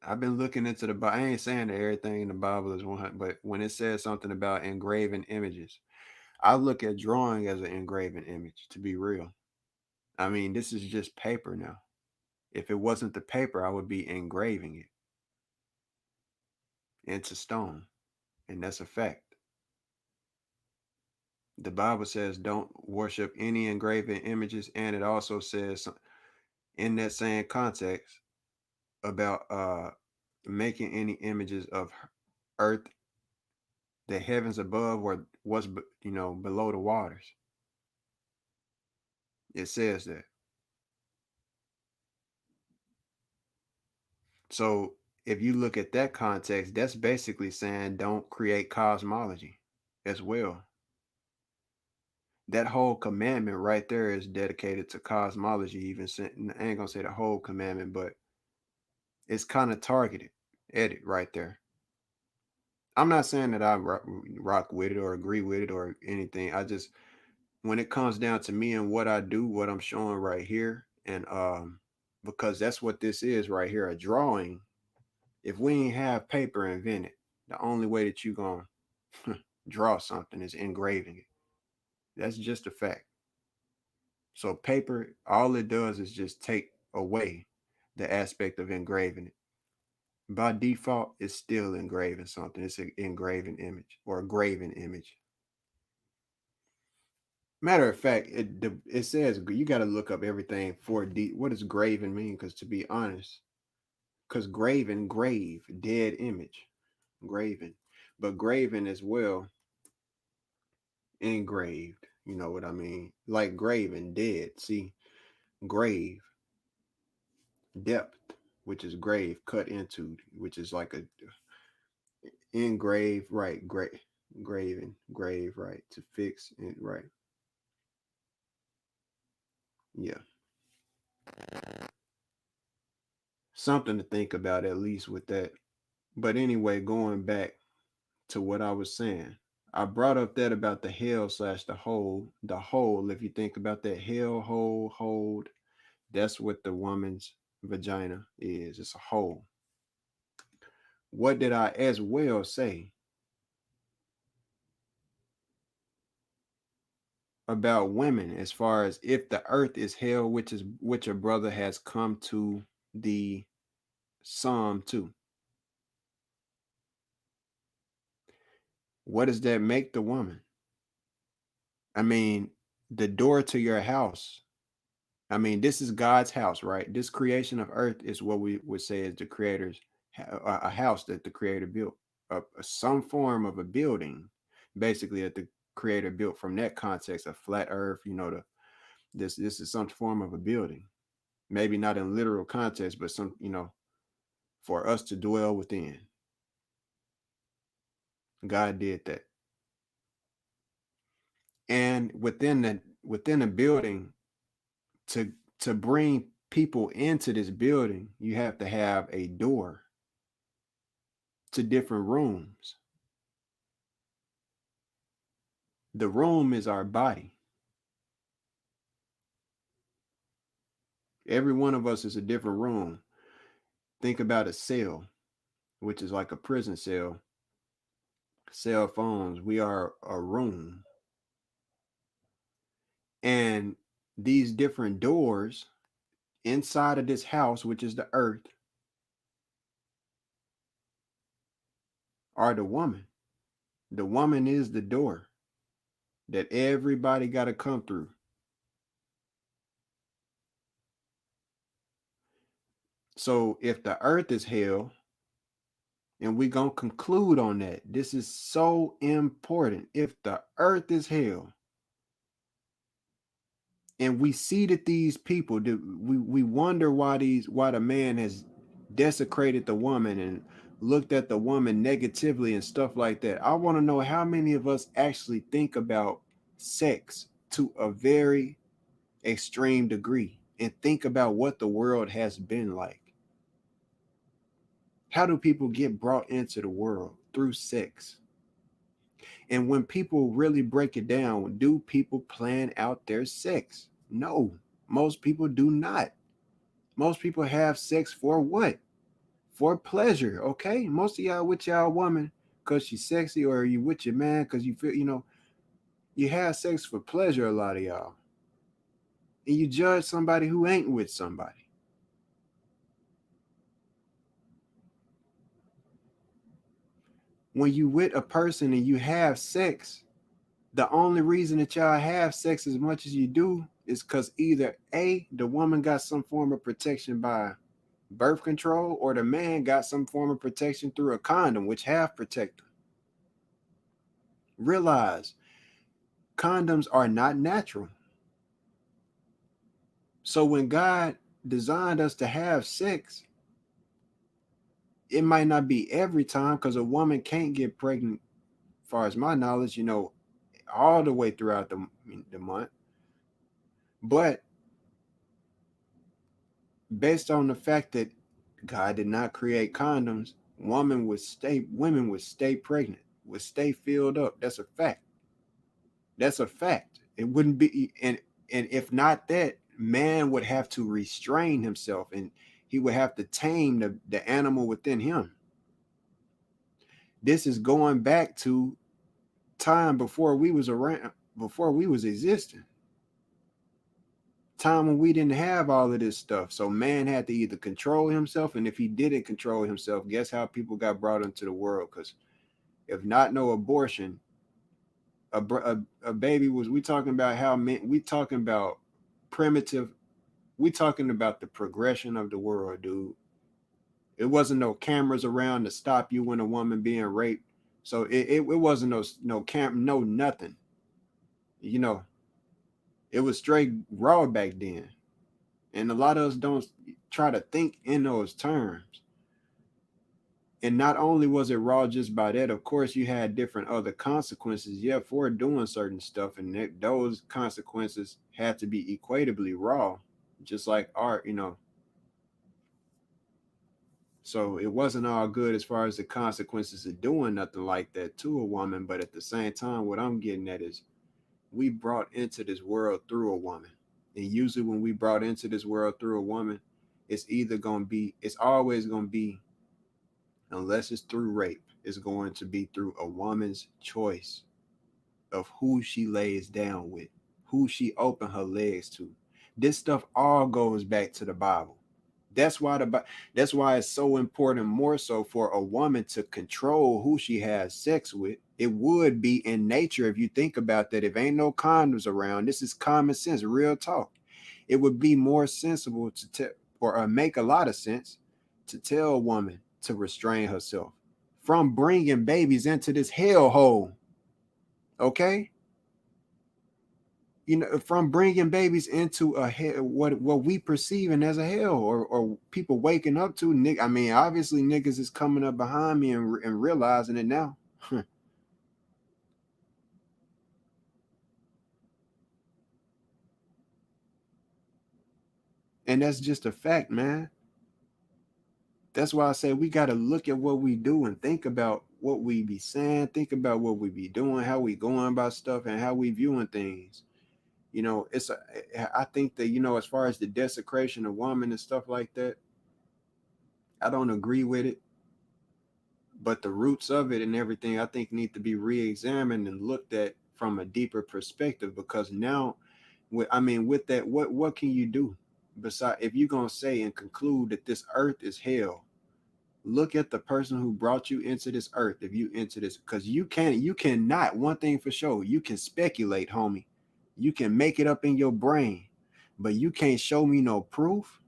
I've been looking into the Bible. I ain't saying that everything in the Bible is 100, but when it says something about engraving images, I look at drawing as an engraving image, to be real. I mean, this is just paper now. If it wasn't the paper, I would be engraving it into stone. And that's a fact. The Bible says don't worship any engraven images. And it also says in that same context about making any images of earth, the heavens above, or what's below the waters. It says that. So if you look at that context, that's basically saying don't create cosmology as well. That whole commandment right there is dedicated to cosmology. Even I ain't gonna say the whole commandment, but it's kind of targeted at it right there. I'm not saying that I rock with it or agree with it or anything. I just, when it comes down to me and what I do, what I'm showing right here, and because that's what this is right here, a drawing. If we ain't have paper invented, the only way that you gonna draw something is engraving it. That's just a fact. So paper, all it does is just take away the aspect of engraving it. By default, it's still engraving something. It's an engraving image or a graven image. Matter of fact, it says you got to look up everything for D. What does graven mean? Because to be honest, because graven, grave, dead image, graven, but graven as well, engraved. You know what I mean? Like graven, dead. See, grave, depth, which is grave, cut into, which is like a engrave, right? Graven, grave, right? To fix it, right? Yeah, something to think about at least with that. But anyway, going back to what I was saying, I brought up that about the hell slash the hole. The hole, if you think about that hell hole, hold, that's what the woman's vagina is. It's a hole. What did I as well say about women as far as if the earth is hell, which a brother has come to the Psalm 2? What does that make the woman? I mean, the door to your house. I mean, this is God's house, right? This creation of earth is what we would say is the creator's a house that the creator built, some form of a building, basically that the creator built from that context, a flat earth. This is some form of a building, maybe not in literal context, but some for us to dwell within. God did that, and within a building, to bring people into this building, you have to have a door to different rooms. The room is our body. Every one of us is a different room. Think about a cell, which is like a prison cell. Cell phones, we are a room. And these different doors inside of this house, which is the earth, are the woman. The woman is the door that everybody got to come through. So if the earth is hell, and we're going to conclude on that, this is so important. If the earth is hell, and we see that these people we wonder why the man has desecrated the woman and looked at the woman negatively and stuff like that. I want to know how many of us actually think about sex to a very extreme degree and think about what the world has been like. How do people get brought into the world? Through sex. And when people really break it down, do people plan out their sex? No, most people do not. Most people have sex for what? For pleasure, okay? Most of y'all with y'all woman because she's sexy, or you with your man because you feel, you have sex for pleasure, a lot of y'all. And you judge somebody who ain't with somebody. When you with a person and you have sex, the only reason that y'all have sex as much as you do is because either A, the woman got some form of protection by birth control, or the man got some form of protection through a condom, which have protected. Realize condoms are not natural. So when God designed us to have sex, it might not be every time, because a woman can't get pregnant, as far as my knowledge, all the way throughout the month. But based on the fact that God did not create condoms, women would stay pregnant, would stay filled up. That's a fact. That's a fact. It wouldn't be, and if not that, man would have to restrain himself, and he would have to tame the animal within him. This is going back to time before we was around, before we was existing. Time when we didn't have all of this stuff. So man had to either control himself, and if he didn't control himself, guess how people got brought into the world? Because if not no abortion, a baby was, we talking about how men, we talking about primitive, we talking about the progression of the world, dude. It wasn't no cameras around to stop you when a woman being raped. So it wasn't no nothing. It was straight raw back then. And a lot of us don't try to think in those terms. And not only was it raw just by that, of course, you had different other consequences, for doing certain stuff. And those consequences had to be equitably raw, just like art, So it wasn't all good as far as the consequences of doing nothing like that to a woman. But at the same time, what I'm getting at is we brought into this world through a woman. And usually when we brought into this world through a woman, it's always going to be, unless it's through rape, it's going to be through a woman's choice of who she lays down with, who she open her legs to. This stuff all goes back to the Bible. That's why it's so important, more so for a woman to control who she has sex with. It would be in nature, if you think about that. If ain't no condoms around, this is common sense, real talk. It would be more sensible to tell, or make a lot of sense to tell a woman to restrain herself from bringing babies into this hellhole. Okay, from bringing babies into a hell, what we perceiving as a hell, or people waking up to. I mean, obviously niggas is coming up behind me and realizing it now. And that's just a fact, man. That's why I say we got to look at what we do and think about what we be saying, think about what we be doing, how we going about stuff, and how we viewing things. I think that, as far as the desecration of women and stuff like that, I don't agree with it. But the roots of it and everything, I think, need to be re-examined and looked at from a deeper perspective. Because now, with that, what can you do? Besides, if you're gonna say and conclude that this earth is hell, look at the person who brought you into this earth. If you into this, because you cannot. One thing for sure, you can speculate, homie. You can make it up in your brain, but you can't show me no proof,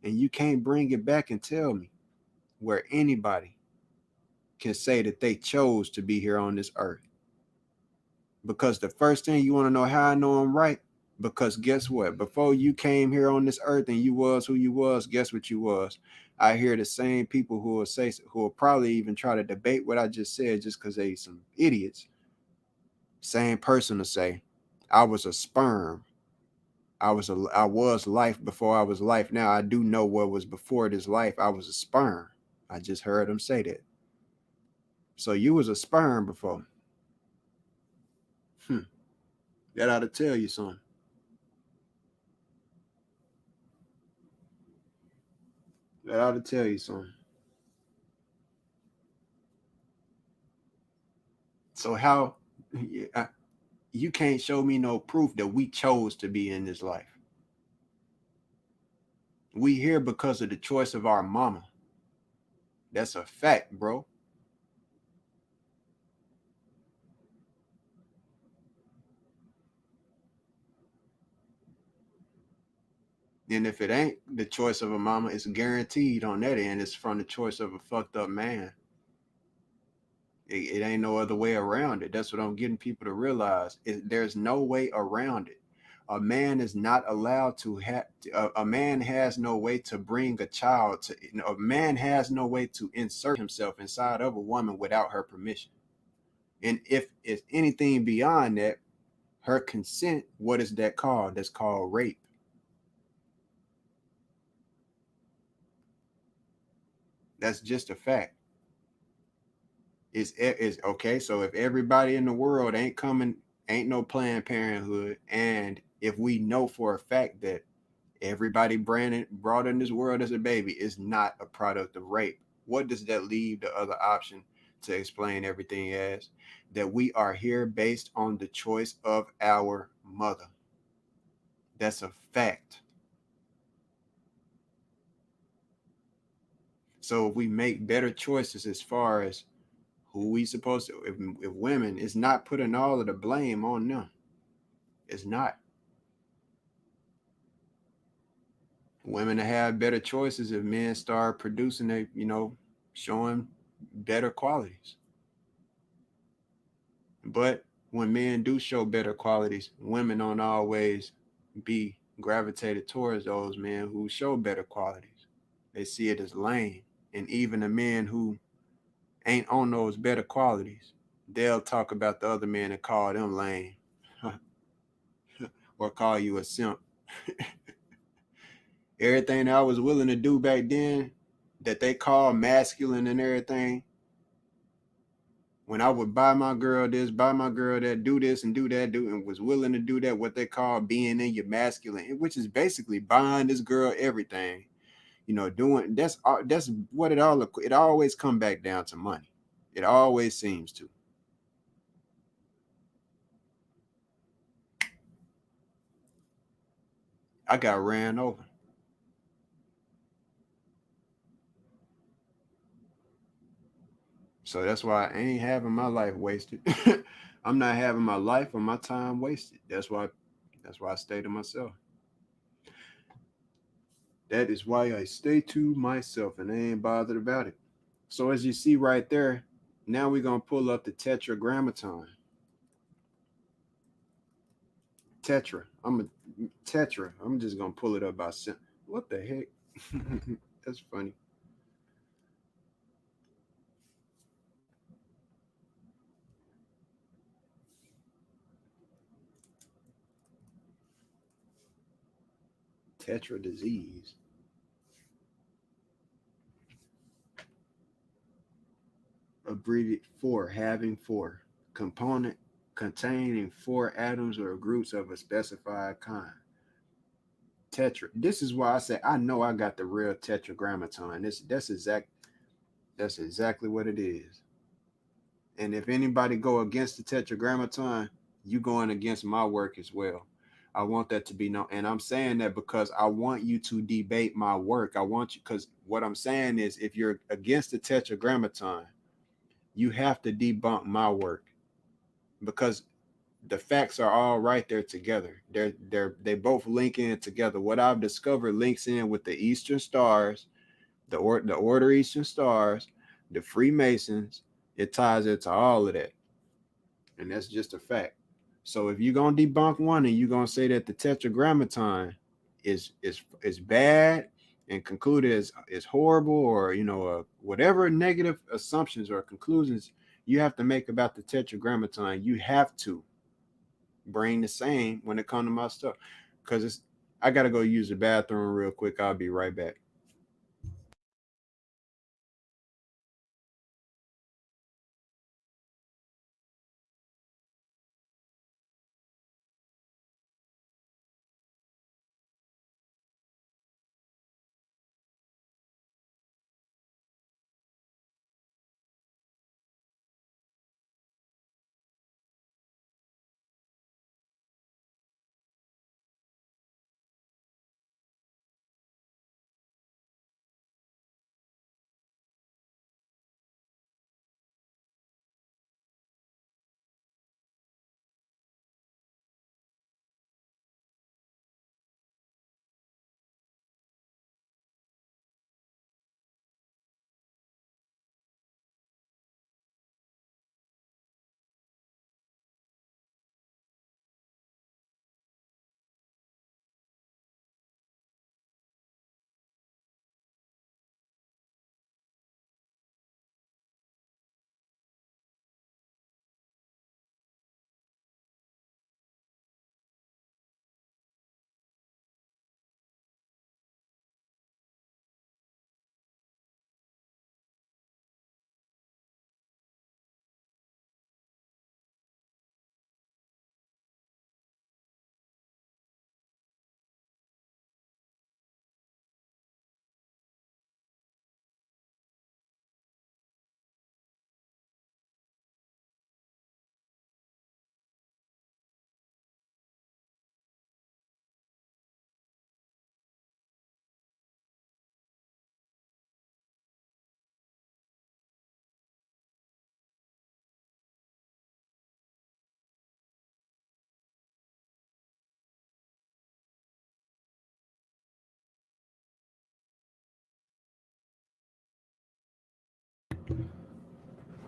and you can't bring it back and tell me where anybody can say that they chose to be here on this earth. Because the first thing, you want to know how I know I'm right? Because guess what? Before you came here on this earth and you was who you was, guess what you was? I hear the same people who will probably even try to debate what I just said just because they some idiots. Same person to say, I was a sperm. I was life before I was life. Now I do know what was before this life. I was a sperm. I just heard him say that. So you was a sperm before. That ought to tell you something. That ought to tell you something. So how you can't show me no proof that we chose to be in this life. We here because of the choice of our mama. That's a fact, bro. And if it ain't the choice of a mama, it's guaranteed on that end. It's from the choice of a fucked up man. It ain't no other way around it. That's what I'm getting people to realize. There's no way around it. A man is not allowed to have. A man has no way to bring a child to. A man has no way to insert himself inside of a woman without her permission. And if it's anything beyond that, her consent, what is that called? That's called rape. That's just a fact. Is okay. So if everybody in the world ain't coming, ain't no Planned Parenthood, and if we know for a fact that everybody brought in this world as a baby is not a product of rape, what does that leave the other option to explain everything as? That we are here based on the choice of our mother. That's a fact. So if we make better choices as far as who we supposed to, if women, it's not putting all of the blame on them. It's not. Women to have better choices if men start producing showing better qualities. But when men do show better qualities, women don't always be gravitated towards those men who show better qualities. They see it as lame. And even the men who ain't on those better qualities, they'll talk about the other men and call them lame or call you a simp. Everything that I was willing to do back then that they call masculine and everything, when I would buy my girl this, buy my girl that, do this and do that, and was willing to do that, what they call being in your masculine, which is basically buying this girl everything, doing that's what it always come back down to money. It always seems to. I got ran over. So that's why I ain't having my life wasted. I'm not having my life or my time wasted. That's why I stay to myself. That is why I stay to myself and I ain't bothered about it. So as you see right there, now we're gonna pull up the Tetragrammaton. Tetra. I'm just gonna pull it up by what the heck? That's funny. Tetra disease. Abbreviate for having four. Component containing four atoms or groups of a specified kind. Tetra. This is why I say I know I got the real Tetragrammaton. That's exactly what it is. And if anybody go against the Tetragrammaton, you going against my work as well. I want that to be known. And I'm saying that because I want you to debate my work. I want you, because what I'm saying is if you're against the Tetragrammaton, you have to debunk my work because the facts are all right there together. They both link in together. What I've discovered links in with the Eastern Stars, the Order Eastern Stars, the Freemasons. It ties into all of that. And that's just a fact. So if you're gonna debunk one and you're gonna say that the Tetragrammaton is bad and concluded as horrible, or whatever negative assumptions or conclusions you have to make about the Tetragrammaton, you have to bring the same when it comes to my stuff. Because I gotta go use the bathroom real quick. I'll be right back.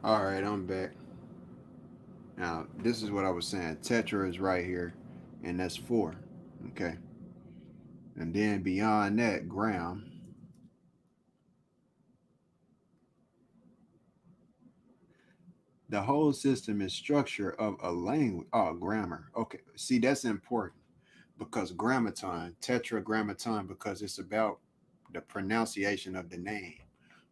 All right, I'm back. Now, this is what I was saying. Tetra is right here, and that's 4. Okay. And then beyond that, gram. The whole system is structure of a language. Oh, grammar. Okay. See, that's important because grammaton, tetragrammaton, because it's about the pronunciation of the name.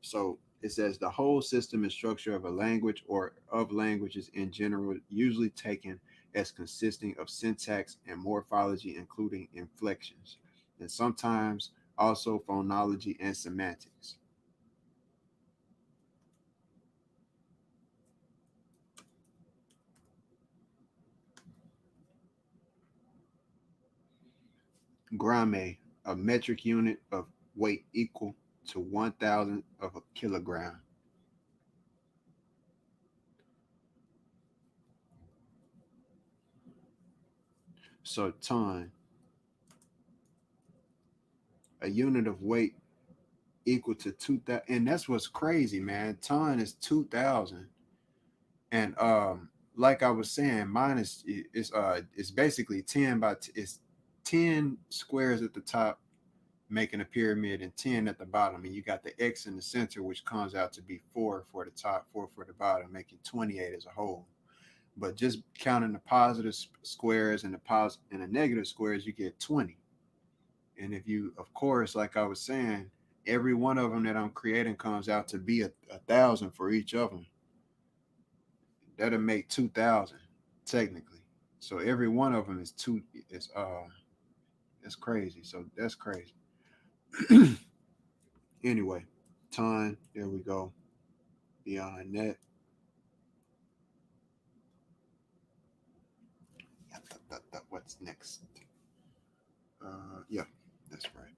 So it says the whole system and structure of a language or of languages in general, usually taken as consisting of syntax and morphology, including inflections, and sometimes also phonology and semantics. Gramme, a metric unit of weight equal to 1,000 of a kilogram. So ton, a unit of weight equal to 2,000. And that's what's crazy, man. Ton is 2,000. And like I was saying, mine is it's basically 10 by it's 10 squares at the top making a pyramid and 10 at the bottom, and you got the X in the center, which comes out to be 4 for the top, 4 for the bottom, making 28 as a whole. But just counting the positive squares and the negative squares, you get 20. And if you, of course, like I was saying, every one of them that I'm creating comes out to be a thousand for each of them. That'll make 2,000 technically. So every one of them is two. It's that's crazy. So that's crazy. Anyway, ton. There we go. Beyond that, what's next? Yeah, that's right.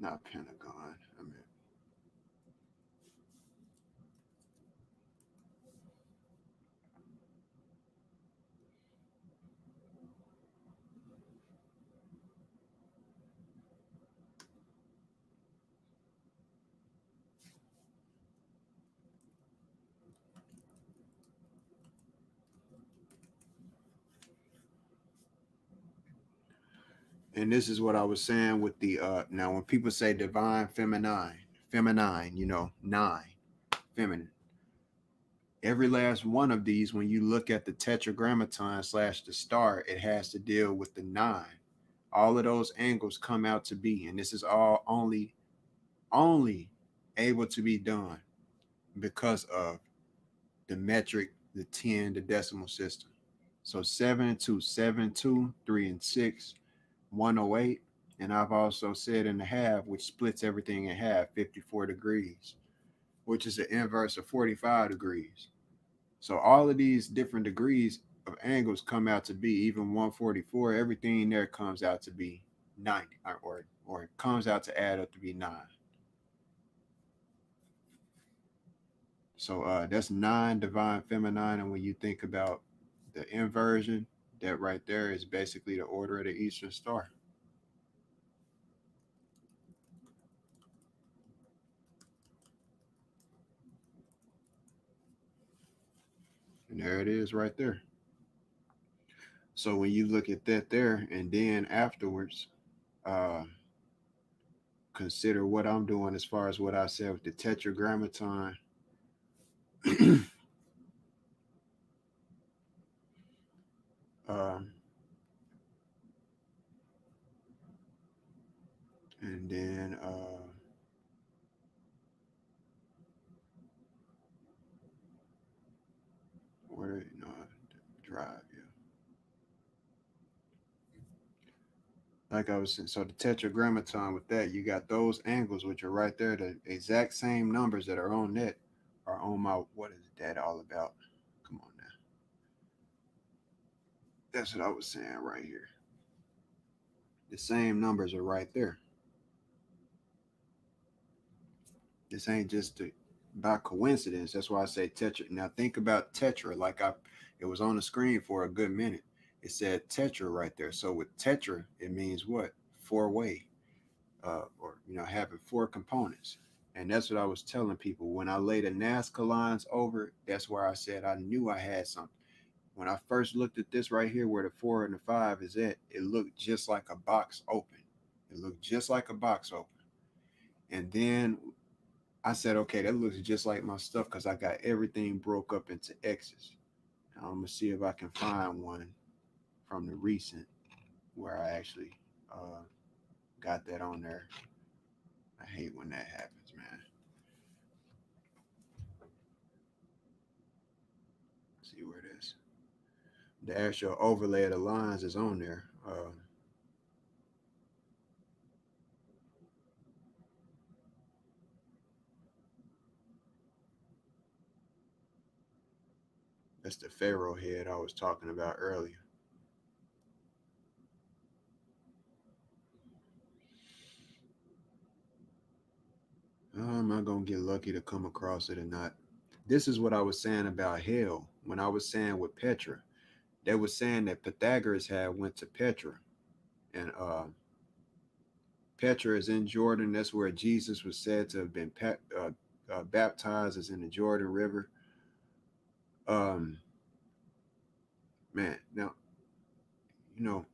Not Pentagon. I mean, and this is what I was saying with the now when people say divine feminine, nine, feminine. Every last one of these, when you look at the tetragrammaton slash the star, it has to deal with the nine. All of those angles come out to be, and this is all only able to be done because of the metric, the 10, the decimal system. So 7 and 2, 7, 2, 3 and 6, 108. And I've also said in the half, which splits everything in half, 54 degrees, which is the inverse of 45 degrees. So all of these different degrees of angles come out to be even 144. Everything there comes out to be 90, or it comes out to add up to be 9. So that's 9 divine feminine. And when you think about the inversion, that right there is basically the order of the Eastern Star. And there it is right there. So when you look at that there, and then afterwards, uh, consider what I'm doing as far as what I said with the Tetragrammaton. um, and then where drive, yeah. Like I was saying, so the Tetragrammaton with that, you got those angles which are right there. The exact same numbers that are on that are on my. What is that all about? Come on now. That's what I was saying right here. The same numbers are right there. This ain't just by coincidence. That's why I say tetra. Now think about tetra. It was on the screen for a good minute. It said tetra right there. So with tetra, it means what? Four-way, or having four components. And that's what I was telling people. When I laid the Nazca lines over it, that's where I said I knew I had something. When I first looked at this right here, where the 4 and the 5 is at, it looked just like a box open. It looked just like a box open. And then I said, okay, that looks just like my stuff because I got everything broke up into X's. Now I'm gonna see if I can find one from the recent where I actually got that on there. I hate when that happens, man. Let's see where it is. The actual overlay of the lines is on there. That's the Pharaoh head I was talking about earlier. Am I gonna get lucky to come across it or not? This is what I was saying about hell when I was saying with Petra. They were saying that Pythagoras had went to Petra, and Petra is in Jordan. That's where Jesus was said to have been baptized, as in the Jordan River. Um, Man, now you know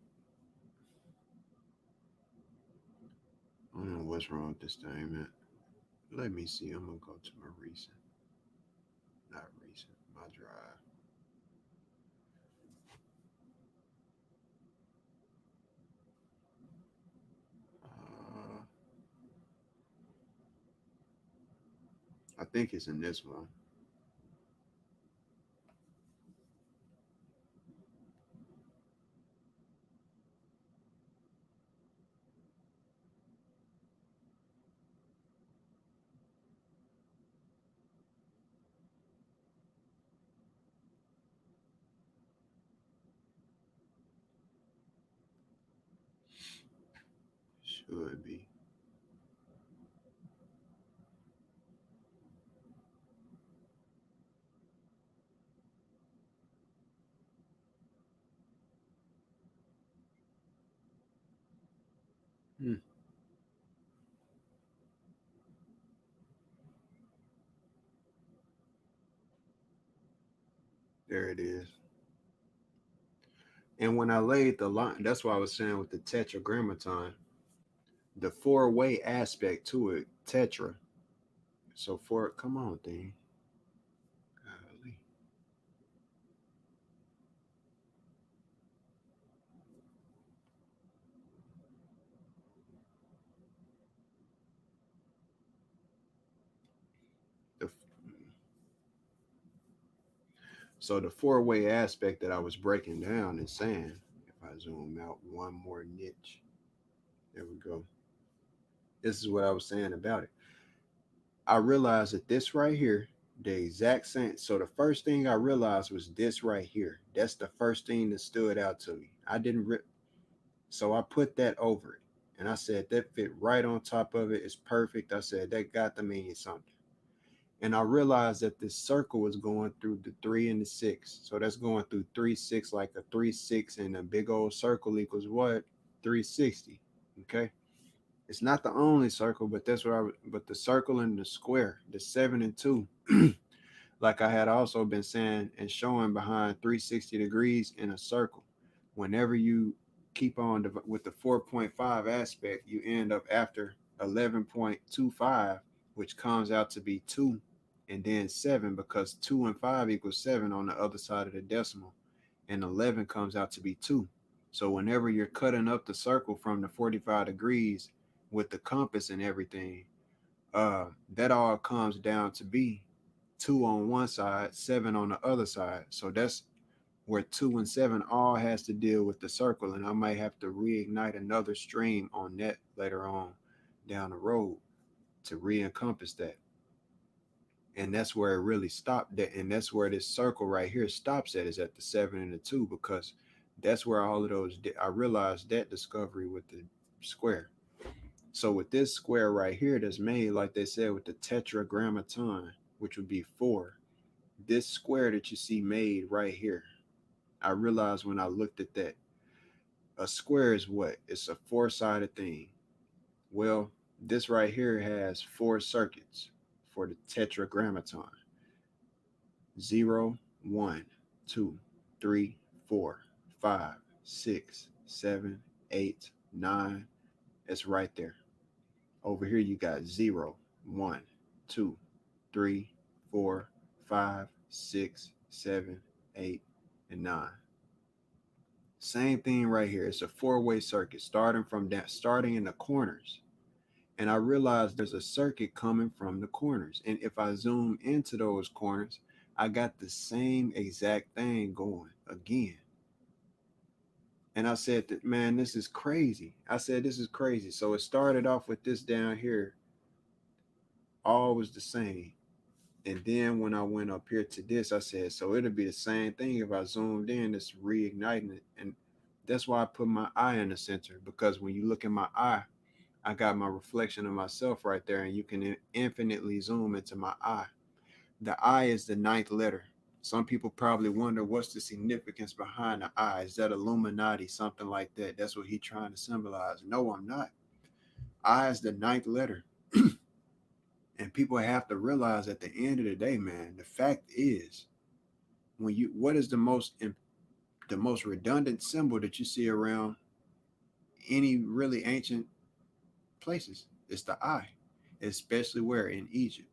I don't know what's wrong with this thing, man. Let me see. I'm gonna go to my recent, not recent, my drive. Uh, I think it's in this one. Should be. Hmm, there it is. And when I laid the line, that's why I was saying with the Tetragrammaton, the four-way aspect to it, tetra. So for come on, thing. Golly. The, so the four-way aspect that I was breaking down and saying, if I zoom out one more niche, there we go. This is what I was saying about it. I realized that this right here, the exact same. So the first thing I realized was this right here. That's the first thing that stood out to me. I didn't so I put that over it. And I said that fit right on top of it. It's perfect. I said that got to mean something. And I realized that this circle is going through the 3 and the 6. So that's going through 3, 6, like a 3, 6, and a big old circle equals what? 360. Okay. It's not the only circle, but that's what but the circle and the square, the 7 and 2, like I had also been saying and showing behind 360 degrees in a circle. Whenever you keep on with the 4.5 aspect, you end up after 11.25, which comes out to be 2, and then 7, because 2 and 5 equals 7 on the other side of the decimal, and 11 comes out to be 2. So whenever you're cutting up the circle from the 45 degrees with the compass and everything, that all comes down to be 2 on one side, 7 on the other side. So that's where 2 and 7 all has to deal with the circle. And I might have to reignite another stream on that later on down the road to re-encompass that. And that's where it really stopped. And that's where this circle right here stops at, is at the 7 and the 2, because that's where all of those, I realized that discovery with the square. So with this square right here that's made, like they said, with the Tetragrammaton, which would be 4, this square that you see made right here, I realized when I looked at that, a square is what? It's a four-sided thing. Well, this right here has four circuits for the Tetragrammaton. 0, 1, 2, 3, 4, 5, 6, 7, 8, 9. It's right there. Over here you got 0, 1, 2, 3, 4, 5, 6, 7, 8, and 9. Same thing right here. It's a four-way circuit starting in the corners. And I realized there's a circuit coming from the corners. And if I zoom into those corners, I got the same exact thing going again. And I said that, man, this is crazy. I said, this is crazy. So it started off with this down here, all was the same. And then when I went up here to this, I said, so it'll be the same thing if I zoomed in, it's reigniting it. And that's why I put my eye in the center, because when you look in my eye, I got my reflection of myself right there, and you can infinitely zoom into my eye. The I is the ninth letter. Some people probably wonder what's the significance behind the I. Is that Illuminati, something like that? That's what he's trying to symbolize. No, I'm not. I is the ninth letter. And people have to realize at the end of the day, man, the fact is, what is the most redundant symbol that you see around any really ancient places? It's the I, especially where in Egypt.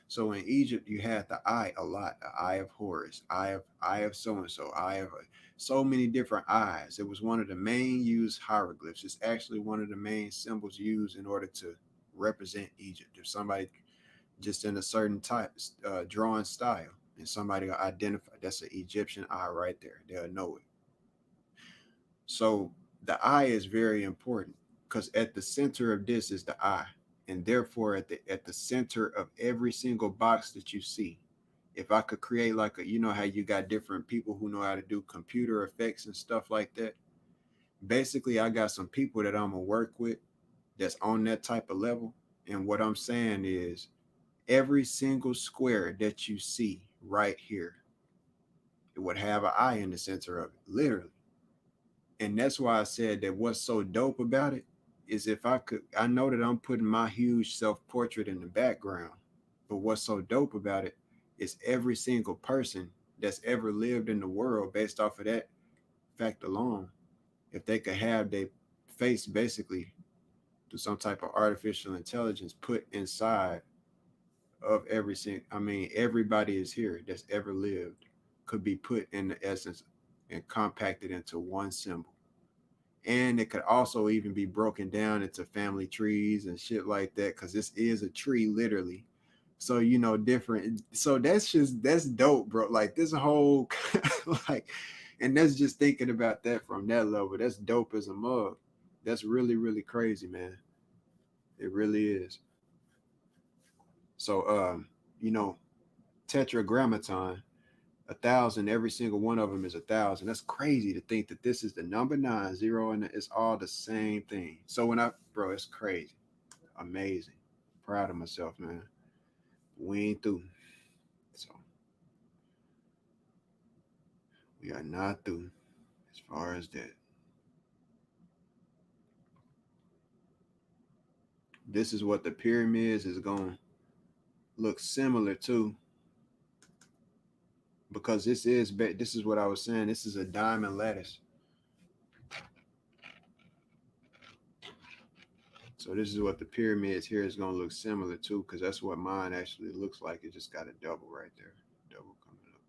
So in Egypt, you had the I a lot, the eye of Horus, eye of so and so, eye of so many different eyes. It was one of the main used hieroglyphs. It's actually one of the main symbols used in order to represent Egypt. If somebody just in a certain type drawing style, and somebody will identify that's an Egyptian eye right there, they'll know it. So the eye is very important, because at the center of this is the eye, and therefore at the center of every single box that you see, if I could create like a, you know how you got different people who know how to do computer effects and stuff like that. Basically, I got some people that I'm gonna work with that's on that type of level. And what I'm saying is, every single square that you see right here, it would have an eye in the center of it, literally. And that's why I said that what's so dope about it is, if I could, I know that I'm putting my huge self-portrait in the background, but what's so dope about it is every single person that's ever lived in the world, based off of that fact alone, if they could have their face basically through some type of artificial intelligence put inside of every single, I mean, everybody is here that's ever lived could be put in the essence and compacted into one symbol. And it could also even be broken down into family trees and shit like that, because this is a tree, literally. So, you know, different. So that's dope, bro. Like this whole, like, and that's just thinking about that from that level. That's dope as a mug. That's really, really crazy, man. It really is. So, you know, Tetragrammaton, 1,000, every single one of them is 1,000. That's crazy to think that this is the number 9, 0, and it's all the same thing. So bro, it's crazy. Amazing. Proud of myself, man. We ain't through. So we are not through as far as that. This is what the pyramids is going to look similar to, because this is what I was saying. This is a diamond lattice. So this is what the pyramids here is going to look similar to, because that's what mine actually looks like. It just got a double right there. Double coming up.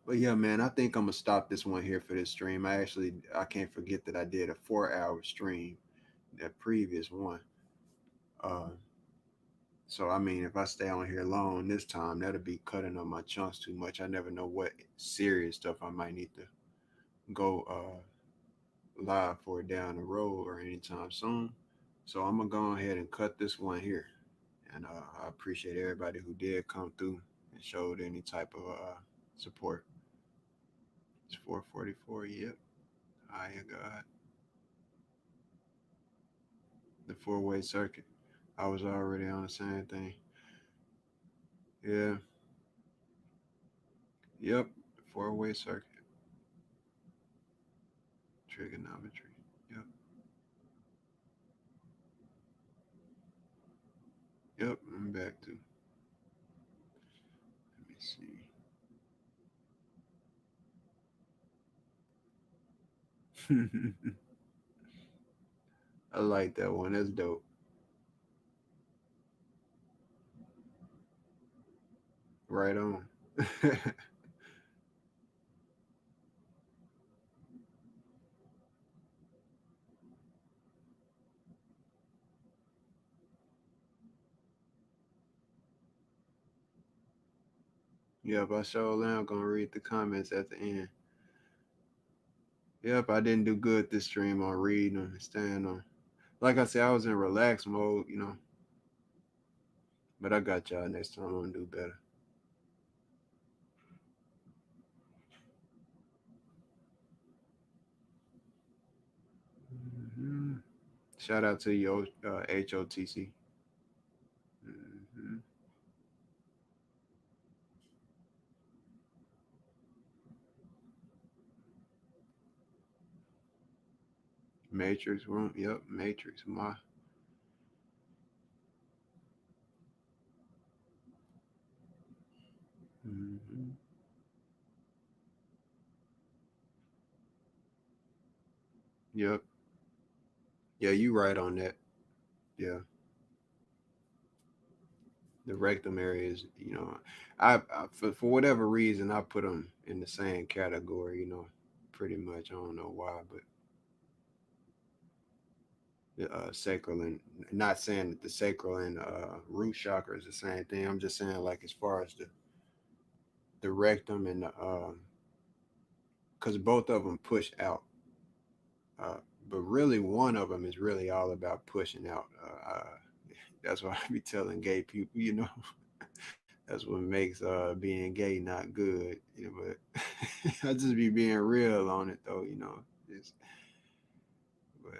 But yeah, man, I think I'm gonna stop this one here for this stream. I can't forget that I did a 4-hour stream, that previous one. Uh, so I mean, if I stay on here long this time, that'll be cutting up my chunks too much. I never know what serious stuff I might need to go live for down the road or anytime soon. So I'm gonna go ahead and cut this one here. And I appreciate everybody who did come through and showed any type of support. It's 4:44. Yep. Hi, God. The four-way circuit. I was already on the same thing. Yeah. Yep. Four-way circuit. Trigonometry. Yep. Yep. I'm back to. Let me see. I like that one. That's dope. Right on. Yep. I sure am gonna read the comments at the end. Yep. I didn't do good this stream on reading and staying on. Like I said, I was in relax mode. But I got y'all next time. I'm gonna do better. Hmm. Shout out to your HOTC. Hmm. Matrix room. Yep. Matrix. My. Hmm. Yep. Yeah, you right on that. Yeah. The rectum area is, for whatever reason, I put them in the same category. Pretty much. I don't know why, but the sacral and not saying that the sacral and root chakra is the same thing. I'm just saying like as far as the rectum and the because both of them push out. Uh, but really, one of them is really all about pushing out. That's why I be telling gay people. That's what makes being gay not good. But I just be being real on it though. Just, but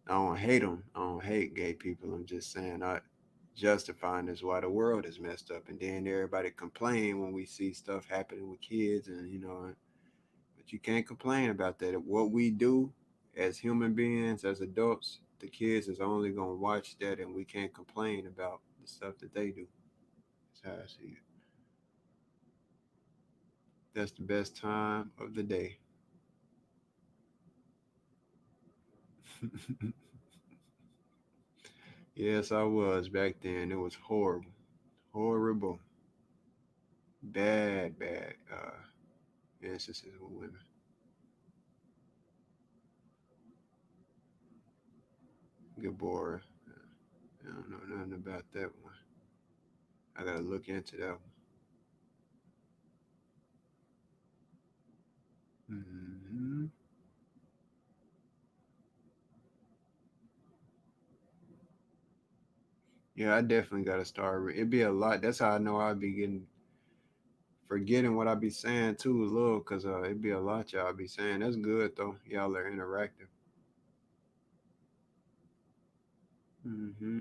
I don't hate them. I don't hate gay people. I'm just saying I justifying is why the world is messed up, and then everybody complain when we see stuff happening with kids, and but you can't complain about that. What we do as human beings, as adults, the kids is only gonna watch that, and we can't complain about the stuff that they do. That's how I see it. That's the best time of the day. Yes, I was back then. It was horrible, horrible, bad, bad instances with women. Gabora, I don't know nothing about that one. I gotta look into that one. Yeah, I definitely gotta start. It'd be a lot. That's how I know I'd be getting forgetting what I be saying too, as little, cause it'd be a lot y'all be saying. That's good though. Y'all are interactive. Hmm.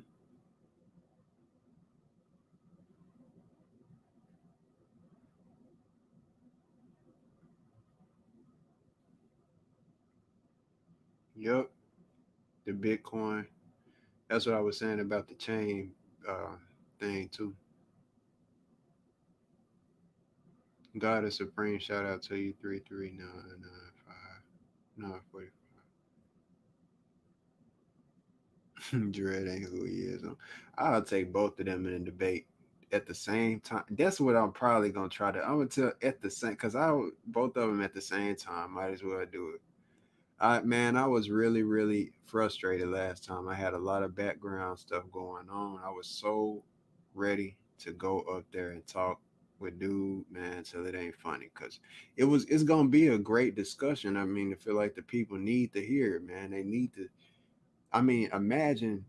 Yep, the Bitcoin. That's what I was saying about the chain uh, thing too. God is supreme. Shout out to you. 33995 Dread ain't who he is. I'll take both of them in a debate at the same time. That's what I'm probably gonna try to. I'm gonna tell at the same because both of them at the same time. Might as well do it. I was really really frustrated last time. I had a lot of background stuff going on. I was so ready to go up there and talk with dude, man, till it ain't funny because it's gonna be a great discussion. I mean, I feel like the people need to hear it, man. They need to. I mean, imagine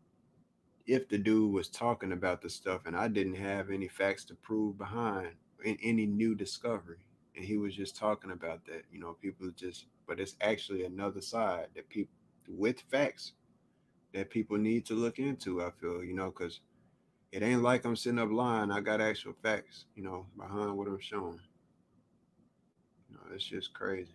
if the dude was talking about the stuff and I didn't have any facts to prove behind in any new discovery. And he was just talking about that. People just, but it's actually another side that with facts that people need to look into, I feel, because It ain't like I'm sitting up lying. I got actual facts, you know, behind what I'm showing. You know, it's just crazy.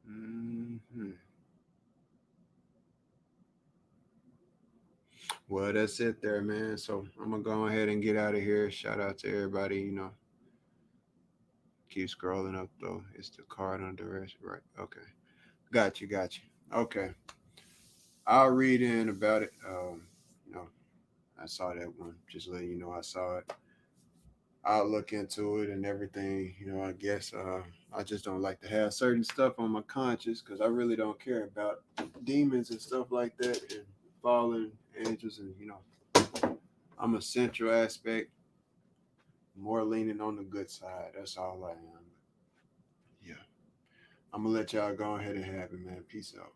Hmm. Well, that's it there, man. So I'm gonna go ahead and get out of here. Shout out to everybody, you know. Keep scrolling up though. It's the card on the rest, right? Okay. Got you, got you. Okay. I'll read in about it. You know, I saw that one. Just letting you know I saw it. I'll look into it and everything. You know, I guess I just don't like to have certain stuff on my conscience because I really don't care about demons and stuff like that and fallen angels and you know I'm a central aspect, more leaning on the good side. That's all I am. Yeah, I'm gonna let y'all go ahead and have it, man. Peace out.